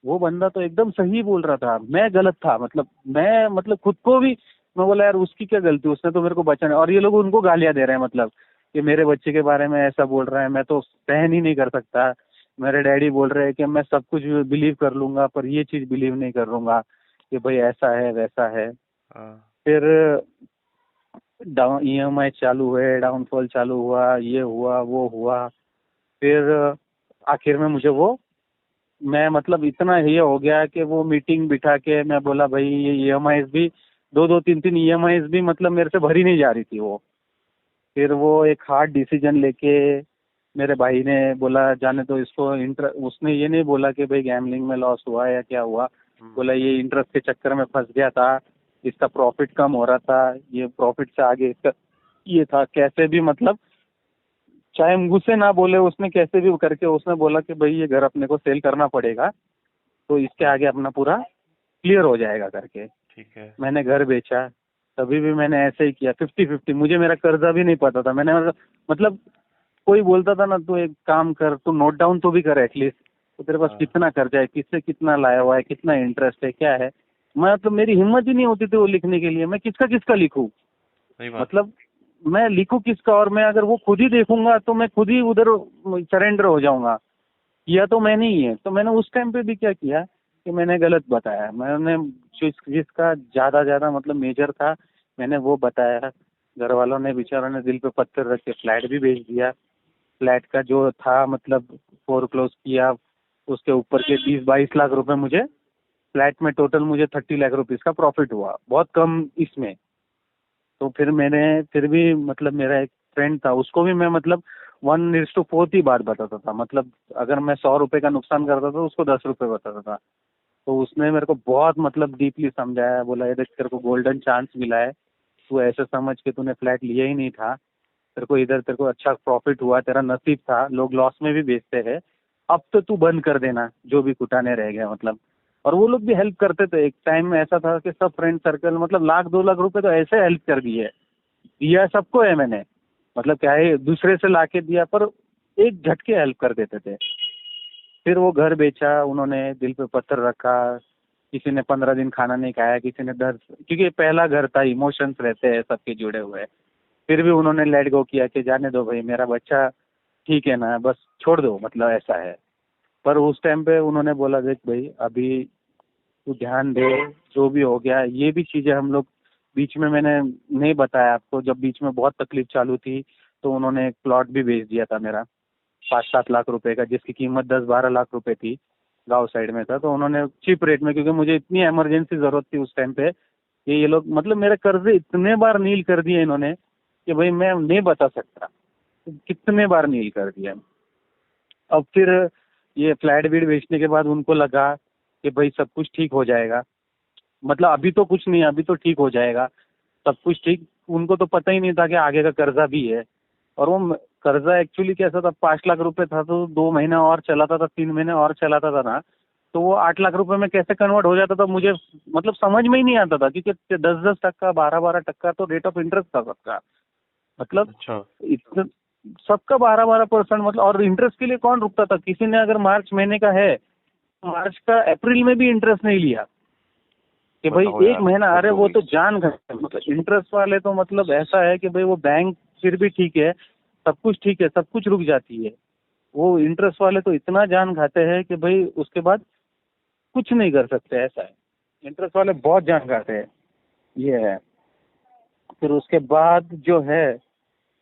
वो बंदा तो एकदम सही बोल रहा था, मैं गलत था। मतलब खुद को भी मैं बोला यार उसकी क्या गलती, उसने तो मेरे को बचाना, और ये लोग उनको गालियां दे रहे हैं, मतलब कि मेरे बच्चे के बारे में ऐसा बोल रहा है, मैं तो सहन ही नहीं कर सकता। मेरे डैडी बोल रहे हैं कि मैं सब कुछ बिलीव कर लूंगा पर ये चीज बिलीव नहीं कर लूंगा कि भाई ऐसा है वैसा है। हाँ फिर डाउन ईएमआई चालू हुए, डाउनफॉल चालू हुआ, ये हुआ वो हुआ। फिर आखिर में मुझे वो, मैं मतलब इतना ये हो गया कि वो मीटिंग बिठा के मैं बोला भाई ये ईएमआई भी 2-2 3-3 ईएमआई भी मतलब मेरे से भरी नहीं जा रही थी वो। फिर वो एक हार्ड डिसीजन लेके मेरे भाई ने बोला जाने तो इसको उसने ये नहीं बोला कि भाई गैम्बलिंग में लॉस हुआ या क्या हुआ, बोला ये इंटरेस्ट के चक्कर में फंस गया था, इसका प्रॉफिट कम हो रहा था, ये प्रॉफिट से आगे इसका ये था, कैसे भी मतलब चाहे मुझसे ना बोले उसने कैसे भी करके उसने बोला कि भाई ये घर अपने को सेल करना पड़ेगा तो इसके आगे अपना पूरा क्लियर हो जाएगा करके। ठीक है मैंने घर बेचा, तभी भी मैंने ऐसे ही किया 50-50। मुझे मेरा कर्जा भी नहीं पता था। मैंने मतलब कोई बोलता था ना तू एक काम कर, तू नोट डाउन तो भी कर एटलीस्ट, तो तेरे पास हाँ कितना कर्जा है, किससे कितना लाया हुआ है, कितना इंटरेस्ट है, क्या है। मैं तो मेरी हिम्मत ही नहीं होती थी वो लिखने के लिए, मैं किसका किसका लिखूं। सही बात मतलब मैं लिखूं किसका, और मैं अगर वो खुद ही देखूंगा तो मैं खुद ही उधर सरेंडर हो जाऊंगा, किया तो मैंने ही है। तो मैंने उस टाइम पे भी क्या किया कि मैंने गलत बताया, मैंने जिसका ज्यादा मतलब मेजर था मैंने वो बताया। घर वालों ने बेचारों ने दिल पे पत्थर रख के फ्लैट भी बेच दिया। फ्लैट का जो था मतलब फोरक्लोज किया, उसके ऊपर के 20-22 लाख रुपए मुझे फ्लैट में टोटल मुझे 30 लाख रुपीज का प्रॉफिट हुआ, बहुत कम इसमें। तो फिर मैंने फिर भी मतलब मेरा एक फ्रेंड था उसको भी मैं मतलब 1:4 ही बात बताता था। मतलब अगर मैं 100 रुपए का नुकसान करता था तो उसको 10 रुपए बताता था। तो उसने मेरे को बहुत मतलब डीपली समझाया, बोला ये देख तेरे को गोल्डन चांस मिला है, तू ऐसे समझ के तूने फ्लैट लिया ही नहीं था, तेरे को इधर तेरे को अच्छा प्रॉफिट हुआ, तेरा नसीब था, लोग लॉस में भी बेचते हैं, अब तो तू बंद कर देना जो भी कुटाने रह गए मतलब। और वो लोग भी हेल्प करते थे। एक टाइम में ऐसा था कि सब फ्रेंड सर्कल मतलब 1-2 लाख रुपए तो ऐसे हेल्प कर दिए, दिया सबको है मैंने, मतलब क्या है दूसरे से लाके दिया पर एक झटके हेल्प कर देते थे। फिर वो घर बेचा उन्होंने, दिल पे पत्थर रखा, किसी ने 15 दिन खाना नहीं खाया, किसी ने 10, क्योंकि पहला घर था, इमोशंस रहते हैं सबके जुड़े हुए। फिर भी उन्होंने लेट गो किया कि जाने दो भाई मेरा बच्चा ठीक है ना, बस छोड़ दो, मतलब ऐसा है। पर उस टाइम पे उन्होंने बोला देख भाई अभी तू ध्यान दे, जो भी हो गया ये भी चीजें हम लोग बीच में मैंने नहीं बताया आपको, जब बीच में बहुत तकलीफ चालू थी तो उन्होंने एक प्लॉट भी बेच दिया था मेरा 5-7 लाख रुपए का, जिसकी कीमत 10-12 लाख रुपए थी, गांव साइड में था। तो उन्होंने चीप रेट में, क्योंकि मुझे इतनी इमरजेंसी जरूरत थी उस टाइम पे कि ये लोग मतलब मेरे कर्जे इतने बार नील कर दिए इन्होंने कि भाई मैं नहीं बता सकता कितने बार नील कर दिया। अब फिर ये फ्लैट बीट बेचने के बाद उनको लगा कि भाई सब कुछ ठीक हो जाएगा, मतलब अभी तो कुछ नहीं, अभी तो ठीक हो जाएगा सब कुछ ठीक। उनको तो पता ही नहीं था कि आगे का कर्जा भी है। और वो कर्जा एक्चुअली कैसा था, 5 लाख रुपए था तो 2 महीना और चलाता था, 3 महीने और चलाता था ना, तो वो 8 लाख रुपए में कैसे कन्वर्ट हो जाता था मुझे मतलब समझ में ही नहीं आता था, क्योंकि 10-10%, 12-12% तो रेट ऑफ इंटरेस्ट था सबका। मतलब अच्छा इतना सबका 12-12%, मतलब। और इंटरेस्ट के लिए कौन रुकता था, किसी ने अगर मार्च महीने का है, मार्च का अप्रैल में भी इंटरेस्ट नहीं लिया कि भाई बताओ एक यार महीना, हद अरे हो वो गई तो जान गए। मतलब इंटरेस्ट वाले तो मतलब ऐसा है कि भाई वो बैंक फिर भी ठीक है, सब कुछ ठीक है, सब कुछ रुक जाती है। वो इंटरेस्ट वाले तो इतना जान खाते हैं कि भाई उसके बाद कुछ नहीं कर सकते, ऐसा है। इंटरेस्ट वाले बहुत जान खाते हैं, ये है। फिर उसके बाद जो है,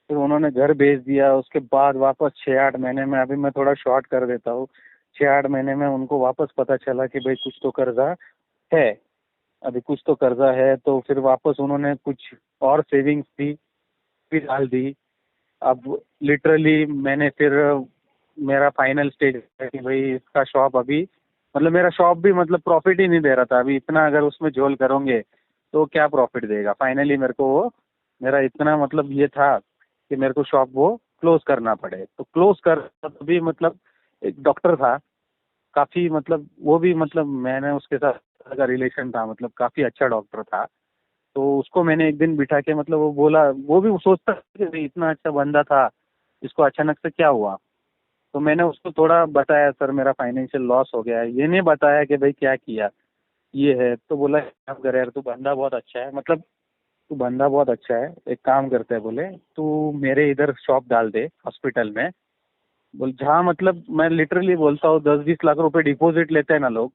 फिर उन्होंने घर भेज दिया। उसके बाद वापस 6-8 महीने में, अभी मैं थोड़ा शॉर्ट कर देता हूँ, 6-8 महीने में उनको वापस पता चला कि भाई कुछ तो कर्जा है, अभी कुछ तो कर्जा है। तो फिर वापस उन्होंने कुछ और सेविंग्स थी भी डाल दी। अब लिटरली मैंने फिर, मेरा फाइनल स्टेज है कि भाई इसका शॉप अभी, मतलब मेरा शॉप भी मतलब प्रॉफिट ही नहीं दे रहा था। अभी इतना अगर उसमें झोल करोगे तो क्या प्रॉफिट देगा। फाइनली मेरे को वो, मेरा इतना मतलब ये था कि मेरे को शॉप वो क्लोज करना पड़े। तो क्लोज कर, तभी मतलब एक डॉक्टर था, काफ़ी मतलब वो भी, मतलब मैंने उसके साथ का रिलेशन था, मतलब काफ़ी अच्छा डॉक्टर था। तो उसको मैंने एक दिन बिठा के, मतलब वो बोला, वो भी सोचता कि भाई इतना अच्छा बंदा था, इसको अचानक से क्या हुआ। तो मैंने उसको थोड़ा बताया, सर मेरा फाइनेंशियल लॉस हो गया है। ये नहीं बताया कि भाई क्या किया, ये है। तो बोला काम कर यार, तू बंदा बहुत अच्छा है, मतलब तू बंदा बहुत अच्छा है, एक काम करते हैं, बोले तू मेरे इधर शॉप डाल दे हॉस्पिटल में। बोल जहाँ, मतलब मैं लिटरली बोलता हूँ 10-20 लाख रुपए डिपॉजिट लेते हैं ना लोग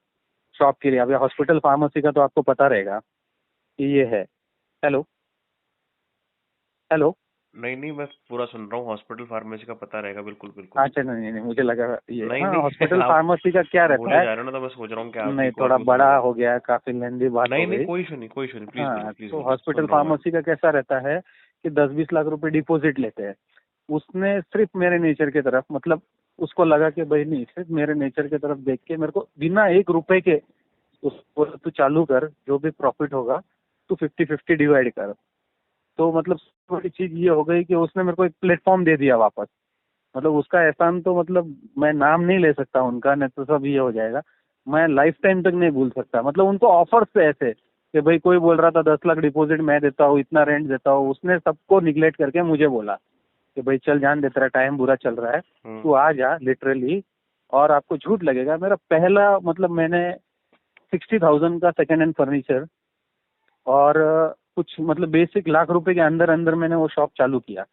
शॉप के लिए। अभी हॉस्पिटल फार्मेसी का तो आपको पता रहेगा कि ये है। Hello, hello. नहीं नहीं, मैं पूरा सुन रहा हूँ। हॉस्पिटल फार्मेसी का पता रहेगा, बिल्कुल बिल्कुल। अच्छा, नहीं नहीं नहीं, मुझे लगा ये, नहीं हाँ, नहीं हॉस्पिटल आप फार्मेसी का क्या रहता बोले है। जा रहे हो ना, तो मैं सोच रहा हूँ कि नहीं, आपकी कॉल थोड़ा क्यों बड़ा सुनेगा। हो गया, काफी लंबी बात हो नहीं नहीं, गई। कोई इशू नहीं, कोई इशू नहीं, प्लीज हाँ, बोलिए, तो प्लीज बोलिए, हॉस्पिटल सुन रहा हूँ मैं। फार्मेसी का कैसा रहता है कि 10-20 लाख रुपए डिपॉजिट लेते हैं। उसने सिर्फ मेरे नेचर की तरफ, मतलब उसको लगा कि भाई नहीं, सिर्फ मेरे नेचर की तरफ देख के मेरे को बिना 1 रुपए के उसको, तू चालू कर, जो भी प्रॉफिट होगा तू 50-50 डिवाइड कर। तो मतलब बड़ी चीज ये हो गई कि उसने मेरे को एक प्लेटफॉर्म दे दिया वापस। मतलब उसका एहसान तो, मतलब मैं नाम नहीं ले सकता उनका, नहीं तो सब ये हो जाएगा। मैं लाइफ टाइम तक नहीं भूल सकता। मतलब उनको ऑफर्स थे ऐसे कि भाई कोई बोल रहा था 10 लाख डिपॉजिट मैं देता हूँ, इतना रेंट देता हूँ, उसने सबको निगलेक्ट करके मुझे बोला कि भाई चल जान दे, तेरा टाइम बुरा चल रहा है, तू आ जा लिटरली। और आपको झूठ लगेगा, मेरा पहला, मतलब मैंने 60,000 का सेकेंड हैंड फर्नीचर और कुछ मतलब बेसिक लाख रुपए के अंदर अंदर मैंने वो शॉप चालू किया।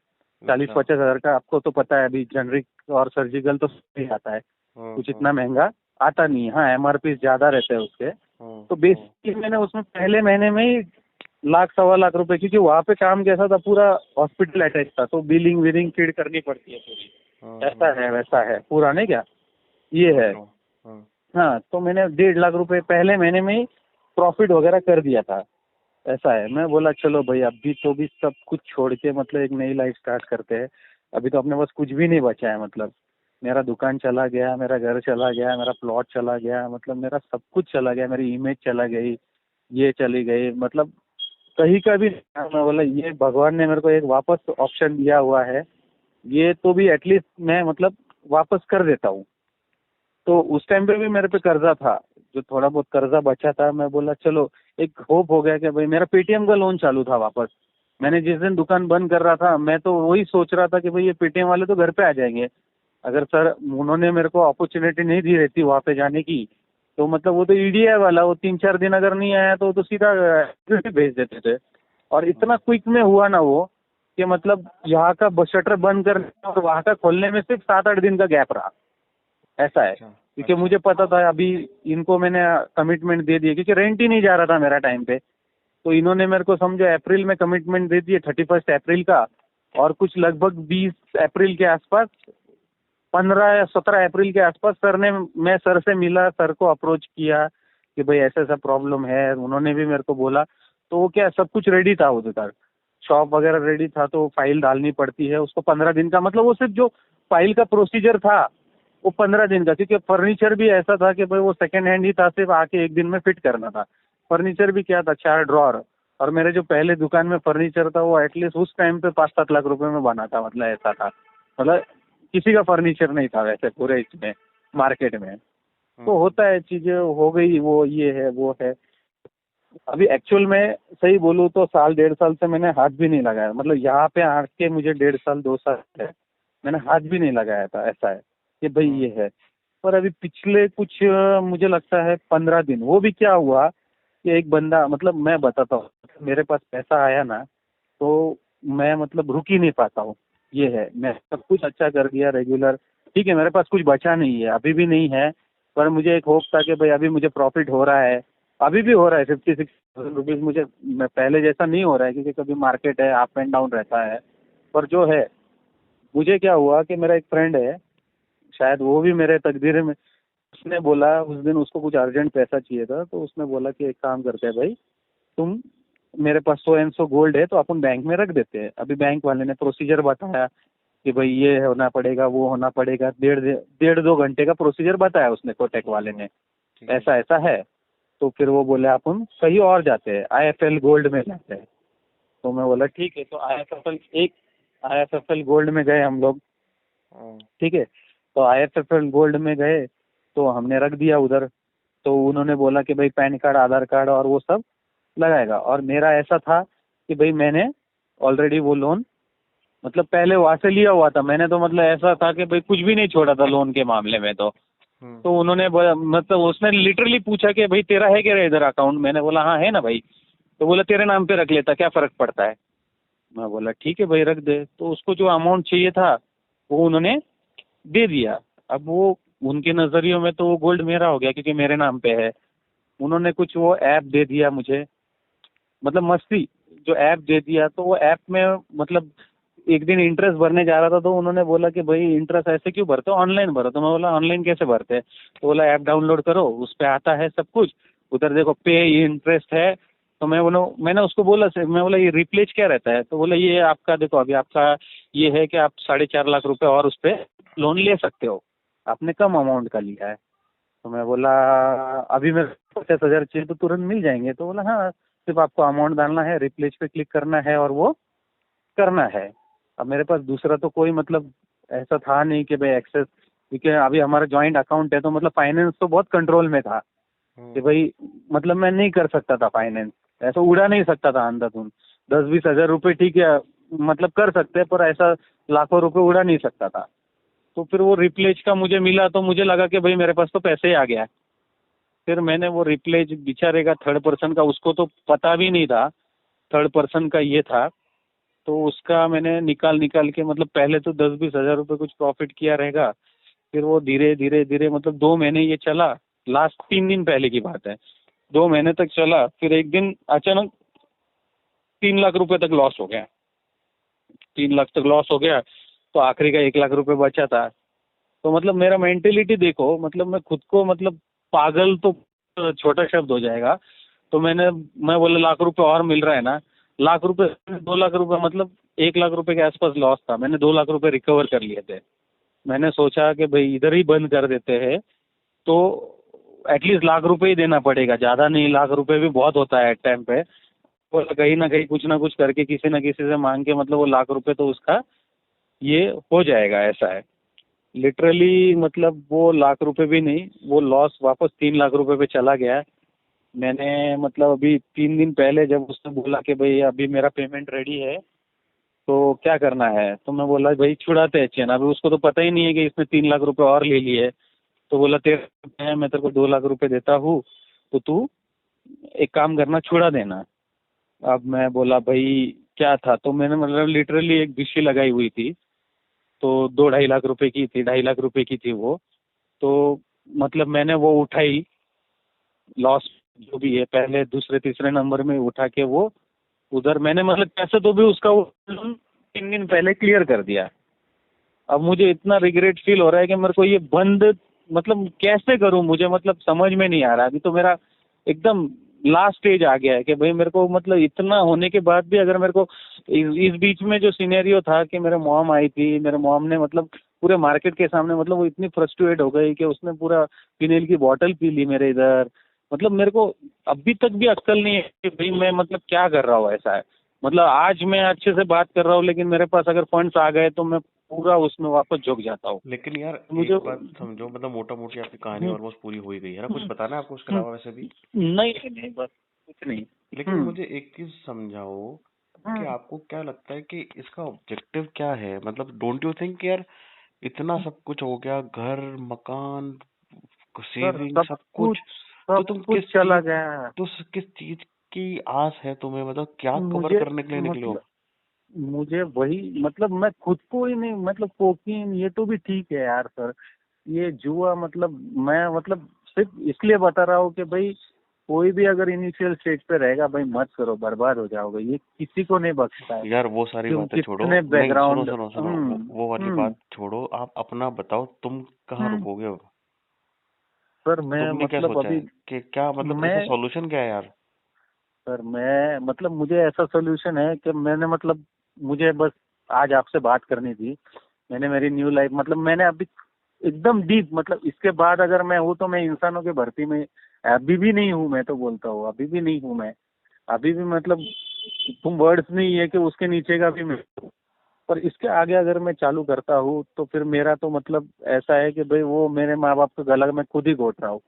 चालीस अच्छा। पचास हजार का, आपको तो पता है अभी जनरिक और सर्जिकल तो सही आता है, कुछ इतना महंगा आता नहीं है। हाँ, एमआरपी ज्यादा रहते हैं उसके। तो बेसिकली मैंने उसमें पहले महीने में ही 1-1.25 लाख रुपए, क्योंकि वहाँ पे काम कैसा था, पूरा हॉस्पिटल अटैच था, तो बिलिंग विलिंग फीड करनी पड़ती है पूरी। ऐसा है, वैसा है पूरा, नहीं क्या, ये समझ है। रहा हूँ। हाँ, तो मैंने 1.5 लाख रुपए पहले महीने में ही प्रॉफिट वगैरह कर दिया था। ऐसा है। मैं बोला चलो भाई अभी तो भी सब कुछ छोड़ के मतलब एक नई लाइफ स्टार्ट करते हैं। अभी तो अपने पास कुछ भी नहीं बचा है। मतलब मेरा दुकान चला गया, मेरा घर चला गया, मेरा प्लॉट चला गया, मतलब मेरा सब कुछ चला गया, मेरी इमेज चला गई, ये चली गई, मतलब कहीं का भी नहीं। मैं बोला ये भगवान ने मेरे को एक वापस ऑप्शन दिया हुआ है, ये तो भी एटलीस्ट मैं मतलब वापस कर देता हूँ। तो उस टाइम पे भी मेरे पे कर्जा था, जो थोड़ा बहुत कर्जा बचा था, मैं बोला चलो एक होप हो गया कि भाई मेरा पेटीएम का लोन चालू था वापस। मैंने जिस दिन दुकान बंद कर रहा था, मैं तो वही सोच रहा था कि भाई ये पेटीएम वाले तो घर पे आ जाएंगे। अगर सर उन्होंने मेरे को अपॉर्चुनिटी नहीं दी रहती वहाँ पे जाने की, तो मतलब वो तो ईडीआई वाला, वो 3-4 दिन अगर नहीं आया तो सीधा भेज देते थे। और इतना क्विक में हुआ ना वो, कि मतलब यहाँ का शटर बंद करने और वहाँ का खोलने में सिर्फ 7-8 दिन का गैप रहा। ऐसा है, अच्छा। क्योंकि मुझे पता था अभी इनको मैंने कमिटमेंट दे दिए, क्योंकि रेंट ही नहीं जा रहा था मेरा टाइम पे। तो इन्होंने मेरे को समझो अप्रैल में कमिटमेंट दे दिए, 31 अप्रैल का। और कुछ लगभग 20 अप्रैल के आसपास, 15 या 17 अप्रैल के आसपास सर ने, मैं सर से मिला, सर को अप्रोच किया कि भाई ऐसा ऐसा प्रॉब्लम है। उन्होंने भी मेरे को बोला, तो वो क्या सब कुछ रेडी था उधर, शॉप वगैरह रेडी था, तो फाइल डालनी पड़ती है उसको 15 दिन का। मतलब वो सिर्फ जो फाइल का प्रोसीजर था वो 15 दिन का, क्योंकि फर्नीचर भी ऐसा था कि भाई वो सेकेंड हैंड ही था, सिर्फ आके एक दिन में फिट करना था। फर्नीचर भी क्या था, 4 ड्रॉर। और मेरे जो पहले दुकान में फर्नीचर था वो एटलीस्ट उस टाइम पे 5-7 लाख रुपए में बना था। मतलब ऐसा था, मतलब किसी का फर्नीचर नहीं था वैसे पूरे इसमें मार्केट में। तो होता है, चीजें हो गई, वो ये है वो है। अभी एक्चुअल में सही बोलूँ तो 1-1.5 साल से मैंने हाथ भी नहीं लगाया। मतलब यहाँ पे आके मुझे 1.5 साल 2 साल है, मैंने हाथ भी नहीं लगाया था। ऐसा है कि भाई ये है। पर अभी पिछले कुछ मुझे लगता है 15 दिन, वो भी क्या हुआ कि एक बंदा, मतलब मैं बताता हूँ, मेरे पास पैसा आया ना, तो मैं मतलब रुक ही नहीं पाता हूँ। ये है, मैं सब कुछ अच्छा कर दिया रेगुलर, ठीक है, मेरे पास कुछ बचा नहीं है, अभी भी नहीं है, पर मुझे एक होप था कि भाई अभी मुझे प्रॉफिट हो रहा है, अभी भी हो रहा है 56,000 रुपीज़ मुझे, मैं पहले जैसा नहीं हो रहा है क्योंकि कभी मार्केट है, अप एंड डाउन रहता है। पर जो है, मुझे क्या हुआ कि मेरा एक फ्रेंड है, शायद वो भी मेरे तकदीर में, उसने बोला उस दिन उसको कुछ अर्जेंट पैसा चाहिए था, तो उसने बोला कि एक काम करते हैं भाई, तुम, मेरे पास 100 गोल्ड है तो अपन बैंक में रख देते हैं। अभी बैंक वाले ने प्रोसीजर बताया कि भाई ये होना पड़ेगा, वो होना पड़ेगा, डेढ़ दो घंटे का प्रोसीजर बताया उसने, कोटेक वाले ने, ठीक है। ऐसा ऐसा है। तो फिर वो बोले अपन कहीं और जाते हैं, IIFL गोल्ड में जाते हैं। तो मैं बोला ठीक है, तो IIFL गोल्ड में गए हम लोग, हाँ, ठीक है। तो IIFL गोल्ड में गए, तो हमने रख दिया उधर। तो उन्होंने बोला कि भाई पैन कार्ड, आधार कार्ड और वो सब लगाएगा, और मेरा ऐसा था कि भाई मैंने ऑलरेडी वो लोन मतलब पहले वहां से लिया हुआ था मैंने, तो मतलब ऐसा था कि भाई कुछ भी नहीं छोड़ा था लोन के मामले में। तो उन्होंने मतलब उसने लिटरली पूछा कि भाई तेरा है क्या इधर अकाउंट, मैंने बोला हाँ है ना भाई। तो बोला तेरे नाम पे रख लेता, क्या फर्क पड़ता है। मैं बोला ठीक है भाई रख दे। तो उसको जो अमाउंट चाहिए था वो उन्होंने दे दिया। अब वो उनके नजरियों में तो वो गोल्ड मेरा हो गया क्योंकि मेरे नाम पे है। उन्होंने कुछ वो ऐप दे दिया मुझे, मतलब मस्ती, जो ऐप दे दिया, तो वो ऐप में मतलब एक दिन इंटरेस्ट भरने जा रहा था, तो उन्होंने बोला कि भाई इंटरेस्ट ऐसे क्यों भरते हो, ऑनलाइन भरो। तो मैं बोला ऑनलाइन कैसे भरते हैं। तो बोला ऐप डाउनलोड करो, उस पर आता है सब कुछ, उधर देखो पे इंटरेस्ट है। तो मैंने उसको बोला मैं बोला ये रिप्लेज क्या रहता है। तो बोला ये आपका देखो, अभी आपका ये है कि आप 4.5 लाख रुपए और उस पर लोन ले सकते हो, आपने कम अमाउंट का लिया है। तो मैं बोला अभी मेरे 50,000 चाहिए तो तुरंत मिल जाएंगे। तो बोला हाँ, सिर्फ आपको अमाउंट डालना है, रिप्लेस पे क्लिक करना है और वो करना है। अब मेरे पास दूसरा तो कोई मतलब ऐसा था नहीं कि भाई एक्सेस, क्योंकि अभी हमारा जॉइंट अकाउंट है, तो मतलब फाइनेंस तो बहुत कंट्रोल में था कि भाई मतलब मैं नहीं कर सकता था फाइनेंस, ऐसा उड़ा नहीं सकता था अंधाधुंध। 10-20 हजार रुपये ठीक है मतलब कर सकते हैं, पर ऐसा लाखों रुपए उड़ा नहीं सकता था। तो फिर वो रिप्लेज का मुझे मिला, तो मुझे लगा कि भाई मेरे पास तो पैसे ही आ गया। फिर मैंने वो रिप्लेज बेचारे का, थर्ड पर्सन का, उसको तो पता भी नहीं था थर्ड पर्सन का ये था। तो उसका मैंने निकाल निकाल के मतलब पहले तो 10-20 हजार रुपये कुछ प्रॉफिट किया रहेगा। फिर वो धीरे धीरे धीरे मतलब 2 महीने ये चला, लास्ट 3 दिन पहले की बात है, 2 महीने तक चला। फिर एक दिन अचानक 3 लाख रुपए तक लॉस हो गया, 3 लाख तक लॉस हो गया। तो आखिरी का 1 लाख रुपए बचा था। तो मतलब मेरा मेंटेलिटी देखो, मतलब मैं खुद को मतलब पागल तो छोटा शब्द हो जाएगा। तो मैं बोला लाख रुपए और मिल रहा है ना, लाख रुपए, 2 लाख रुपए मतलब 1 लाख रुपए के आसपास लॉस था, मैंने 2 लाख रुपए रिकवर कर लिए थे। मैंने सोचा कि भाई इधर ही बंद कर देते हैं, तो एटलीस्ट लाख रुपए ही देना पड़ेगा, ज़्यादा नहीं, लाख रुपए भी बहुत होता है टाइम पे। बोला कहीं ना कुछ करके किसी ना किसी से मांग के मतलब वो लाख रुपए तो उसका ये हो जाएगा, ऐसा है। लिटरली मतलब वो लाख रुपए भी नहीं, वो लॉस वापस 3 लाख रुपए पे चला गया। मैंने मतलब अभी 3 दिन पहले जब उसने बोला कि भाई अभी मेरा पेमेंट रेडी है तो क्या करना है, तो मैं बोला भाई छुड़ाते हैं चेन। अभी उसको तो पता ही नहीं है कि इसने 3 लाख रुपए और ले लिए। तो बोला तेरे है, मैं तेरे को 2 लाख रुपए देता हूँ, तो तू एक काम करना, छुड़ा देना। अब मैं बोला भाई क्या था, तो मैंने मतलब लिटरली एक बिस्सी लगाई हुई थी, तो 2-2.5 लाख रुपए की थी, 2.5 लाख रुपए की थी वो। तो मतलब मैंने वो उठाई, लॉस जो भी है पहले दूसरे तीसरे नंबर में उठा के वो उधर मैंने मतलब कैसे तो भी उसका वो लोन 3 दिन पहले क्लियर कर दिया। अब मुझे इतना रिग्रेट फील हो रहा है कि मेरे को ये बंद मतलब कैसे करूं, मुझे मतलब समझ में नहीं आ रहा। अभी तो मेरा एकदम लास्ट स्टेज आ गया है कि भाई मेरे को मतलब इतना होने के बाद भी अगर मेरे को इस बीच में जो सिनेरियो था कि मेरे मॉम आई थी, मेरे मॉम ने मतलब पूरे मार्केट के सामने मतलब वो इतनी फ्रस्ट्रेट हो गई कि उसने पूरा फिनेल की बॉटल पी ली मेरे इधर। मतलब मेरे को अभी तक भी अक्ल नहीं है कि भाई मैं मतलब क्या कर रहा हूँ, ऐसा है। मतलब आज मैं अच्छे से बात कर रहा हूँ, लेकिन मेरे पास अगर फंड्स आ गए तो मैं पूरा उसमें वापस झुक जाता हूँ। लेकिन यार मुझे एक बात समझो, मतलब मोटा मोटी आपकी कहानी हम्म, ऑलमोस्ट पूरी हो ही गई है ना, कुछ हम्म, बताना है आपको उसके हम्म, अलावा वैसे भी? नहीं नहीं बस कुछ नहीं। लेकिन हम्म, मुझे एक चीज समझाओ कि हम्म, आपको क्या लगता है कि इसका ऑब्जेक्टिव क्या है? मतलब डोंट यू थिंक यार, इतना सब कुछ हो गया, घर, मकान, सर सेविंग, तो सब तुम कुछ चला गया है। किस चीज की आस है तुम्हें? मतलब क्या कवर मुझे करने के लिए निकले हो? मतलब मुझे वही मतलब मैं खुद को ही नहीं मतलब कोकीन ये तो भी ठीक है यार सर, ये जुआ मतलब मैं मतलब सिर्फ इसलिए बता रहा हूँ कि भाई कोई भी अगर इनिशियल स्टेज पे रहेगा भाई मत करो, बर्बाद हो जाओगे, ये किसी को नहीं बख्शता है। यार वो सारी क्यों बातें छोड़ो, कितने नहीं सुनो बैकग्राउंड। सुनो सुनो, वो वाली बात छोड़ो, आप अपना बताओ, तुम कहाँ हम्म, रुकोगे अब? सर मैं तुमने क्या मतलब सोचा अभी है कि क्या, मतलब इसका मैं सॉल्यूशन क्या है यार? सर मैं मतलब मुझे ऐसा सोल्यूशन है कि मैंने मतलब मुझे बस आज आपसे बात करनी थी। मैंने मेरी न्यू लाइफ मतलब मैंने अभी एकदम डीप मतलब इसके बाद अगर मैं हूँ तो मैं इंसानों की भर्ती में अभी भी नहीं हूँ, मैं तो बोलता हूँ अभी भी नहीं हूँ मैं। अभी भी मतलब तुम वर्ड्स नहीं है कि उसके नीचे का भी मैं हूँ। पर इसके आगे अगर मैं चालू करता हूँ तो फिर मेरा तो मतलब ऐसा है कि भाई वो मेरे माँ बाप का गला मैं खुद ही घोट रहा हूँ।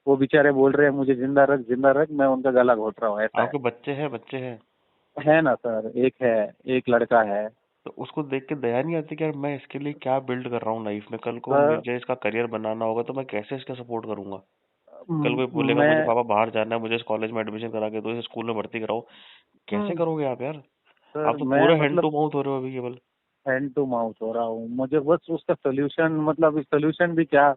वो बेचारे बोल रहे हैं मुझे जिंदा रख, मैं उनका गला घोट रहा हूँ, ऐसा आपके बच्चे हैं, बच्चे हैं? है ना सर। एक है, एक लड़का है। तो उसको देख के दया नहीं आती कि यार मैं इसके लिए क्या बिल्ड कर रहा हूँ लाइफ में, कल को सर मुझे इसका करियर बनाना होगा तो मैं कैसे इसका सपोर्ट करूंगा? कल कोई बोलेगा मुझे मैं पापा बाहर जाना है, मुझे इस कॉलेज में एडमिशन करा के दो, इस स्कूल में भर्ती कराओ, कैसे हम्म, करोगे आप यार? सर आप तो मैं पूरे हैंड मतलब टू माउथ हो रहे हो अभी केवल। हैंड टू माउथ हो रहा हूँ, मुझे बस उसका सोल्यूशन मतलब सोल्यूशन भी क्या,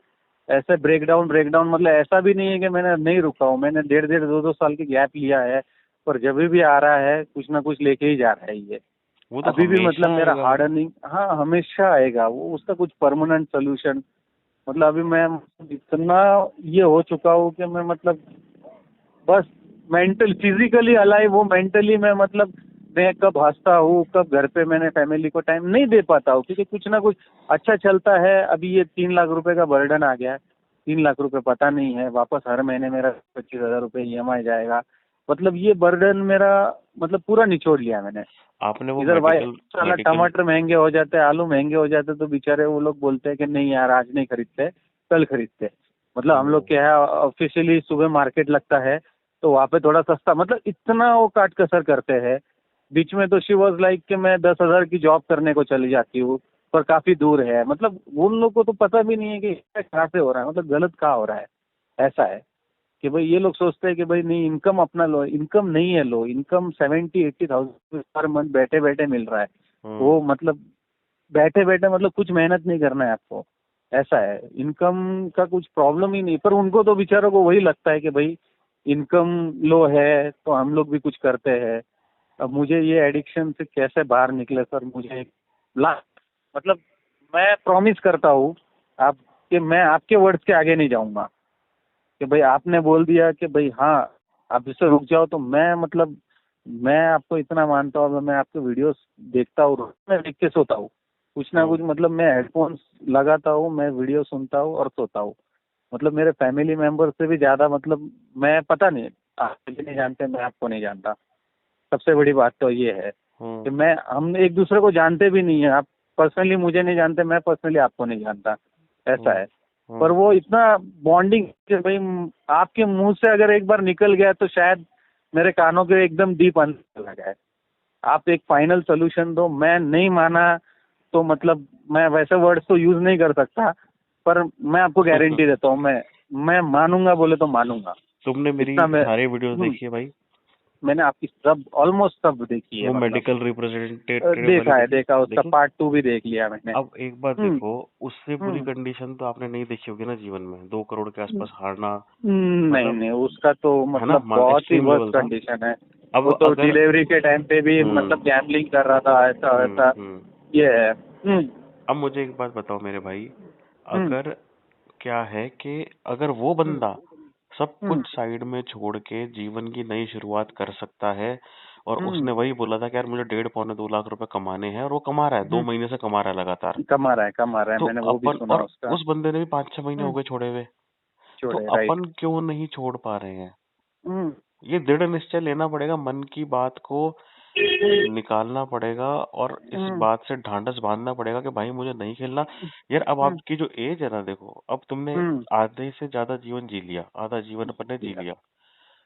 ऐसे ब्रेकडाउन मतलब ऐसा भी नहीं है कि मैंने नहीं रुका हूँ, मैंने डेढ़ डेढ़ दो दो साल की गैप लिया है। पर जब भी आ रहा है कुछ ना कुछ लेके ही जा रहा है ये। वो तो अभी भी मतलब हमेशा मेरा आएगा वो। हार्डनिंग हाँ हमेशा आएगा वो, उसका कुछ परमानेंट सोल्यूशन मतलब अभी मैं इतना ये हो चुका हूँ कि मैं मतलब बस मेंटल फिजिकली अलाइव वो मेंटली मैं मतलब मैं कब हंसता हूँ कब घर पे मैंने फैमिली को टाइम नहीं दे पाता हूँ क्योंकि कुछ ना कुछ अच्छा चलता है। अभी ये 3 लाख रुपए का बर्डन आ गया है। 3 लाख रुपए पता नहीं है वापस हर महीने मेरा 25,000 रुपये EMI जाएगा। मतलब ये बर्डन मेरा मतलब पूरा निचोड़ लिया मैंने। आपने वो इधर भाई मेडिकल साला मेडिकल टमाटर महंगे हो जाते हैं, आलू महंगे हो जाते तो बेचारे वो लोग बोलते हैं कि नहीं यार आज नहीं खरीदते, कल खरीदते। मतलब हम लोग क्या है ऑफिशियली सुबह मार्केट लगता है तो वहाँ पे थोड़ा सस्ता मतलब इतना वो काट कसर करते हैं। बीच में तो शी वॉज लाइक कि मैं 10,000 की जॉब करने को चली जाती हूँ पर काफी दूर है। मतलब उन लोग को तो पता भी नहीं है कि कहाँ से हो रहा है मतलब गलत कहाँ हो रहा है। ऐसा है कि भाई ये लोग सोचते हैं कि भाई नहीं इनकम अपना लो, इनकम नहीं है लो, इनकम 70-80 थाउजेंड पर मंथ बैठे बैठे मिल रहा है। हम्म वो मतलब बैठे बैठे मतलब कुछ मेहनत नहीं करना है आपको। ऐसा है इनकम का कुछ प्रॉब्लम ही नहीं, पर उनको तो बेचारों को वही लगता है कि भाई इनकम लो है तो हम लोग भी कुछ करते हैं। अब मुझे ये एडिक्शन से कैसे बाहर निकले सर, मुझे एक मतलब मैं प्रॉमिस करता हूँ आप कि मैं आपके वर्ड्स के आगे नहीं जाऊंगा कि भाई आपने बोल दिया कि भाई हाँ आप इससे रुक जाओ तो मैं मतलब मैं आपको इतना मानता हूँ। मैं आपके वीडियोस देखता हूँ, मैं देख के सोता हूँ कुछ ना हम्म कुछ मतलब मैं हेडफोन्स लगाता हूँ, मैं वीडियो सुनता हूँ और सोता हूँ। मतलब मेरे फैमिली मेंबर से भी ज्यादा मतलब मैं पता नहीं आप मुझे नहीं जानते मैं आपको नहीं जानता। सबसे बड़ी बात तो ये है हम्म कि मैं हम एक दूसरे को जानते भी नहीं है। आप पर्सनली मुझे नहीं जानते, मैं पर्सनली आपको नहीं जानता, ऐसा हम्म है। पर हम्म वो इतना बॉन्डिंग कि भाई आपके मुंह से अगर एक बार निकल गया तो शायद मेरे कानों के एकदम डीप अंदर चला जाए। आप एक फाइनल सोल्यूशन दो, मैं नहीं माना तो मतलब मैं वैसे वर्ड्स तो यूज नहीं कर सकता पर मैं आपको गारंटी देता हूँ मैं मानूंगा बोले तो मानूंगा। तुमने मेरी इतना मैं सारी वीडियोस देखी है भाई? मैंने आपकी सब ऑलमोस्ट सब देखी है वो मतलब मेडिकल रिप्रेजेंटेटिव वाली देखा है, देखी? देखा उसका देखी? पार्ट 2 भी देख लिया मैंने। अब एक बात हम्म देखो, उससे बुरी हम्म कंडीशन तो आपने नहीं देखी होगी ना जीवन में, 2 करोड़ के आसपास हारना, नहीं मतलब नहीं उसका तो है ना, मतलब बहुत ही एक्सट्रीम वर्स्ट लेवल था। कंडीशन है। वो अब तो अगर डिलीवरी के टाइम पे भी हम्म मतलब गैम्बलिंग कर रहा था, ऐसा वैसा हम्म, ये है। अब मुझे एक बात बताओ मेरे भाई, हम्म अगर क्या है कि अगर वो हम्म बंदा सब हम्म कुछ साइड में छोड़ के जीवन की नई शुरुआत कर सकता है, और हम्म उसने वही बोला था कि यार मुझे 1.5 पौने 2 लाख रुपए कमाने हैं, और वो कमा रहा है, हम्म, 2 महीने से कमा रहा है लगातार, कमा रहा है तो मैंने वो भी अपन, सुना और उसका। उस बंदे ने भी 5-6 महीने हो हम्म गए छोड़े हुए, तो छोड़े राइट। अपन क्यों नहीं छोड़ पा रहे हैं? हम्म ये दृढ़ निश्चय लेना पड़ेगा, मन की बात को निकालना पड़ेगा, और इस हम्म बात से ढांढस बांधना पड़ेगा कि भाई मुझे नहीं खेलना। यार अब हम्म आपकी जो एज है ना, देखो अब तुमने हम्म आधे से ज्यादा जीवन जी लिया, आधा जीवन अपन ने जी लिया,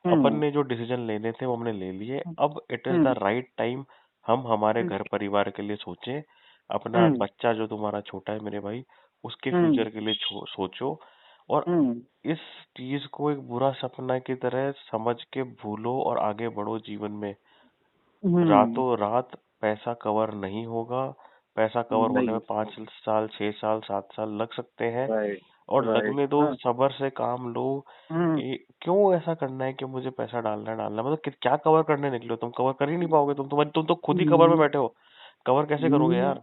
अपन हम्म ने जो डिसीजन लेने थे वो हमने ले लिए, अब it is the hmm right time हम हमारे हम्म घर परिवार के लिए सोचें, अपना हम्म बच्चा जो तुम्हारा छोटा है मेरे भाई, उसके हम्म फ्यूचर के लिए सोचो, और हम्म इस चीज को एक बुरा सपना की तरह समझ के भूलो और आगे बढ़ो जीवन में। हम्म रातों रात पैसा कवर नहीं होगा, पैसा कवर होने में नहीं। 5 साल 6 साल 7 साल लग सकते हैं, राइट। और राइट। लगने दो, हाँ। सब्र से काम लो। क्यों ऐसा करना है कि मुझे पैसा डालना है? मतलब क्या कवर करने निकले हो तुम? कवर कर ही नहीं पाओगे तुम तो खुद ही कवर में हम्म, बैठे हो, कवर कैसे करोगे यार?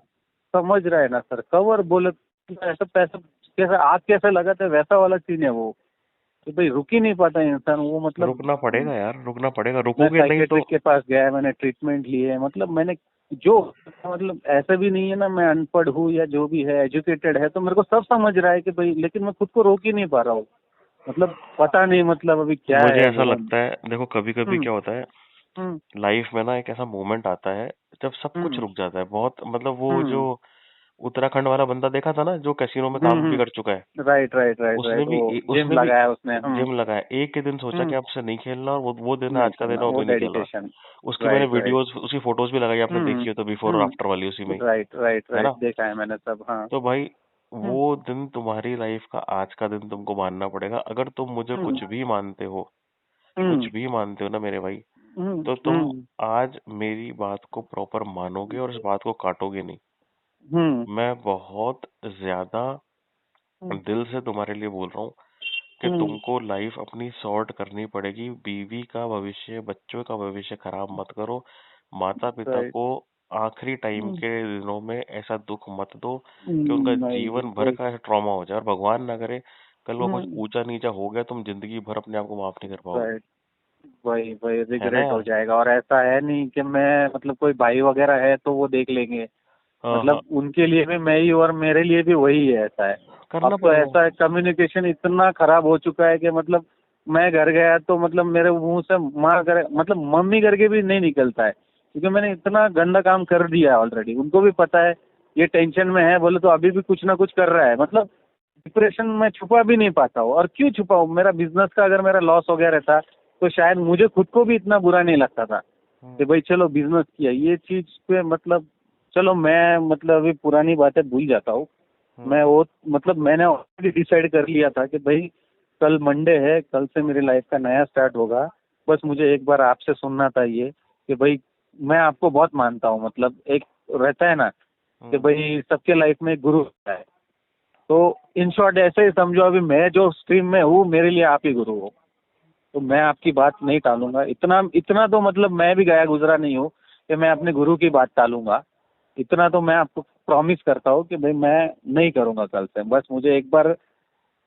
समझ रहे हैं ना सर, कवर बोले तो ऐसा पैसा कैसा आग कैसे लगाते हैं, वैसा वाला सीन है वो, कि भाई रुक ही नहीं पाता इंसान वो, मतलब रुकना पड़ेगा यार, रुकना पड़ेगा, मैं रुकोगे नहीं तो। साइकेट्रिक के पास गया, मैंने ट्रीटमेंट लिए है, मतलब मैंने जो, मतलब ऐसा भी नहीं है ना मैं अनपढ़ हूँ या जो भी है, एजुकेटेड है, तो मेरे को सब समझ रहा है कि भाई, लेकिन मैं खुद को रोक ही नहीं पा रहा हूँ, मतलब पता नहीं मतलब अभी क्या मुझे है ऐसा वो। लगता है, देखो कभी कभी हम्म। क्या होता है हम्म। लाइफ में ना, एक ऐसा मोमेंट आता है जब सब कुछ हम्म। रुक जाता है बहुत। मतलब वो जो हम्म। उत्तराखंड वाला बंदा देखा था ना, जो कैसीनो में काम भी कर चुका है, राइट राइट राइट उसने राइट, भी वो जिम उसने भी लगाया उसने। जिम लगाया, एक के दिन सोचा कि हम्म। अब से नहीं खेलना, और वो दिन नहीं आज का दिन खेलना, है, वो वो भी नहीं खेल रहा। डेडिकेशन। उसकी मैंने राइट राइट। वीडियोस, उसकी फोटोज भी लगाई, आपने हम्म। देखी हो तो, बिफोर और आफ्टर वाली उसी में ही, राइट राइट है राइट, ना? देखा है मैंने सब, हाँ। तो भाई हम्म। वो दिन तुम्हारी लाइफ का आज का दिन तुमको मानना पड़ेगा। अगर तुम मुझे हम्म। कुछ भी मानते हो, कुछ हम्म। भी मानते हो ना मेरे भाई, हम्म। तो तुम आज मेरी बात को प्रॉपर मानोगे और इस बात को काटोगे नहीं। हम्म। मैं बहुत ज्यादा हम्म। दिल से तुम्हारे लिए बोल रहा हूँ कि हम्म। तुमको लाइफ अपनी सॉर्ट करनी पड़ेगी। बीवी का भविष्य, बच्चों का भविष्य खराब मत करो। माता पिता राइट। को आखिरी टाइम के दिनों में ऐसा दुख मत दो कि उनका नहीं जीवन भर बिल्कुल। का ऐसा ट्रॉमा हो जाए, और भगवान ना करे कल को कुछ हम्म। ऊंचा नीचा हो गया, तुम जिंदगी भर अपने आप को माफ नहीं कर पाओगे। राइट। वही वही है ना रिग्रेट हो यार? जाएगा, और ऐसा है नहीं कि मैं, मतलब कोई भाई वगैरह है तो वो देख लेंगे, हाँ हाँ, मतलब उनके लिए भी मैं ही और मेरे लिए भी वही है, ऐसा है। अब करना तो पड़ेगा। ऐसा है, कम्युनिकेशन इतना खराब हो चुका है कि मतलब मैं घर गया तो मतलब मेरे मुंह से माँ कर, मतलब मम्मी करके भी नहीं निकलता है, क्योंकि मैंने इतना गंदा काम कर दिया है ऑलरेडी। उनको भी पता है ये टेंशन में है, बोले तो अभी भी कुछ ना कुछ कर रहा है, मतलब डिप्रेशन में छुपा भी नहीं पाता हूँ। और क्यों छुपाऊँ, मेरा बिजनेस का अगर मेरा लॉस हो गया रहता तो शायद मुझे खुद को भी इतना बुरा नहीं लगता था कि भाई चलो बिजनेस किया, ये चीज पे मतलब चलो मैं, मतलब अभी पुरानी बातें भूल जाता हूँ मैं, वो मतलब मैंने ऑलरेडी डिसाइड कर लिया था कि भाई कल मंडे है, कल से मेरी लाइफ का नया स्टार्ट होगा। बस मुझे एक बार आपसे सुनना था ये कि भाई मैं आपको बहुत मानता हूँ, मतलब एक रहता है ना कि भाई सबके लाइफ में एक गुरु होता है, तो इन शॉर्ट ऐसे ही समझो, अभी मैं जो स्ट्रीम में हूँ मेरे लिए आप ही गुरु हो, तो मैं आपकी बात नहीं टालूंगा। इतना इतना तो मतलब मैं भी गया गुजरा नहीं हूँ कि मैं अपने गुरु की बात टालूंगा। इतना तो मैं आपको प्रॉमिस करता हूँ कि भाई मैं नहीं करूंगा कल से। बस मुझे एक बार,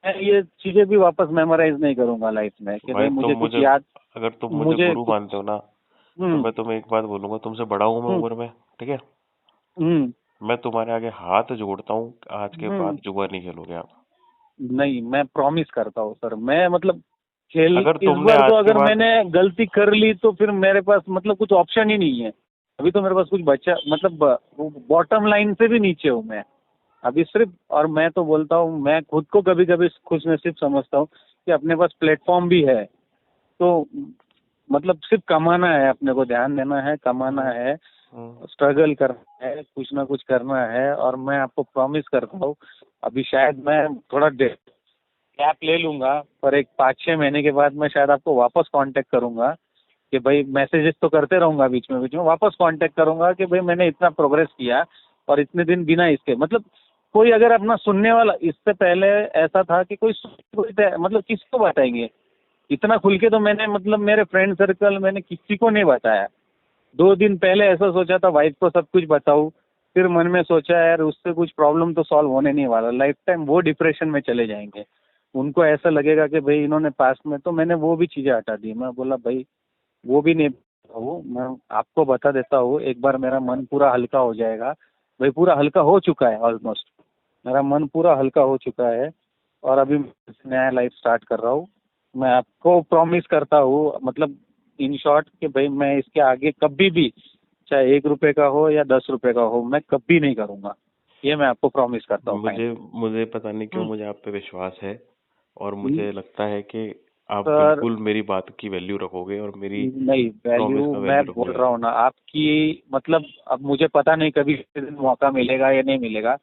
मैं ये चीजें भी वापस मेमोराइज नहीं करूंगा लाइफ में कि भाई भाई मुझे तुम कुछ मुझे, याद, अगर तुम मुझे मुझे गुरु कुछ। मानते हो ना, तो हम्म। मैं तुम्हें एक बात बोलूंगा, तुमसे बड़ा हूं मैं हम्म। उम्र में, ठीक है? हम्म। मैं तुम्हारे आगे हाथ जोड़ता हूँ, आज के हम्म। बाद जुआ नहीं खेलोगे आप। नहीं, मैं प्रॉमिस करता हूँ सर, मैं मतलब खेल अगर इस तुमने बार तो आज के अगर बाद, मैंने गलती कर ली तो फिर मेरे पास मतलब कुछ ऑप्शन ही नहीं है। अभी तो मेरे पास कुछ बचा, मतलब बॉटम लाइन से भी नीचे हूँ मैं अभी सिर्फ। और मैं तो बोलता हूँ, मैं खुद को कभी कभी खुशनसीब समझता हूँ कि अपने पास प्लेटफॉर्म भी है, तो मतलब सिर्फ कमाना है, अपने को ध्यान देना है, कमाना है, स्ट्रगल करना है, कुछ ना कुछ करना है। और मैं आपको प्रॉमिस करता हूँ, अभी शायद मैं थोड़ा गैप ले लूंगा, पर एक 5-6 महीने के बाद मैं शायद आपको वापस कांटेक्ट करूंगा कि भाई, मैसेजेस तो करते रहूंगा बीच में वापस कांटेक्ट करूंगा कि भाई मैंने इतना प्रोग्रेस किया और इतने दिन बिना इसके, मतलब कोई अगर अपना सुनने वाला, इससे पहले ऐसा था कि मतलब किसको बताएंगे, इतना खुल के तो मैंने, मतलब मेरे फ्रेंड सर्कल मैंने किसी को नहीं बताया। 2 दिन पहले ऐसा सोचा था वाइफ को सब कुछ बताऊं, फिर मन में सोचा यार उससे कुछ प्रॉब्लम तो सॉल्व होने नहीं वाला, लाइफ टाइम वो डिप्रेशन में चले जाएंगे। उनको ऐसा लगेगा कि भाई इन्होंने पास्ट में, तो मैंने वो भी चीज़ें हटा दी। मैं बोला भाई वो भी नहीं हूँ, मैं आपको बता देता हूँ, एक बार मेरा मन पूरा हल्का हो जाएगा। भाई पूरा हल्का हो चुका है ऑलमोस्ट, मेरा मन पूरा हल्का हो चुका है, और अभी नया लाइफ स्टार्ट कर रहा हूँ। मैं आपको प्रॉमिस करता हूँ, मतलब इन शॉर्ट कि भाई मैं इसके आगे कभी भी, चाहे 1 रुपए का हो या 10 रुपए का हो, मैं कभी नहीं करूँगा। ये मैं आपको प्रॉमिस करता हूँ मुझे फाइनली। मुझे पता नहीं क्यों हम्म। मुझे आप पे विश्वास है, और हम्म। मुझे लगता है कि आप सर बिल्कुल मेरी बात की वैल्यू रखोगे और मेरी नहीं, प्रॉमिस वैल्यू का मैं वैल्यू बोल रखोगे। रहा हूँ ना आपकी, मतलब अब मुझे पता नहीं कभी किसी दिन मौका मिलेगा या नहीं मिलेगा,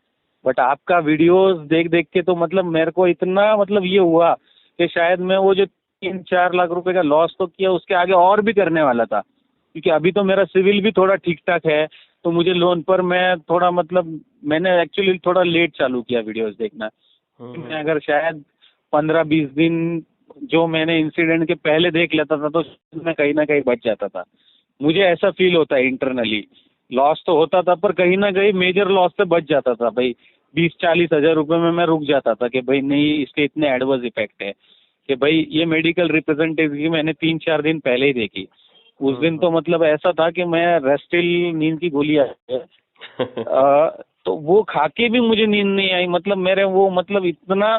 बट आपका वीडियोस देख देख के तो मतलब मेरे को इतना मतलब ये हुआ कि शायद मैं वो जो 3-4 लाख रुपए का लॉस तो किया, उसके आगे और भी करने वाला था। क्योंकि अभी तो मेरा सिविल भी थोड़ा ठीक ठाक है, तो मुझे लोन पर मैं थोड़ा मतलब मैंने एक्चुअली थोड़ा लेट चालू किया वीडियोस देखना। मैं अगर शायद 15-20 दिन जो मैंने इंसिडेंट के पहले देख लेता था तो मैं कहीं ना कहीं बच जाता था। मुझे ऐसा फील होता है इंटरनली। लॉस तो होता था पर कहीं ना कहीं मेजर लॉस से बच जाता था भाई। 20-40 हजार रुपए में मैं रुक जाता था कि भाई नहीं इसके इतने एडवर्स इफेक्ट है, कि भाई ये मेडिकल रिप्रेजेंटेटिव की मैंने 3-4 दिन पहले ही देखी। उस दिन तो मतलब ऐसा था कि मैं रेस्टिल नींद की गोली तो वो खा के भी मुझे नींद नहीं आई। मतलब मेरे वो मतलब इतना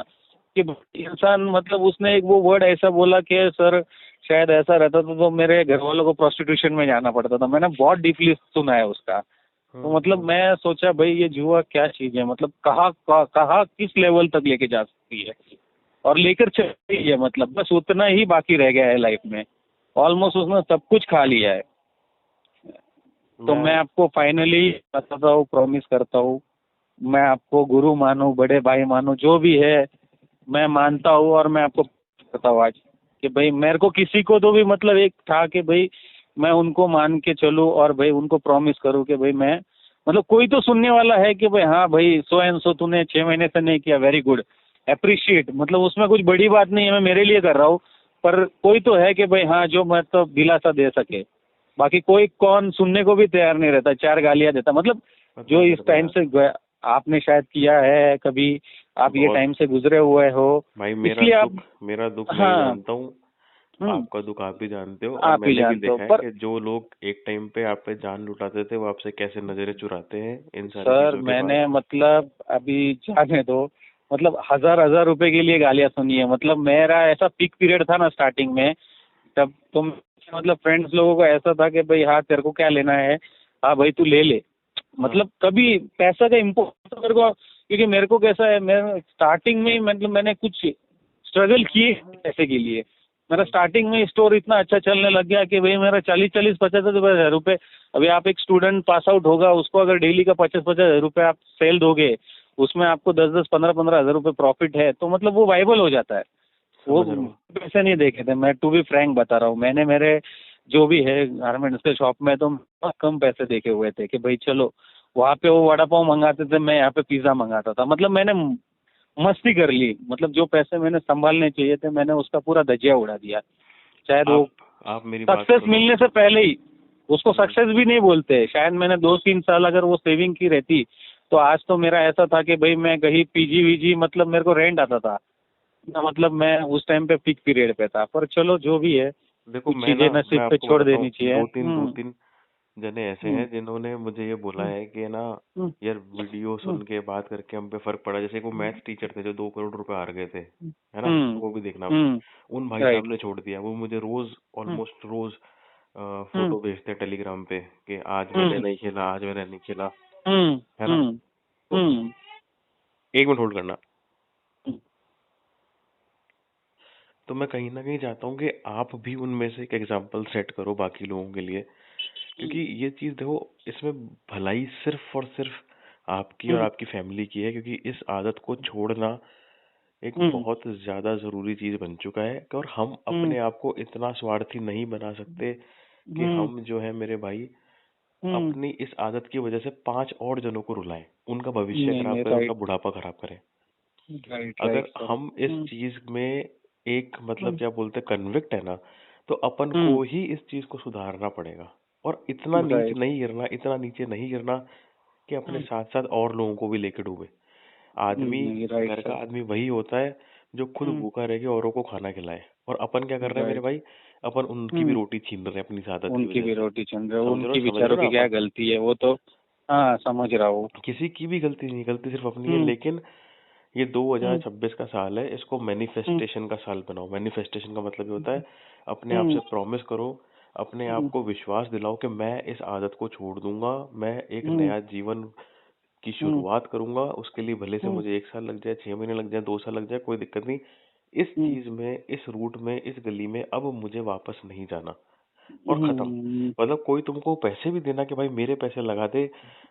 कि इंसान मतलब उसने एक वो वर्ड ऐसा बोला कि सर शायद ऐसा रहता तो मेरे घर वालों को प्रोस्टिट्यूशन में जाना पड़ता था। मैंने बहुत डीपली सुना है उसका। तो मतलब मैं सोचा भाई ये जुआ क्या चीज है, मतलब कहाँ किस लेवल तक लेके जा सकती है और लेकर चल रही है। मतलब बस उतना ही बाकी रह गया है लाइफ में, ऑलमोस्ट उसने सब कुछ खा लिया है। तो मैं आपको फाइनली बताता हूँ, प्रॉमिस करता हूँ, मैं आपको गुरु मानूं बड़े भाई मानूं जो भी है मैं मानता हूँ और मैं आपको बताता हूँ आज कि भाई मेरे को किसी को तो भी मतलब एक था कि भाई मैं उनको मान के चलूँ और भाई उनको प्रॉमिस करूँ कि भाई मैं मतलब कोई तो सुनने वाला है कि भाई हाँ भाई सो एंड सो तूने 6 महीने से नहीं किया, वेरी गुड, अप्रिशिएट, मतलब उसमें कुछ बड़ी बात नहीं है, मैं मेरे लिए कर रहा हूँ। पर कोई तो है कि भाई हाँ जो मतलब दिलासा दे सके। बाकी कोई कौन सुनने को भी तैयार नहीं रहता, 4 गालियां देता। मतलब जो इस टाइम से आपने शायद किया है कभी, आप ये टाइम से गुजरे हुए हो भाई इसलिए आप मेरा दुख मैं हाँ जानता हूँ, आपका दुख आप भी जानते हो, और आप ही मैंने भी जानते हो। देखा है पर कि जो लोग एक टाइम पे आप पे जान लुटाते थे वो आपसे कैसे नजरें चुराते हैं इन सारी सर चीजों के बाद। मैंने मतलब अभी जाने दो, मतलब हजार रुपए के लिए गालियां सुनी है। मतलब मेरा ऐसा पीक पीरियड था ना स्टार्टिंग में, तब तो मतलब फ्रेंड्स लोगों को ऐसा था कि भाई हाँ तेरे को क्या लेना है, हाँ भाई तू ले ले। मतलब कभी पैसा का इम्पोर्टेंस मेरे को, क्योंकि मेरे को कैसा है, मैं स्टार्टिंग में ही मतलब मैंने कुछ स्ट्रगल किए पैसे के लिए। मेरा स्टार्टिंग में स्टोर इतना अच्छा चलने लग गया कि भाई मेरा 40-50 हजार रुपए, अभी आप एक स्टूडेंट पास आउट होगा उसको अगर डेली का 50-50 हजार रुपए आप सेल दोगे, उसमें आपको 10-10, 15-15 हजार रुपए प्रॉफिट है, तो मतलब वो वाइबल हो जाता है। वो समझ रहा हूँ। पैसे नहीं देखे थे, मैं टू बी फ्रैंक बता रहा हूँ। मैंने मेरे जो भी है गारमेंट्स के शॉप में तो बहुत कम पैसे देखे हुए थे कि भाई चलो वहाँ पे वो वड़ा पाव मंगाते थे, मैं यहाँ पे पिज्जा मंगाता था। मतलब मैंने मस्ती कर ली, मतलब जो पैसे मैंने संभालने चाहिए थे मैंने उसका पूरा धजिया उड़ा दिया। शायद वो आप मेरी बात सक्सेस सुनो। मिलने से पहले ही, उसको सक्सेस भी नहीं बोलते, शायद मैंने 2-3 साल अगर वो सेविंग की रहती तो आज तो मेरा ऐसा था कि भाई मैं कहीं पीजी वीजी, मतलब मेरे को रेंट आता था ना, मतलब मैं उस टाइम पे पीक पीरियड पे था। पर चलो जो भी है, देखो कुछ मैं चीजें नसीब पे आपको छोड़ बताता देनी हूँ, चाहिए। दो तीन जने ऐसे हम्म, हैं जिन्होंने मुझे ये बोला हम्म, है कि ना हम्म, यार वीडियो हम्म, सुन के बात करके हम पे फर्क पड़ा। जैसे वो मैथ्स टीचर थे जो 2 करोड़ रुपए हार गए थे, है ना, हम्म, वो भी देखना। हम्म, उन भाई साहब राइट, ने छोड़ दिया, वो मुझे रोज हम्म, ऑलमोस्ट रोज हम्म, फोटो भेजते हैं टेलीग्राम पे कि आज मैंने हम्म, नहीं खेला, आज मैंने नहीं खेला, हम्म, है ना। हम्म, तो हम्म, 1 मिनट होल्ड करना। हम्म, तो मैं कहीं ना कहीं चाहता हूँ कि आप भी उनमें से एक एग्जाम्पल सेट करो बाकी लोगों के लिए, क्योंकि ये चीज देखो, इसमें भलाई सिर्फ और सिर्फ आपकी और हम्म, आपकी फैमिली की है, क्योंकि इस आदत को छोड़ना एक हम्म, बहुत ज्यादा जरूरी चीज बन चुका है। और हम हम्म, अपने आप को इतना स्वार्थी नहीं बना सकते कि हम्म, हम जो है मेरे भाई हम्म, अपनी इस आदत की वजह से 5 और जनों को रुलाएं, उनका भविष्य नहीं खराब नहीं, करें, उनका राइट, बुढ़ापा खराब करें। राइट, अगर राइट सर। हम इस चीज में एक मतलब हम्म, क्या बोलते हैं कन्विक्ट है ना, तो अपन हम्म, को ही इस चीज को सुधारना पड़ेगा। और इतना नीच राइट, नहीं गिरना, इतना नीचे नहीं गिरना कि अपने हम्म, साथ साथ और लोगों को भी लेके डूबे। आदमी, नहीं, राइट घर का सर, आदमी वही होता है जो खुद हम्म, भूखा रह के औरों को खाना खिलाए। और अपन क्या कर रहे हैं मेरे राइट, भाई, अपन उनकी भी हम्म, रोटी छीन रहे हैं अपनी इस आदत की उनकी वजह भी से। रोटी चल रही है, उनकी समझ रहे बेचारों हो ना की क्या अपन, गलती है वो तो। हाँ समझ रहा हूँ। किसी की भी गलती नहीं, गलती सिर्फ अपनी है। हम्म, लेकिन ये हम्म, 2026 का साल है, इसको हम्म, मैनिफेस्टेशन का साल बनाओ। मैनिफेस्टेशन का मतलब ये होता है अपने आप हम्म, से प्रॉमिस करो, अपने आप को विश्वास दिलाओ कि मैं इस आदत को छोड़ दूंगा, मैं एक हम्म, नया जीवन की हम्म, शुरुआत करूंगा। उसके लिए भले से हम्म, मुझे 1 साल लग जाए, 6 महीने लग जाए, 2 साल लग जाए, कोई दिक्कत नहीं। इस हम्म, चीज में, इस रूट में, इस गली में अब मुझे वापस नहीं जाना, और खत्म। हम्म, मतलब कोई तुमको पैसे भी देना कि भाई मेरे पैसे लगा दे,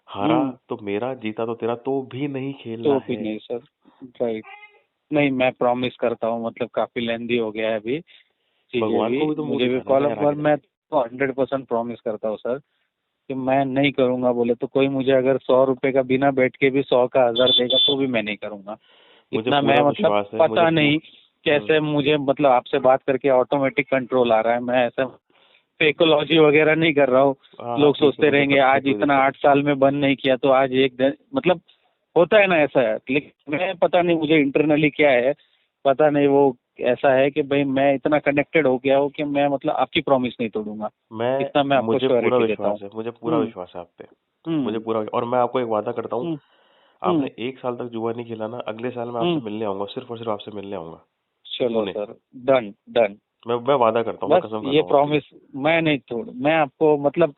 हारा हम्म, तो मेरा, जीता तो तेरा, तो भी नहीं खेलना तो भी है। नहीं सर, राइट। नहीं मैं प्रॉमिस करता हूँ, मतलब काफी लेंदी हो गया है अभी चीजें भगवान भी, को भी तो मुंह मुझे भी दिखाना है ना कॉल यार पर आखिर मैं में। आपको 100% प्रॉमिस करता हूँ सर कि मैं नहीं करूंगा। बोले तो कोई मुझे अगर 100 रुपए का बिना बैठ के भी 100 का 1000 देगा तो भी मैं नहीं करूंगा। मुझे इतना मैं पूरा मतलब विश्वास है, पता नहीं कैसे मुझे मतलब आपसे बात करके ऑटोमेटिक कंट्रोल आ रहा है। मैं ऐसा फेकोलॉजी वगैरह नहीं कर रहा हूँ। हाँ लोग ठीक है, सोचते मुझे रहेंगे पता है, आज कोई इतना दिक्कत 8 साल में बंद नहीं किया तो आज एक दिन मतलब होता है ना ऐसा है। लेकिन मैं पता नहीं मुझे इंटरनली क्या है, पता नहीं वो ऐसा है कि भाई मैं इतना कनेक्टेड हो गया हूँ कि मैं मतलब आपकी प्रॉमिस नहीं तोड़ूंगा। इतना मैं आपको मुझे पूरा श्योरिटी देता हूँ। विश्वास है, मुझे पूरा हम्म विश्वास है आप पे, हम्म मुझे पूरा। और मैं आपको एक वादा करता हूँ, हम्म हम्म। आपने 1 साल तक जुआ नहीं खेला ना, अगले साल मैं आपसे मिलने आऊंगा, सिर्फ और सिर्फ आपसे मिलने आऊंगा। चलो पुणे। Sir, done done. मैं वादा करता हूँ, मैं बस कसम खाता ये हूँ आपकी। प्रॉमिस मैं नहीं तोड़, मैं आपको मतलब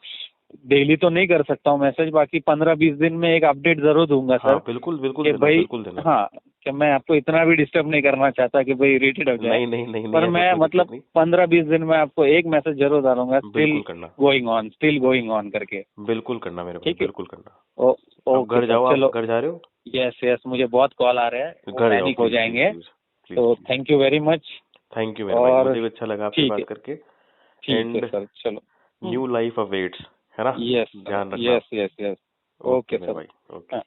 डेली तो नहीं कर सकता हूँ मैसेज, बाकी 15-20 दिन में एक अपडेट जरूर दूंगा हाँ सर बिल्कुल बिल्कुल कि देना, भाई बिल्कुल देना। हाँ कि मैं आपको इतना भी डिस्टर्ब नहीं करना चाहता कि भाई इरिटेट हो जाए। नहीं नहीं नहीं नहीं, पर ऐसा मैं कोई दिक्कत मतलब नहीं, 15-20 दिन में आपको एक मैसेज जरूर डालूंगा, बिल्कुल करना, स्टिल गोइंग ऑन करके। बिल्कुल करना मेरे भाई, ठीक है, बिल्कुल करना। अब ओके घर सर, जाओ, आप चलो। घर जा रहे हो? यस यस, मुझे बहुत कॉल आ रहे हैं, वो घर जाओ पैनिक हो प्लीज प्लीज जाएंगे। प्लीज प्लीज तो please. Thank you very much. Thank you मेरे भाई, और मुझे भी अच्छा लगा आपसे ठीक है, बात करके। ठीक है एंड सर, चलो। न्यू लाइफ अवेट्स, है ना? यस ध्यान रखना आप। Yes yes yes. Okay okay मेरे सर। भाई, ओके। हाँ।